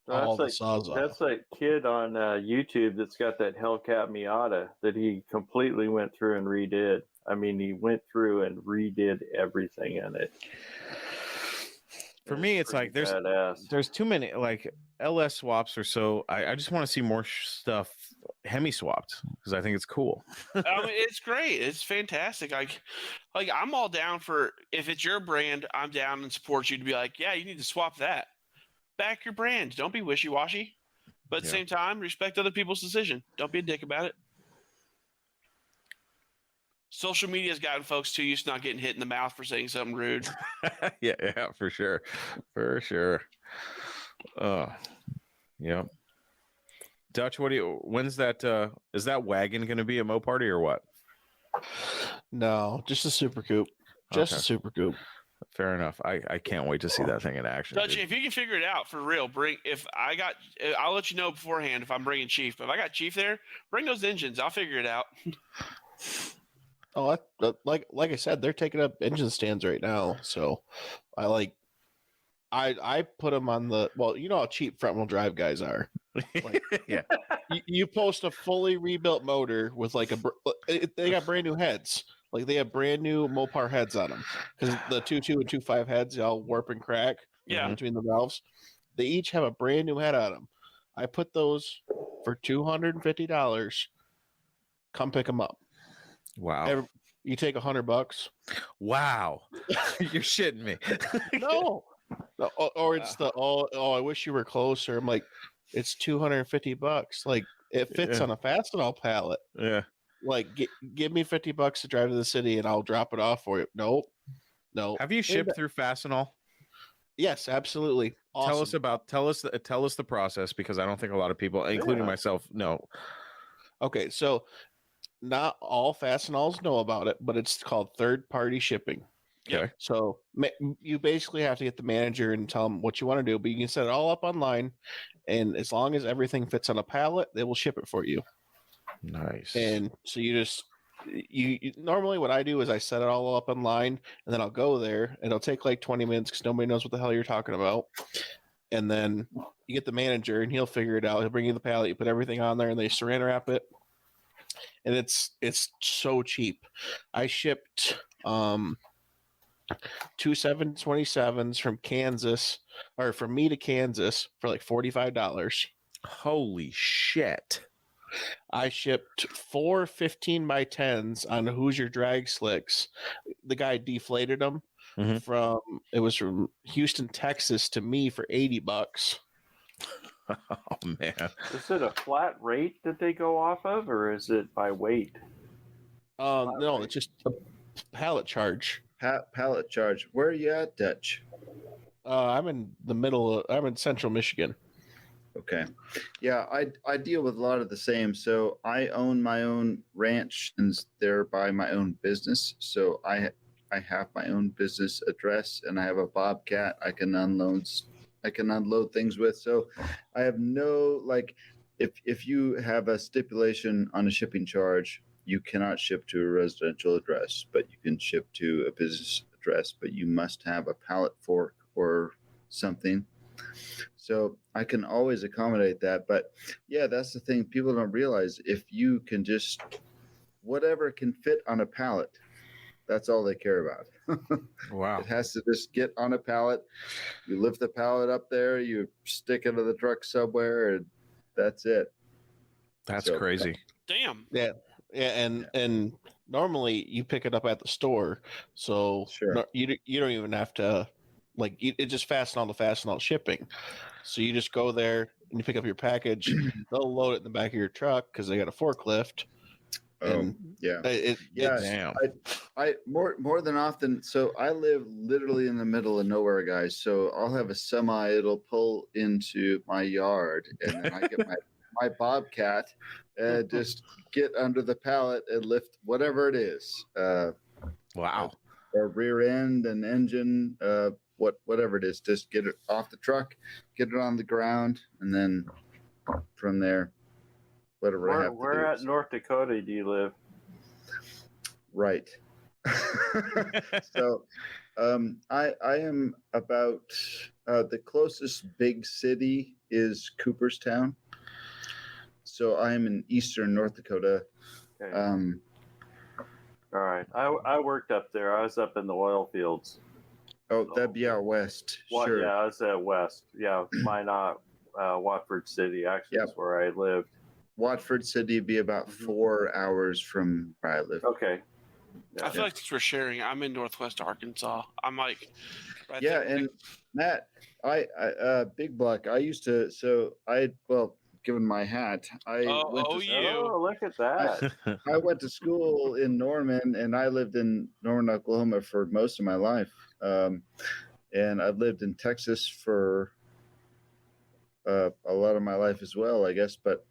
That's that kid on YouTube that's got that Hellcat Miata that he completely went through and redid. I mean, he went through and redid everything in it. For me, it's like there's too many, like, LS swaps or so. I just want to see more stuff Hemi swapped, because I think it's cool. I mean, it's great. It's fantastic. Like I'm all down for, if it's your brand, I'm down and support you to be like, yeah, you need to swap that. Back your brand. Don't be wishy-washy. But at the same time, respect other people's decision. Don't be a dick about it. Social media has gotten folks too used to not getting hit in the mouth for saying something rude. yeah, for sure. Yeah. Dutch, when's that, is that wagon going to be a Mopar or what? No, just a Super Coupe. A Super Coupe. Fair enough. I can't wait to see that thing in action. Dutch, if you can figure it out for real, I'll let you know beforehand if I'm bringing Chief. But if I got Chief there, bring those engines. I'll figure it out. Oh, like I said, they're taking up engine stands right now. So I put them on the, well, you know how cheap front wheel drive guys are. Like, yeah. You post a fully rebuilt motor with they got brand new heads. Like, they have brand new Mopar heads on them, because the 2.2 and 2.5 heads, they all warp and crack between the valves. They each have a brand new head on them. I put those for $250. Come pick them up. Wow. You take $100. Wow. You're shitting me. No. Or it's I wish you were closer. I'm like, it's $250. Like, it fits on a Fastenal pallet. Yeah. Like, give me $50 to drive to the city and I'll drop it off for you. Nope. No. Have you shipped through Fastenal? Yes, absolutely. Awesome. Tell us the process, because I don't think a lot of people, including myself, know. Okay, so not all Fastenals know about it, but it's called third-party shipping. Okay. So you basically have to get the manager and tell them what you want to do, but you can set it all up online, and as long as everything fits on a pallet, they will ship it for you. Nice. And so you normally what I do is I set it all up online, and then I'll go there, and it'll take like 20 minutes because nobody knows what the hell you're talking about. And then you get the manager, and he'll figure it out. He'll bring you the pallet, you put everything on there, and they saran wrap it. And it's so cheap. I shipped 2 727s from Kansas, or from me to Kansas, for like $45. Holy shit. I shipped 4 15x10s on Hoosier drag slicks. The guy deflated them from Houston, Texas to me for $80. Oh man. Is it a flat rate that they go off of, or is it by weight? No, it's just a pallet charge. Pallet charge. Where are you at, Dutch? I'm in central Michigan. Okay. Yeah, I deal with a lot of the same. So I own my own ranch and thereby my own business. So I have my own business address and I have a Bobcat I can unload things with. So I have no, like, if you have a stipulation on a shipping charge, you cannot ship to a residential address, but you can ship to a business address, but you must have a pallet fork or something. So I can always accommodate that. But yeah, that's the thing. People don't realize if you can just, whatever can fit on a pallet, that's all they care about. Wow. It has to just get on a pallet. You lift the pallet up there, you stick it in the truck somewhere, and that's it. That's So, crazy. Damn. Yeah, and normally you pick it up at the store, so Sure. you don't even have to it just fasten out shipping. So you just go there and you pick up your package. They'll load it in the back of your truck because they got a forklift. Oh, yeah. Yeah. Damn. I more than often. So I live literally in the middle of nowhere, guys. So I'll have a semi. It'll pull into my yard, and then I get my Bobcat and just get under the pallet and lift whatever it is. Wow. Or rear end and engine. Whatever it is, just get it off the truck, get it on the ground, and then from there, whatever I have to do. Where at North Dakota do you live? Right. So I am about the closest big city is Cooperstown. So I'm in eastern North Dakota. Okay. All right. I worked up there. I was up in the oil fields. Oh, that'd be out west. Well, Sure. yeah, I was at west. Yeah, Minot, Watford City actually is where I lived. Watford City would be about 4 hours from where I live. Okay. I feel like since we're sharing, I'm in Northwest Arkansas. I'm like, right Yeah, there. and Matt, I Big Block. I used to. So given my hat, I went to Oh, look at that. I went to school in Norman, and I lived in Norman, Oklahoma for most of my life. And I've lived in Texas for a lot of my life as well, I guess. But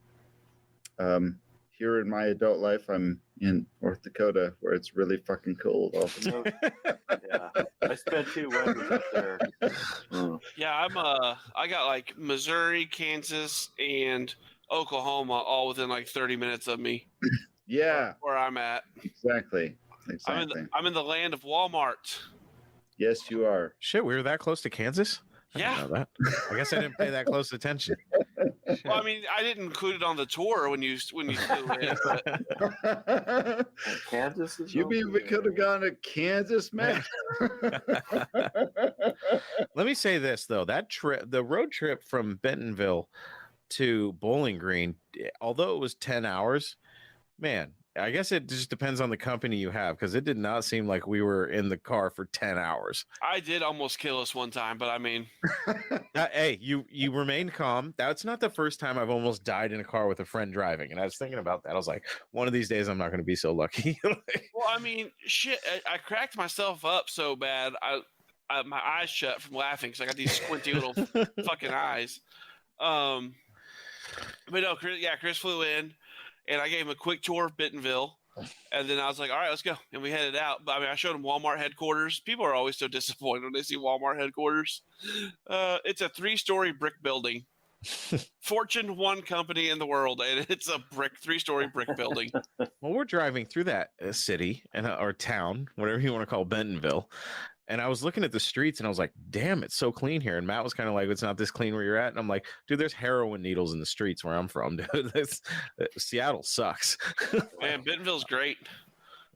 here in my adult life, I'm in North Dakota, where it's really fucking cold all the time. Yeah, I spent 2 winters up there. Yeah, I got like Missouri, Kansas, and Oklahoma all within like 30 minutes of me. Yeah, where I'm at. Exactly. I'm in the land of Walmart. Yes, you are. Shit, we were that close to Kansas? I didn't know that. I guess I didn't pay that close attention. Well, I mean, I didn't include it on the tour when you flew in. But... Kansas is You mean we could have gone to Kansas, man? Let me say this though: that trip, the road trip from Bentonville to Bowling Green, although it was 10 hours, man, I guess it just depends on the company you have, because it did not seem like we were in the car for 10 hours. I did almost kill us one time, but I mean, hey, you remained calm. That's not the first time I've almost died in a car with a friend driving. And I was thinking about that. I was like, one of these days I'm not going to be so lucky. Well, I mean, shit, I cracked myself up so bad. My eyes shut from laughing because I got these squinty little fucking eyes. But no, Chris flew in. And I gave him a quick tour of Bentonville. And then I was like, all right, let's go. And we headed out. But I mean, I showed him Walmart headquarters. People are always so disappointed when they see Walmart headquarters. It's a 3-story brick building. Fortune 1 company in the world. And it's a 3-story brick building. Well, we're driving through that city or town, whatever you want to call Bentonville. And I was looking at the streets and I was like, damn, it's so clean here. And Matt was kind of like, it's not this clean where you're at. And I'm like, dude, there's heroin needles in the streets where I'm from, dude. Seattle sucks. Man, Bentonville's great.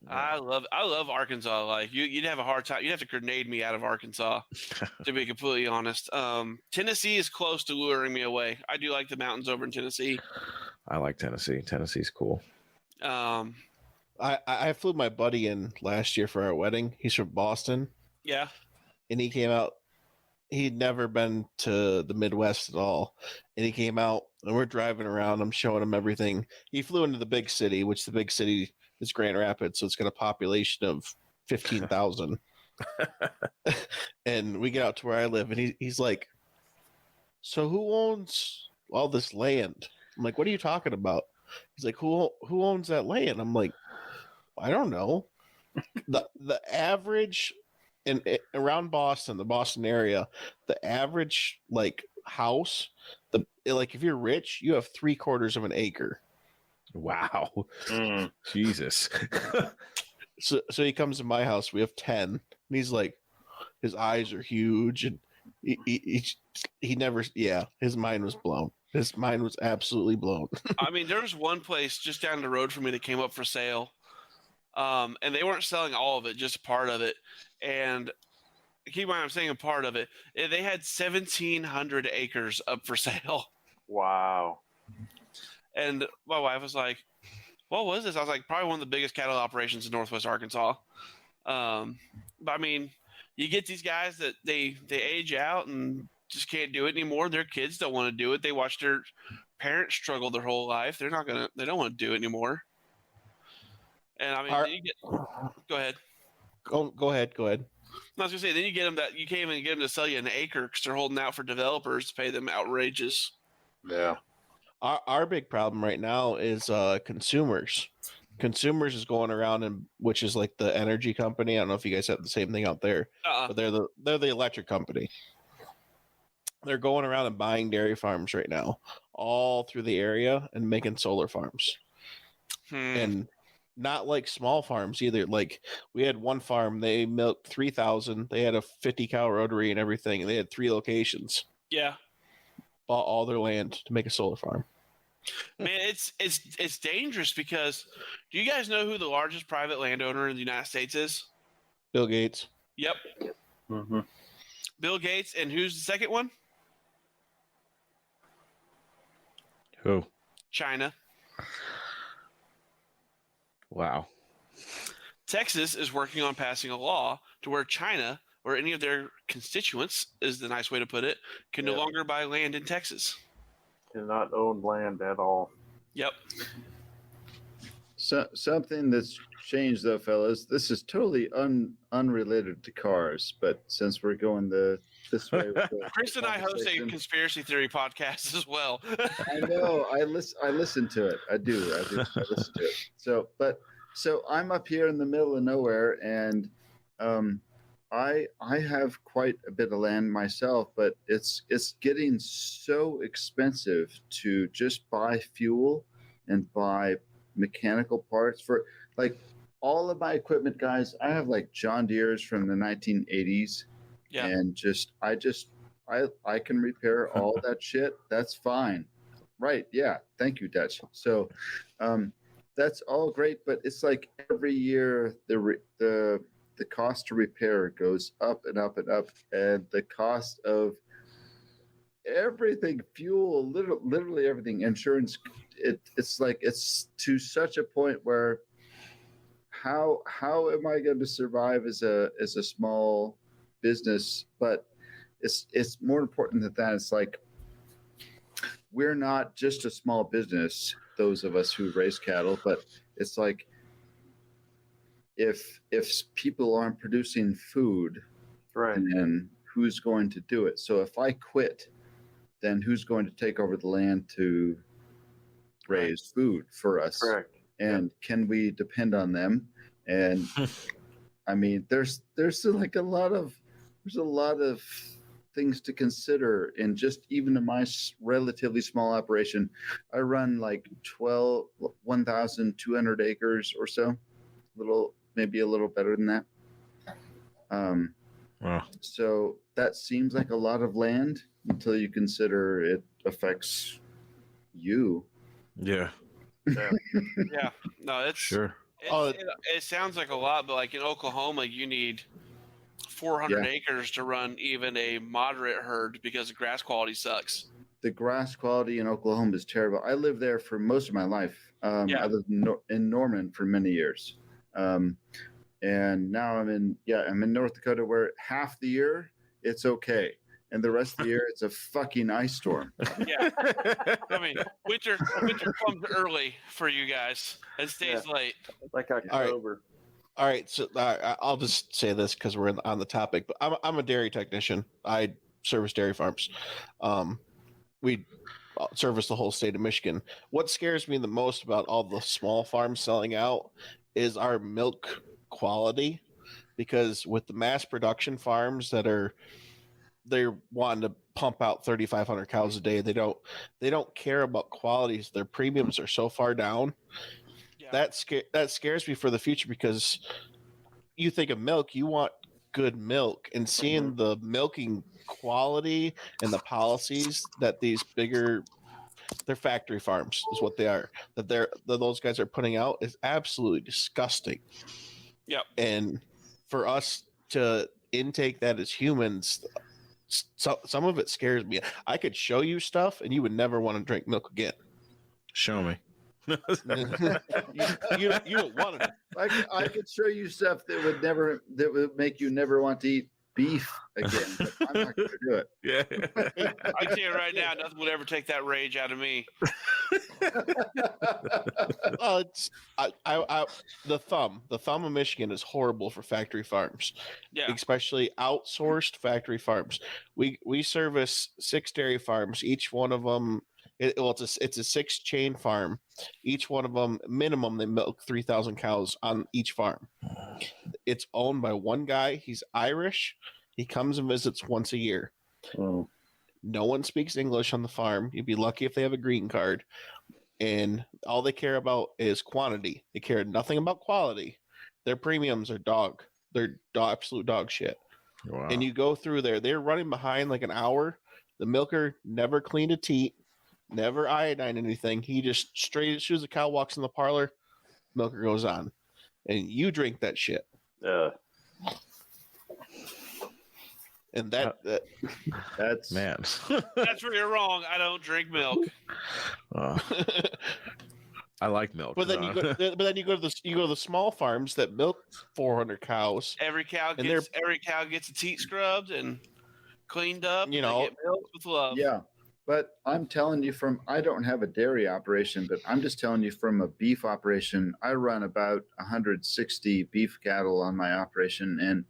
I love Arkansas. Like you'd have a hard time. You'd have to grenade me out of Arkansas, to be completely honest. Tennessee is close to luring me away. I do like the mountains over in Tennessee. I like Tennessee. Tennessee's cool. I flew my buddy in last year for our wedding. He's from Boston. Yeah. And he came out. He'd never been to the Midwest at all. And he came out and we're driving around. I'm showing him everything. He flew into the big city, which the big city is Grand Rapids. So it's got a population of 15,000. And we get out to where I live and he's like, so who owns all this land. I'm like, what are you talking about? He's like, who owns that land? I'm like, I don't know. The average around Boston, the Boston area, the average like house, like if you're rich, you have 3/4 of an acre. Wow. Jesus. So he comes to my house. We have 10, and he's like, his eyes are huge, and he never. Yeah, his mind was blown. His mind was absolutely blown. I mean, there was one place just down the road from me that came up for sale, and they weren't selling all of it, just part of it. And keep in mind, I'm saying a part of it. They had 1,700 acres up for sale. Wow. And my wife was like, what was this? I was like, probably one of the biggest cattle operations in Northwest Arkansas. But I mean, you get these guys that they age out and just can't do it anymore. Their kids don't want to do it. They watch their parents struggle their whole life. They don't want to do it anymore. And I mean, then you get, go ahead. Go ahead. I was gonna say, then you get them that you can't even get them to sell you an acre because they're holding out for developers to pay them outrageous. Yeah. Our big problem right now is consumers. Consumers is going around, and which is like the energy company. I don't know if you guys have the same thing out there, but they're the electric company. They're going around and buying dairy farms right now, all through the area, and making solar farms. And not like small farms either. Like we had one farm, they milked 3,000. They had a 50 cow rotary and everything. And they had 3 locations. Yeah. Bought all their land to make a solar farm. Man, it's dangerous because do you guys know who the largest private landowner in the United States is? Bill Gates. Yep. Mm-hmm. Bill Gates, and who's the second one? Who? China. Wow. Texas is working on passing a law to where China or any of their constituents, is the nice way to put it, can no longer buy land in Texas. Cannot own land at all. Yep. So something that's changed though, fellas. This is totally unrelated to cars, but since we're going this way, with the Chris and I host a conversation- conspiracy theory podcast as well. I know. I listen to it. I do. I listen to it. So I'm up here in the middle of nowhere, and I have quite a bit of land myself, but it's getting so expensive to just buy fuel and buy mechanical parts for like all of my equipment, guys. I have like John Deere's from the 1980s. Yeah. And I can repair all that shit. That's fine. Right. Yeah. Thank you, Dutch. So that's all great, but it's like every year the cost to repair goes up and up and up, and the cost of everything, fuel, literally everything, insurance, it's like it's to such a point where how am I going to survive as a small business? But it's more important than that. It's like we're not just a small business, those of us who raise cattle, but it's like if people aren't producing food, Right. then who's going to do it? So if I quit, then who's going to take over the land to raise food for us? Correct. And can we depend on them? And I mean, there's like a lot of things to consider in just even in my relatively small operation. I run like 1,200 acres or so, maybe a little better than that. Wow. So that seems like a lot of land until you consider it affects you. Yeah. Yeah. No, it's Sure. It sounds like a lot, but like in Oklahoma, you need 400 acres to run even a moderate herd because the grass quality sucks. The grass quality in Oklahoma is terrible. I lived there for most of my life. I lived in Norman for many years. And now I'm in North Dakota, where half the year it's okay, and the rest of the year it's a fucking ice storm. Yeah. I mean, winter comes early for you guys and stays late. Like October. All right, so I'll just say this because we're on the topic. But I'm a dairy technician. I service dairy farms. service the whole state of Michigan. What scares me the most about all the small farms selling out is our milk quality, because with the mass production farms they're wanting to pump out 3,500 cows a day. They don't care about qualities. Their premiums are so far down. Yeah. That scares me for the future, because you think of milk, you want good milk, and seeing the milking quality and the policies that these bigger, they're factory farms is what they are, that those guys are putting out is absolutely disgusting. Yep. And for us to intake that as humans, some of it scares me. I could show you stuff and you would never want to drink milk again. Show me. you don't want to. I could show you stuff that would make you never want to eat beef again, but I'm not going to do it. Yeah. I can tell you right now, nothing would ever take that rage out of me. Well, it's the thumb of Michigan is horrible for factory farms. Yeah. Especially outsourced factory farms. We service 6 dairy farms. Each one of them, it's a 6-chain farm. Each one of them, minimum, they milk 3,000 cows on each farm. It's owned by one guy. He's Irish. He comes and visits once a year. Oh. No one speaks English on the farm. You'd be lucky if they have a green card. And all they care about is quantity. They care nothing about quality. Their premiums are dog. They're absolute dog shit. Wow. And you go through there, they're running behind like an hour. The milker never cleaned a teat, never iodine anything. He just straight as soon as the cow walks in the parlor, milker goes on. And you drink that shit. And That's man. That's where you're wrong. I don't drink milk. I like milk. But then you go to the small farms that milk 400 cows. Every cow gets a teat scrubbed and cleaned up. You know, they get milked with love. Yeah. But I'm telling you I don't have a dairy operation, but I'm just telling you from a beef operation, I run about 160 beef cattle on my operation, and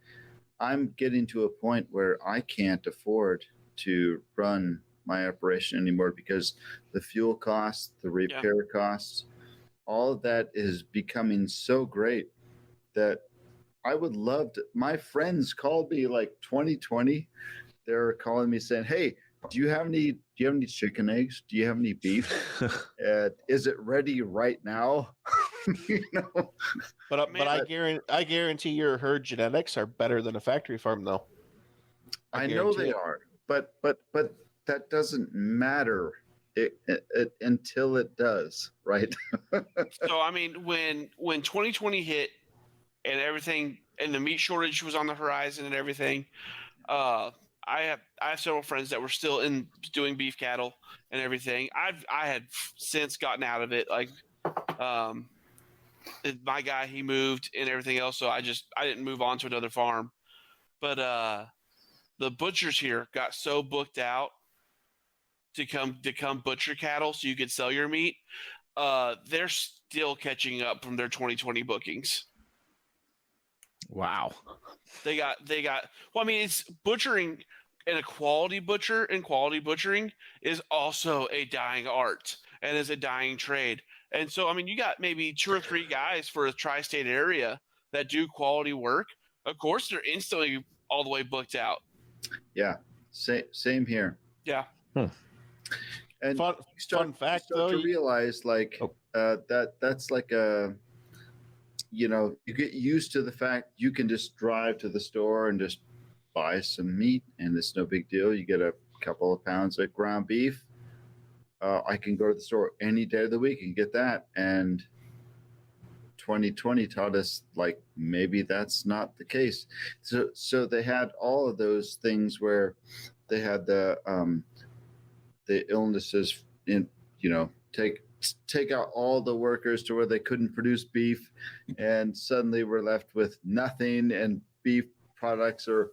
I'm getting to a point where I can't afford to run my operation anymore because the fuel costs, the repair costs, all of that is becoming so great that I would love to. My friends called me like 2020. They're calling me saying, "Hey, do you have any chicken eggs? Do you have any beef? Is it ready right now?" You know? But I guarantee your herd genetics are better than a factory farm, though. I know they are, but that doesn't matter until it does, right? So I mean, when 2020 hit and everything, and the meat shortage was on the horizon and everything, I have several friends that were still doing beef cattle and everything. I had since gotten out of it. Like, my guy, he moved and everything else, so I didn't move on to another farm. But the butchers here got so booked out to come butcher cattle so you could sell your meat. They're still catching up from their 2020 bookings. Wow. They got well, I mean, it's butchering, and a quality butcher and quality butchering is also a dying art and is a dying trade. And so, I mean, you got maybe 2 or 3 guys for a tri-state area that do quality work. Of course, they're instantly all the way booked out. Yeah, same here. Yeah. And fun fact, though, to realize like that's like a, you know, you get used to the fact you can just drive to the store and just buy some meat, and it's no big deal. You get a couple of pounds of ground beef. I can go to the store any day of the week and get that. And 2020 taught us like maybe that's not the case. So they had all of those things where they had the illnesses in, you know, take out all the workers to where they couldn't produce beef, and suddenly we're left with nothing, and beef products are,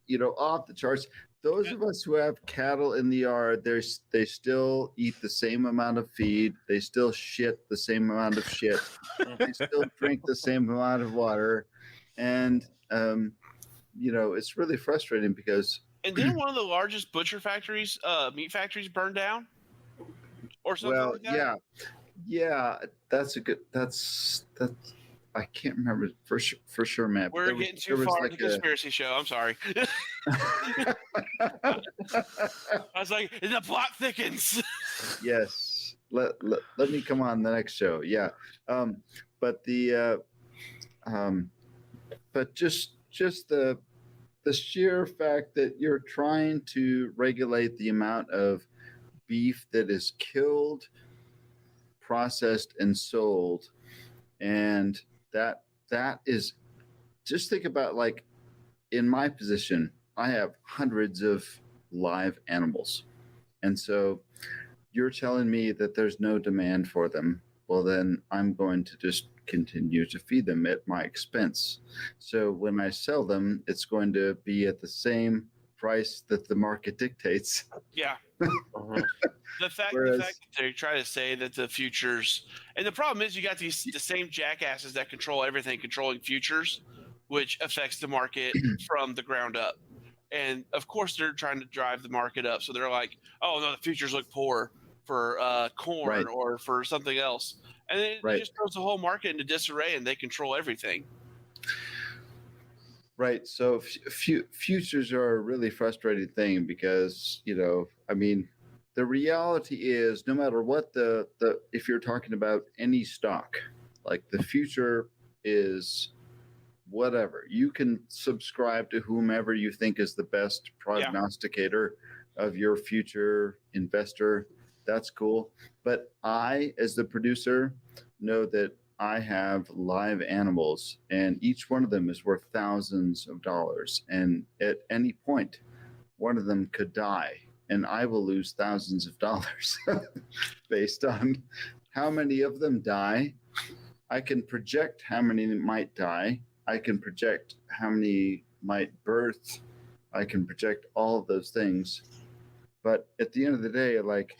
you know, off the charts. Those of us who have cattle in the yard, they still eat the same amount of feed. They still shit the same amount of shit. They still drink the same amount of water. And, you know, it's really frustrating because... And didn't one of the largest butcher factories, meat factories, burn down? or something Well, like that? yeah, that's a good. That's. I can't remember for sure, Matt. but We're there getting was, too there was far like into conspiracy show. I'm sorry. I was like, the plot thickens. Yes. Let me come on the next show. Yeah. But the but just the sheer fact that you're trying to regulate the amount of beef that is killed, processed, and sold, and that is, just think about, like, in my position, I have hundreds of live animals, and so you're telling me that there's no demand for them. Well, then I'm going to just continue to feed them at my expense. So when I sell them, it's going to be at the same price that the market dictates. Yeah. Uh-huh. The fact Whereas- that they try to say that the futures, and the problem is you got the same jackasses that control everything, controlling futures, which affects the market from the ground up. And of course, they're trying to drive the market up. So they're like, "Oh no, the futures look poor for corn Right. or for something else," and it Right. just throws the whole market into disarray, and they control everything. Right. So futures are a really frustrating thing because, I mean, the reality is no matter what if you're talking about any stock, like the future is whatever. You can subscribe to whomever you think is the best prognosticator of your future investor. That's cool. But I, as the producer, know that I have live animals, and each one of them is worth thousands of dollars. And at any point, one of them could die, and I will lose thousands of dollars based on how many of them die. I can project how many might die. I can project how many might birth. I can project all of those things. But at the end of the day, like,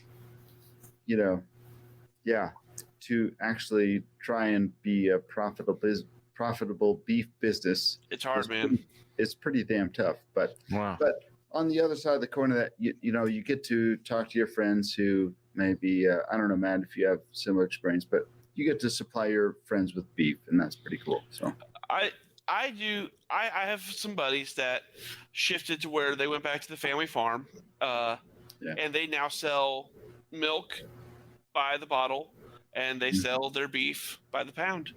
to actually try and be a profitable beef business, It's hard, man. It's pretty damn tough. But Wow. but on the other side of the coin of that, you get to talk to your friends who maybe I don't know, Matt, if you have similar experience, but you get to supply your friends with beef, and that's pretty cool. So I do. I have some buddies that shifted to where they went back to the family farm, and they now sell milk by the bottle, and they sell their beef by the pound,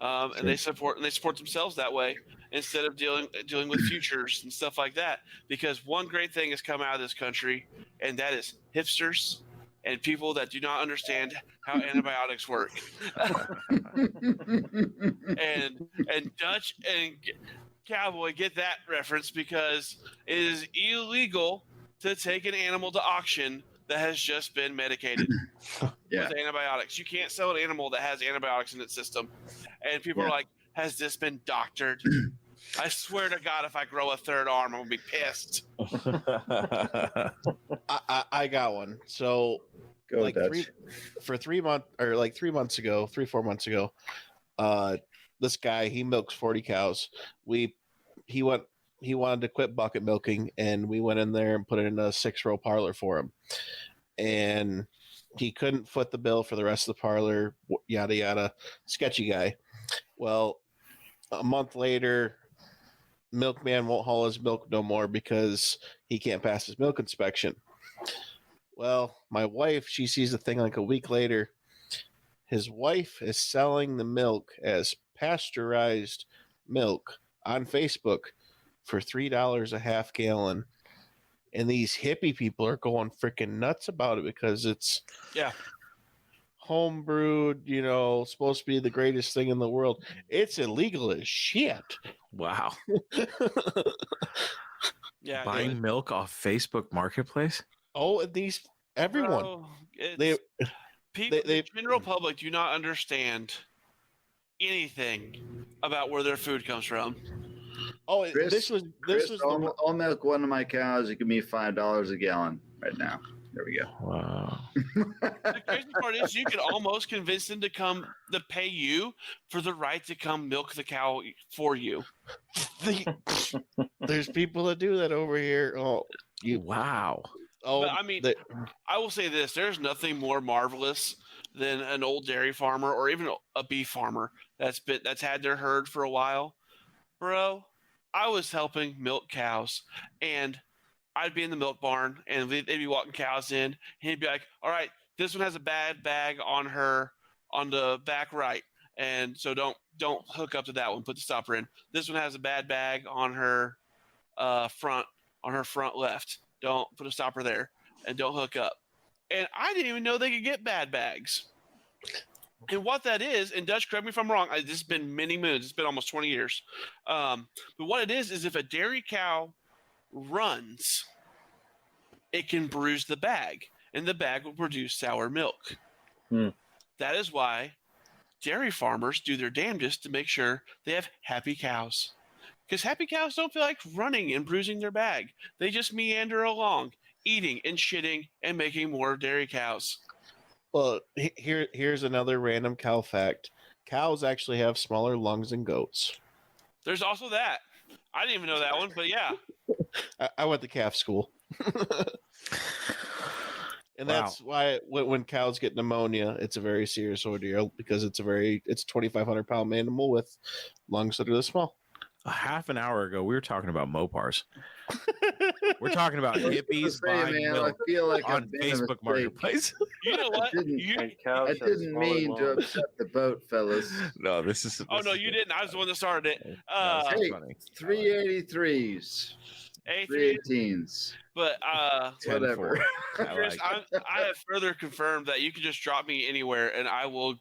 and they support themselves that way instead of dealing with futures and stuff like that. Because one great thing has come out of this country, and that is hipsters and people that do not understand how antibiotics work. and Dutch and Cowboy get that reference because it is illegal to take an animal to auction that has just been medicated with antibiotics. You can't sell an animal that has antibiotics in its system. And people are like, has this been doctored? I swear to God, if I grow a third arm, I'm going to be pissed. I got one. So Go like Dutch. 3 months ago, 4 months ago, this guy, he milks 40 cows. He wanted to quit bucket milking, and we went in there and put it in a 6-row parlor for him. And he couldn't foot the bill for the rest of the parlor, yada yada. Sketchy guy. Well, a month later, milkman won't haul his milk no more because he can't pass his milk inspection. Well, my wife, she sees the thing like a week later. His wife is selling the milk as pasteurized milk on Facebook for $3 a half gallon. And these hippie people are going freaking nuts about it because it's homebrewed, supposed to be the greatest thing in the world. It's illegal as shit. Wow. Yeah, Buying milk off Facebook Marketplace? Oh, and everyone. Bro, They the general public do not understand anything about where their food comes from. Oh, Chris, this was I'll milk one of my cows. It give me $5 a gallon right now. There we go. Wow. The crazy part is you could almost convince them to pay you for the right to come milk the cow for you. there's people that do that over here. Oh, Wow. But I mean, I will say this: there's nothing more marvelous than an old dairy farmer or even a beef farmer that's had their herd for a while. Bro, I was helping milk cows, and I'd be in the milk barn, and they'd be walking cows in, and he'd be like, "All right, this one has a bad bag on the back right, and so don't hook up to that one. Put the stopper in. This one has a bad bag on her front left. Don't put a stopper there, and don't hook up." And I didn't even know they could get bad bags. And what that is, and Dutch, correct me if I'm wrong, this has been many moons. It's been almost 20 years. But what it is if a dairy cow runs, it can bruise the bag, and the bag will produce sour milk. That is why dairy farmers do their damnedest to make sure they have happy cows. Because happy cows don't feel like running and bruising their bag. They just meander along, eating and shitting and making more dairy cows. Well, here's another random cow fact. Cows actually have smaller lungs than goats. There's also that. I didn't even know that one, but yeah. I went to calf school. And that's why when cows get pneumonia, it's a very serious ordeal because it's a 2,500 pound animal with lungs that are this small. A half an hour ago, we were talking about Mopars. We're talking about hippies buying milk on Facebook Marketplace. You know what? I didn't mean to upset the boat, fellas. No, this is. Oh no, you didn't. I was the one that started it. Hey, 383s, 318s. But whatever. Chris, I have further confirmed that you can just drop me anywhere, and I will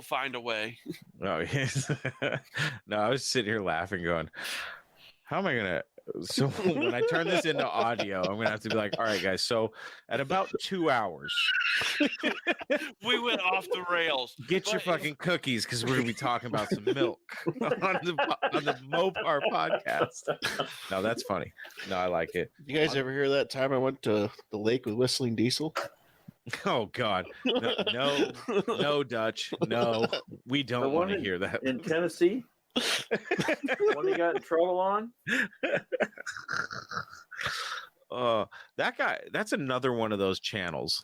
find a way. Oh yes. No, I was sitting here laughing, going, "How am I gonna?" So when I turn this into audio, I'm gonna have to be like, "All right, guys. So at about 2 hours, we went off the rails. Get your fucking cookies because we're gonna be talking about some milk on the Mopar podcast." No, that's funny. No, I like it. You guys ever hear that time I went to the lake with Whistling Diesel? Oh God, no, Dutch, no, we don't want to hear that. In Tennessee, when he got in trouble on. That guy. That's another one of those channels.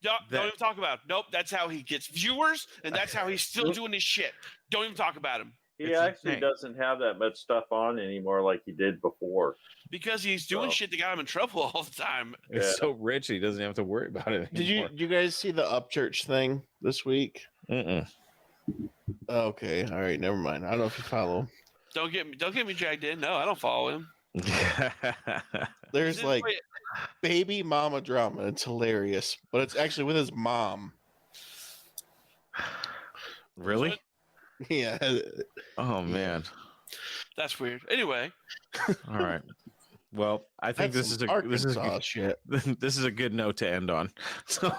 Don't even talk about him. Nope, that's how he gets viewers, and that's how he's still doing his shit. Don't even talk about him. He actually doesn't have that much stuff on anymore like he did before. Because he's doing shit that got him in trouble all the time. He's so rich he doesn't have to worry about it anymore. Did you guys see the Upchurch thing this week? Okay, all right, never mind. I don't know if you follow him. Don't get me dragged in. No, I don't follow him. There's like baby mama drama. It's hilarious, but it's actually with his mom. Really? Yeah. Oh man, that's weird. Anyway, all right. Well, I think this is a good note to end on. So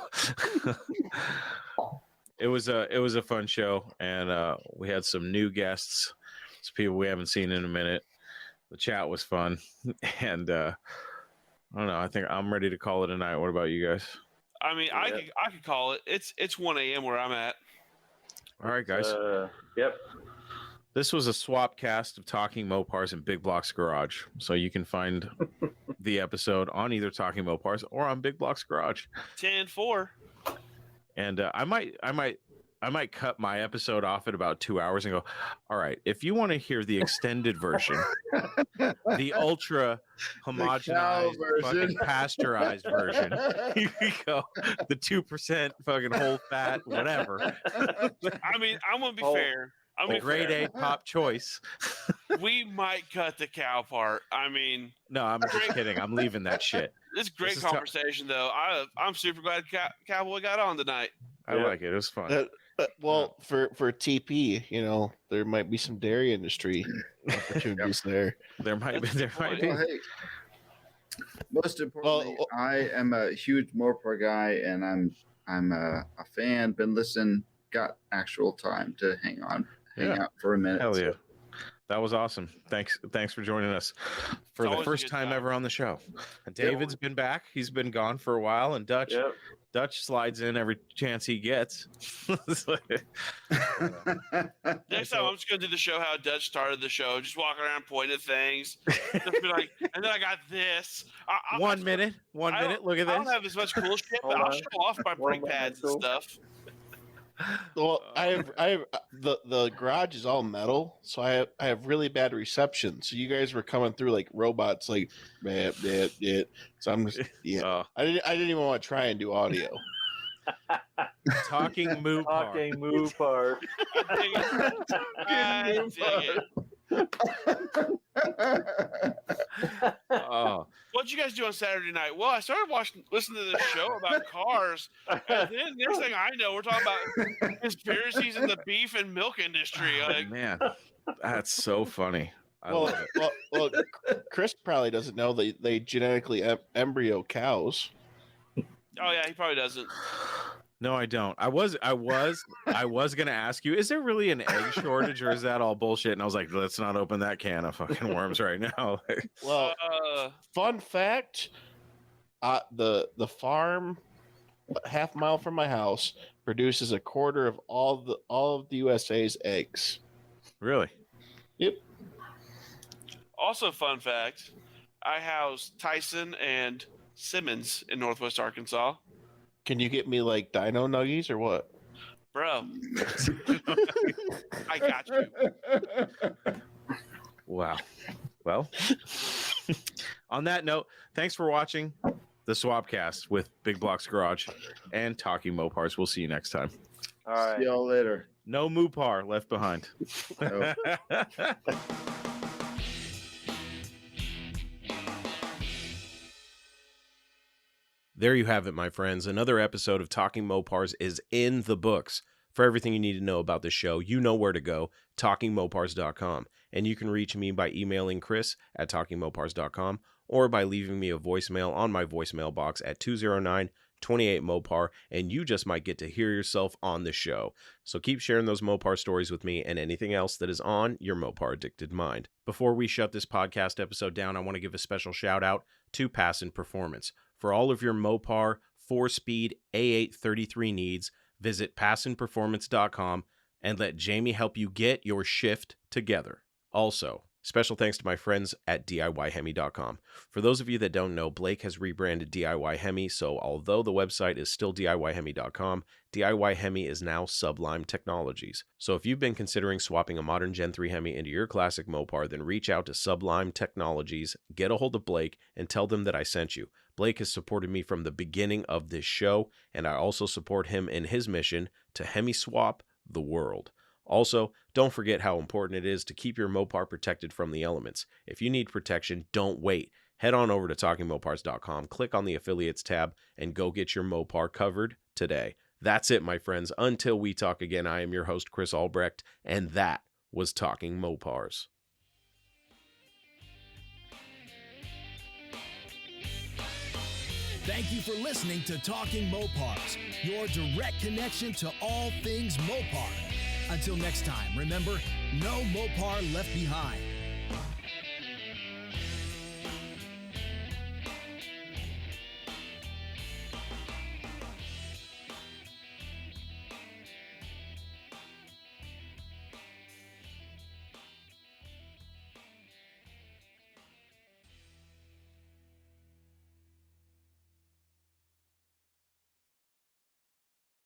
it was a fun show, and we had some new guests, some people we haven't seen in a minute. The chat was fun, and I don't know. I think I'm ready to call it a night. What about you guys? I mean, I could call it. It's 1 a.m. where I'm at. All right, guys. Yep. This was a Swapcast of Talking Mopars in Big Block's Garage. So you can find the episode on either Talking Mopars or on Big Block's Garage. 10-4. And I might cut my episode off at about 2 hours and go, all right, if you want to hear the extended version, the ultra homogenized, fucking pasteurized version, here we go. The 2% fucking whole fat, whatever. I mean, I'm going to be fair. The grade A top choice. We might cut the cow part. I mean, no, I'm just kidding. I'm leaving that shit. This is great conversation, though. I'm super glad Cowboy got on tonight. I like it. It was fun. Well, for TP, there might be some dairy industry opportunities there. There might be. Well, hey, most importantly, I am a huge Mopar guy, and I'm a fan. Been listening. Got actual time to hang out for a minute. Hell yeah. That was awesome. Thanks for joining us for It's the always a first good time time. ever on the show. And David's been back. He's been gone for a while, and Dutch slides in every chance he gets. Next time, I'm just gonna do the show how Dutch started the show. Just walk around, point at things, just be like, and then I got this. One minute. Look at I don't this. have as much cool shit, but I'll show off my brake pads and stuff. Well, I have the garage is all metal, so I have really bad reception. So you guys were coming through like robots, like man. So I'm just I didn't even want to try and do audio. Talking Mopar. What'd you guys do on Saturday night? Well, I started listening to this show about cars, and then next thing I know, we're talking about conspiracies in the beef and milk industry. Like, man, that's so funny. I love it. Well, Chris probably doesn't know they genetically embryo cows. oh yeah, he probably doesn't. No, I don't. I was gonna ask you, is there really an egg shortage, or is that all bullshit? And I was like, let's not open that can of fucking worms right now. Well, fun fact: the farm half mile from my house produces a quarter of all of the USA's eggs. Really? Yep. Also, fun fact: I house Tyson and Simmons in Northwest Arkansas. Can you get me like dino nuggies or what? Bro, I got you. Wow. Well, on that note, thanks for watching the Swapcast with Big Block's Garage and Talking Mopars. We'll see you next time. All right. See y'all later. No Mopar left behind. No. There you have it, my friends. Another episode of Talking Mopars is in the books. For everything you need to know about the show, you know where to go, talkingmopars.com. And you can reach me by emailing Chris at talkingmopars.com or by leaving me a voicemail on my voicemail box at 209-28-MOPAR, and you just might get to hear yourself on the show. So keep sharing those Mopar stories with me and anything else that is on your Mopar-addicted mind. Before we shut this podcast episode down, I want to give a special shout out to Passon Performance. For all of your Mopar 4-speed A833 needs, visit PassonPerformance.com and let Jamie help you get your shift together. Also, special thanks to my friends at DIYHemi.com. For those of you that don't know, Blake has rebranded DIY Hemi, so although the website is still DIYHemi.com, DIY Hemi is now Sublime Technologies. So if you've been considering swapping a modern Gen 3 Hemi into your classic Mopar, then reach out to Sublime Technologies, get a hold of Blake, and tell them that I sent you. Blake has supported me from the beginning of this show, and I also support him in his mission to Hemi swap the world. Also, don't forget how important it is to keep your Mopar protected from the elements. If you need protection, don't wait. Head on over to TalkingMopars.com, click on the Affiliates tab, and go get your Mopar covered today. That's it, my friends. Until we talk again, I am your host, Chris Albrecht, and that was Talking Mopars. Thank you for listening to Talking Mopars, your direct connection to all things Mopar. Until next time, remember, no Mopar left behind.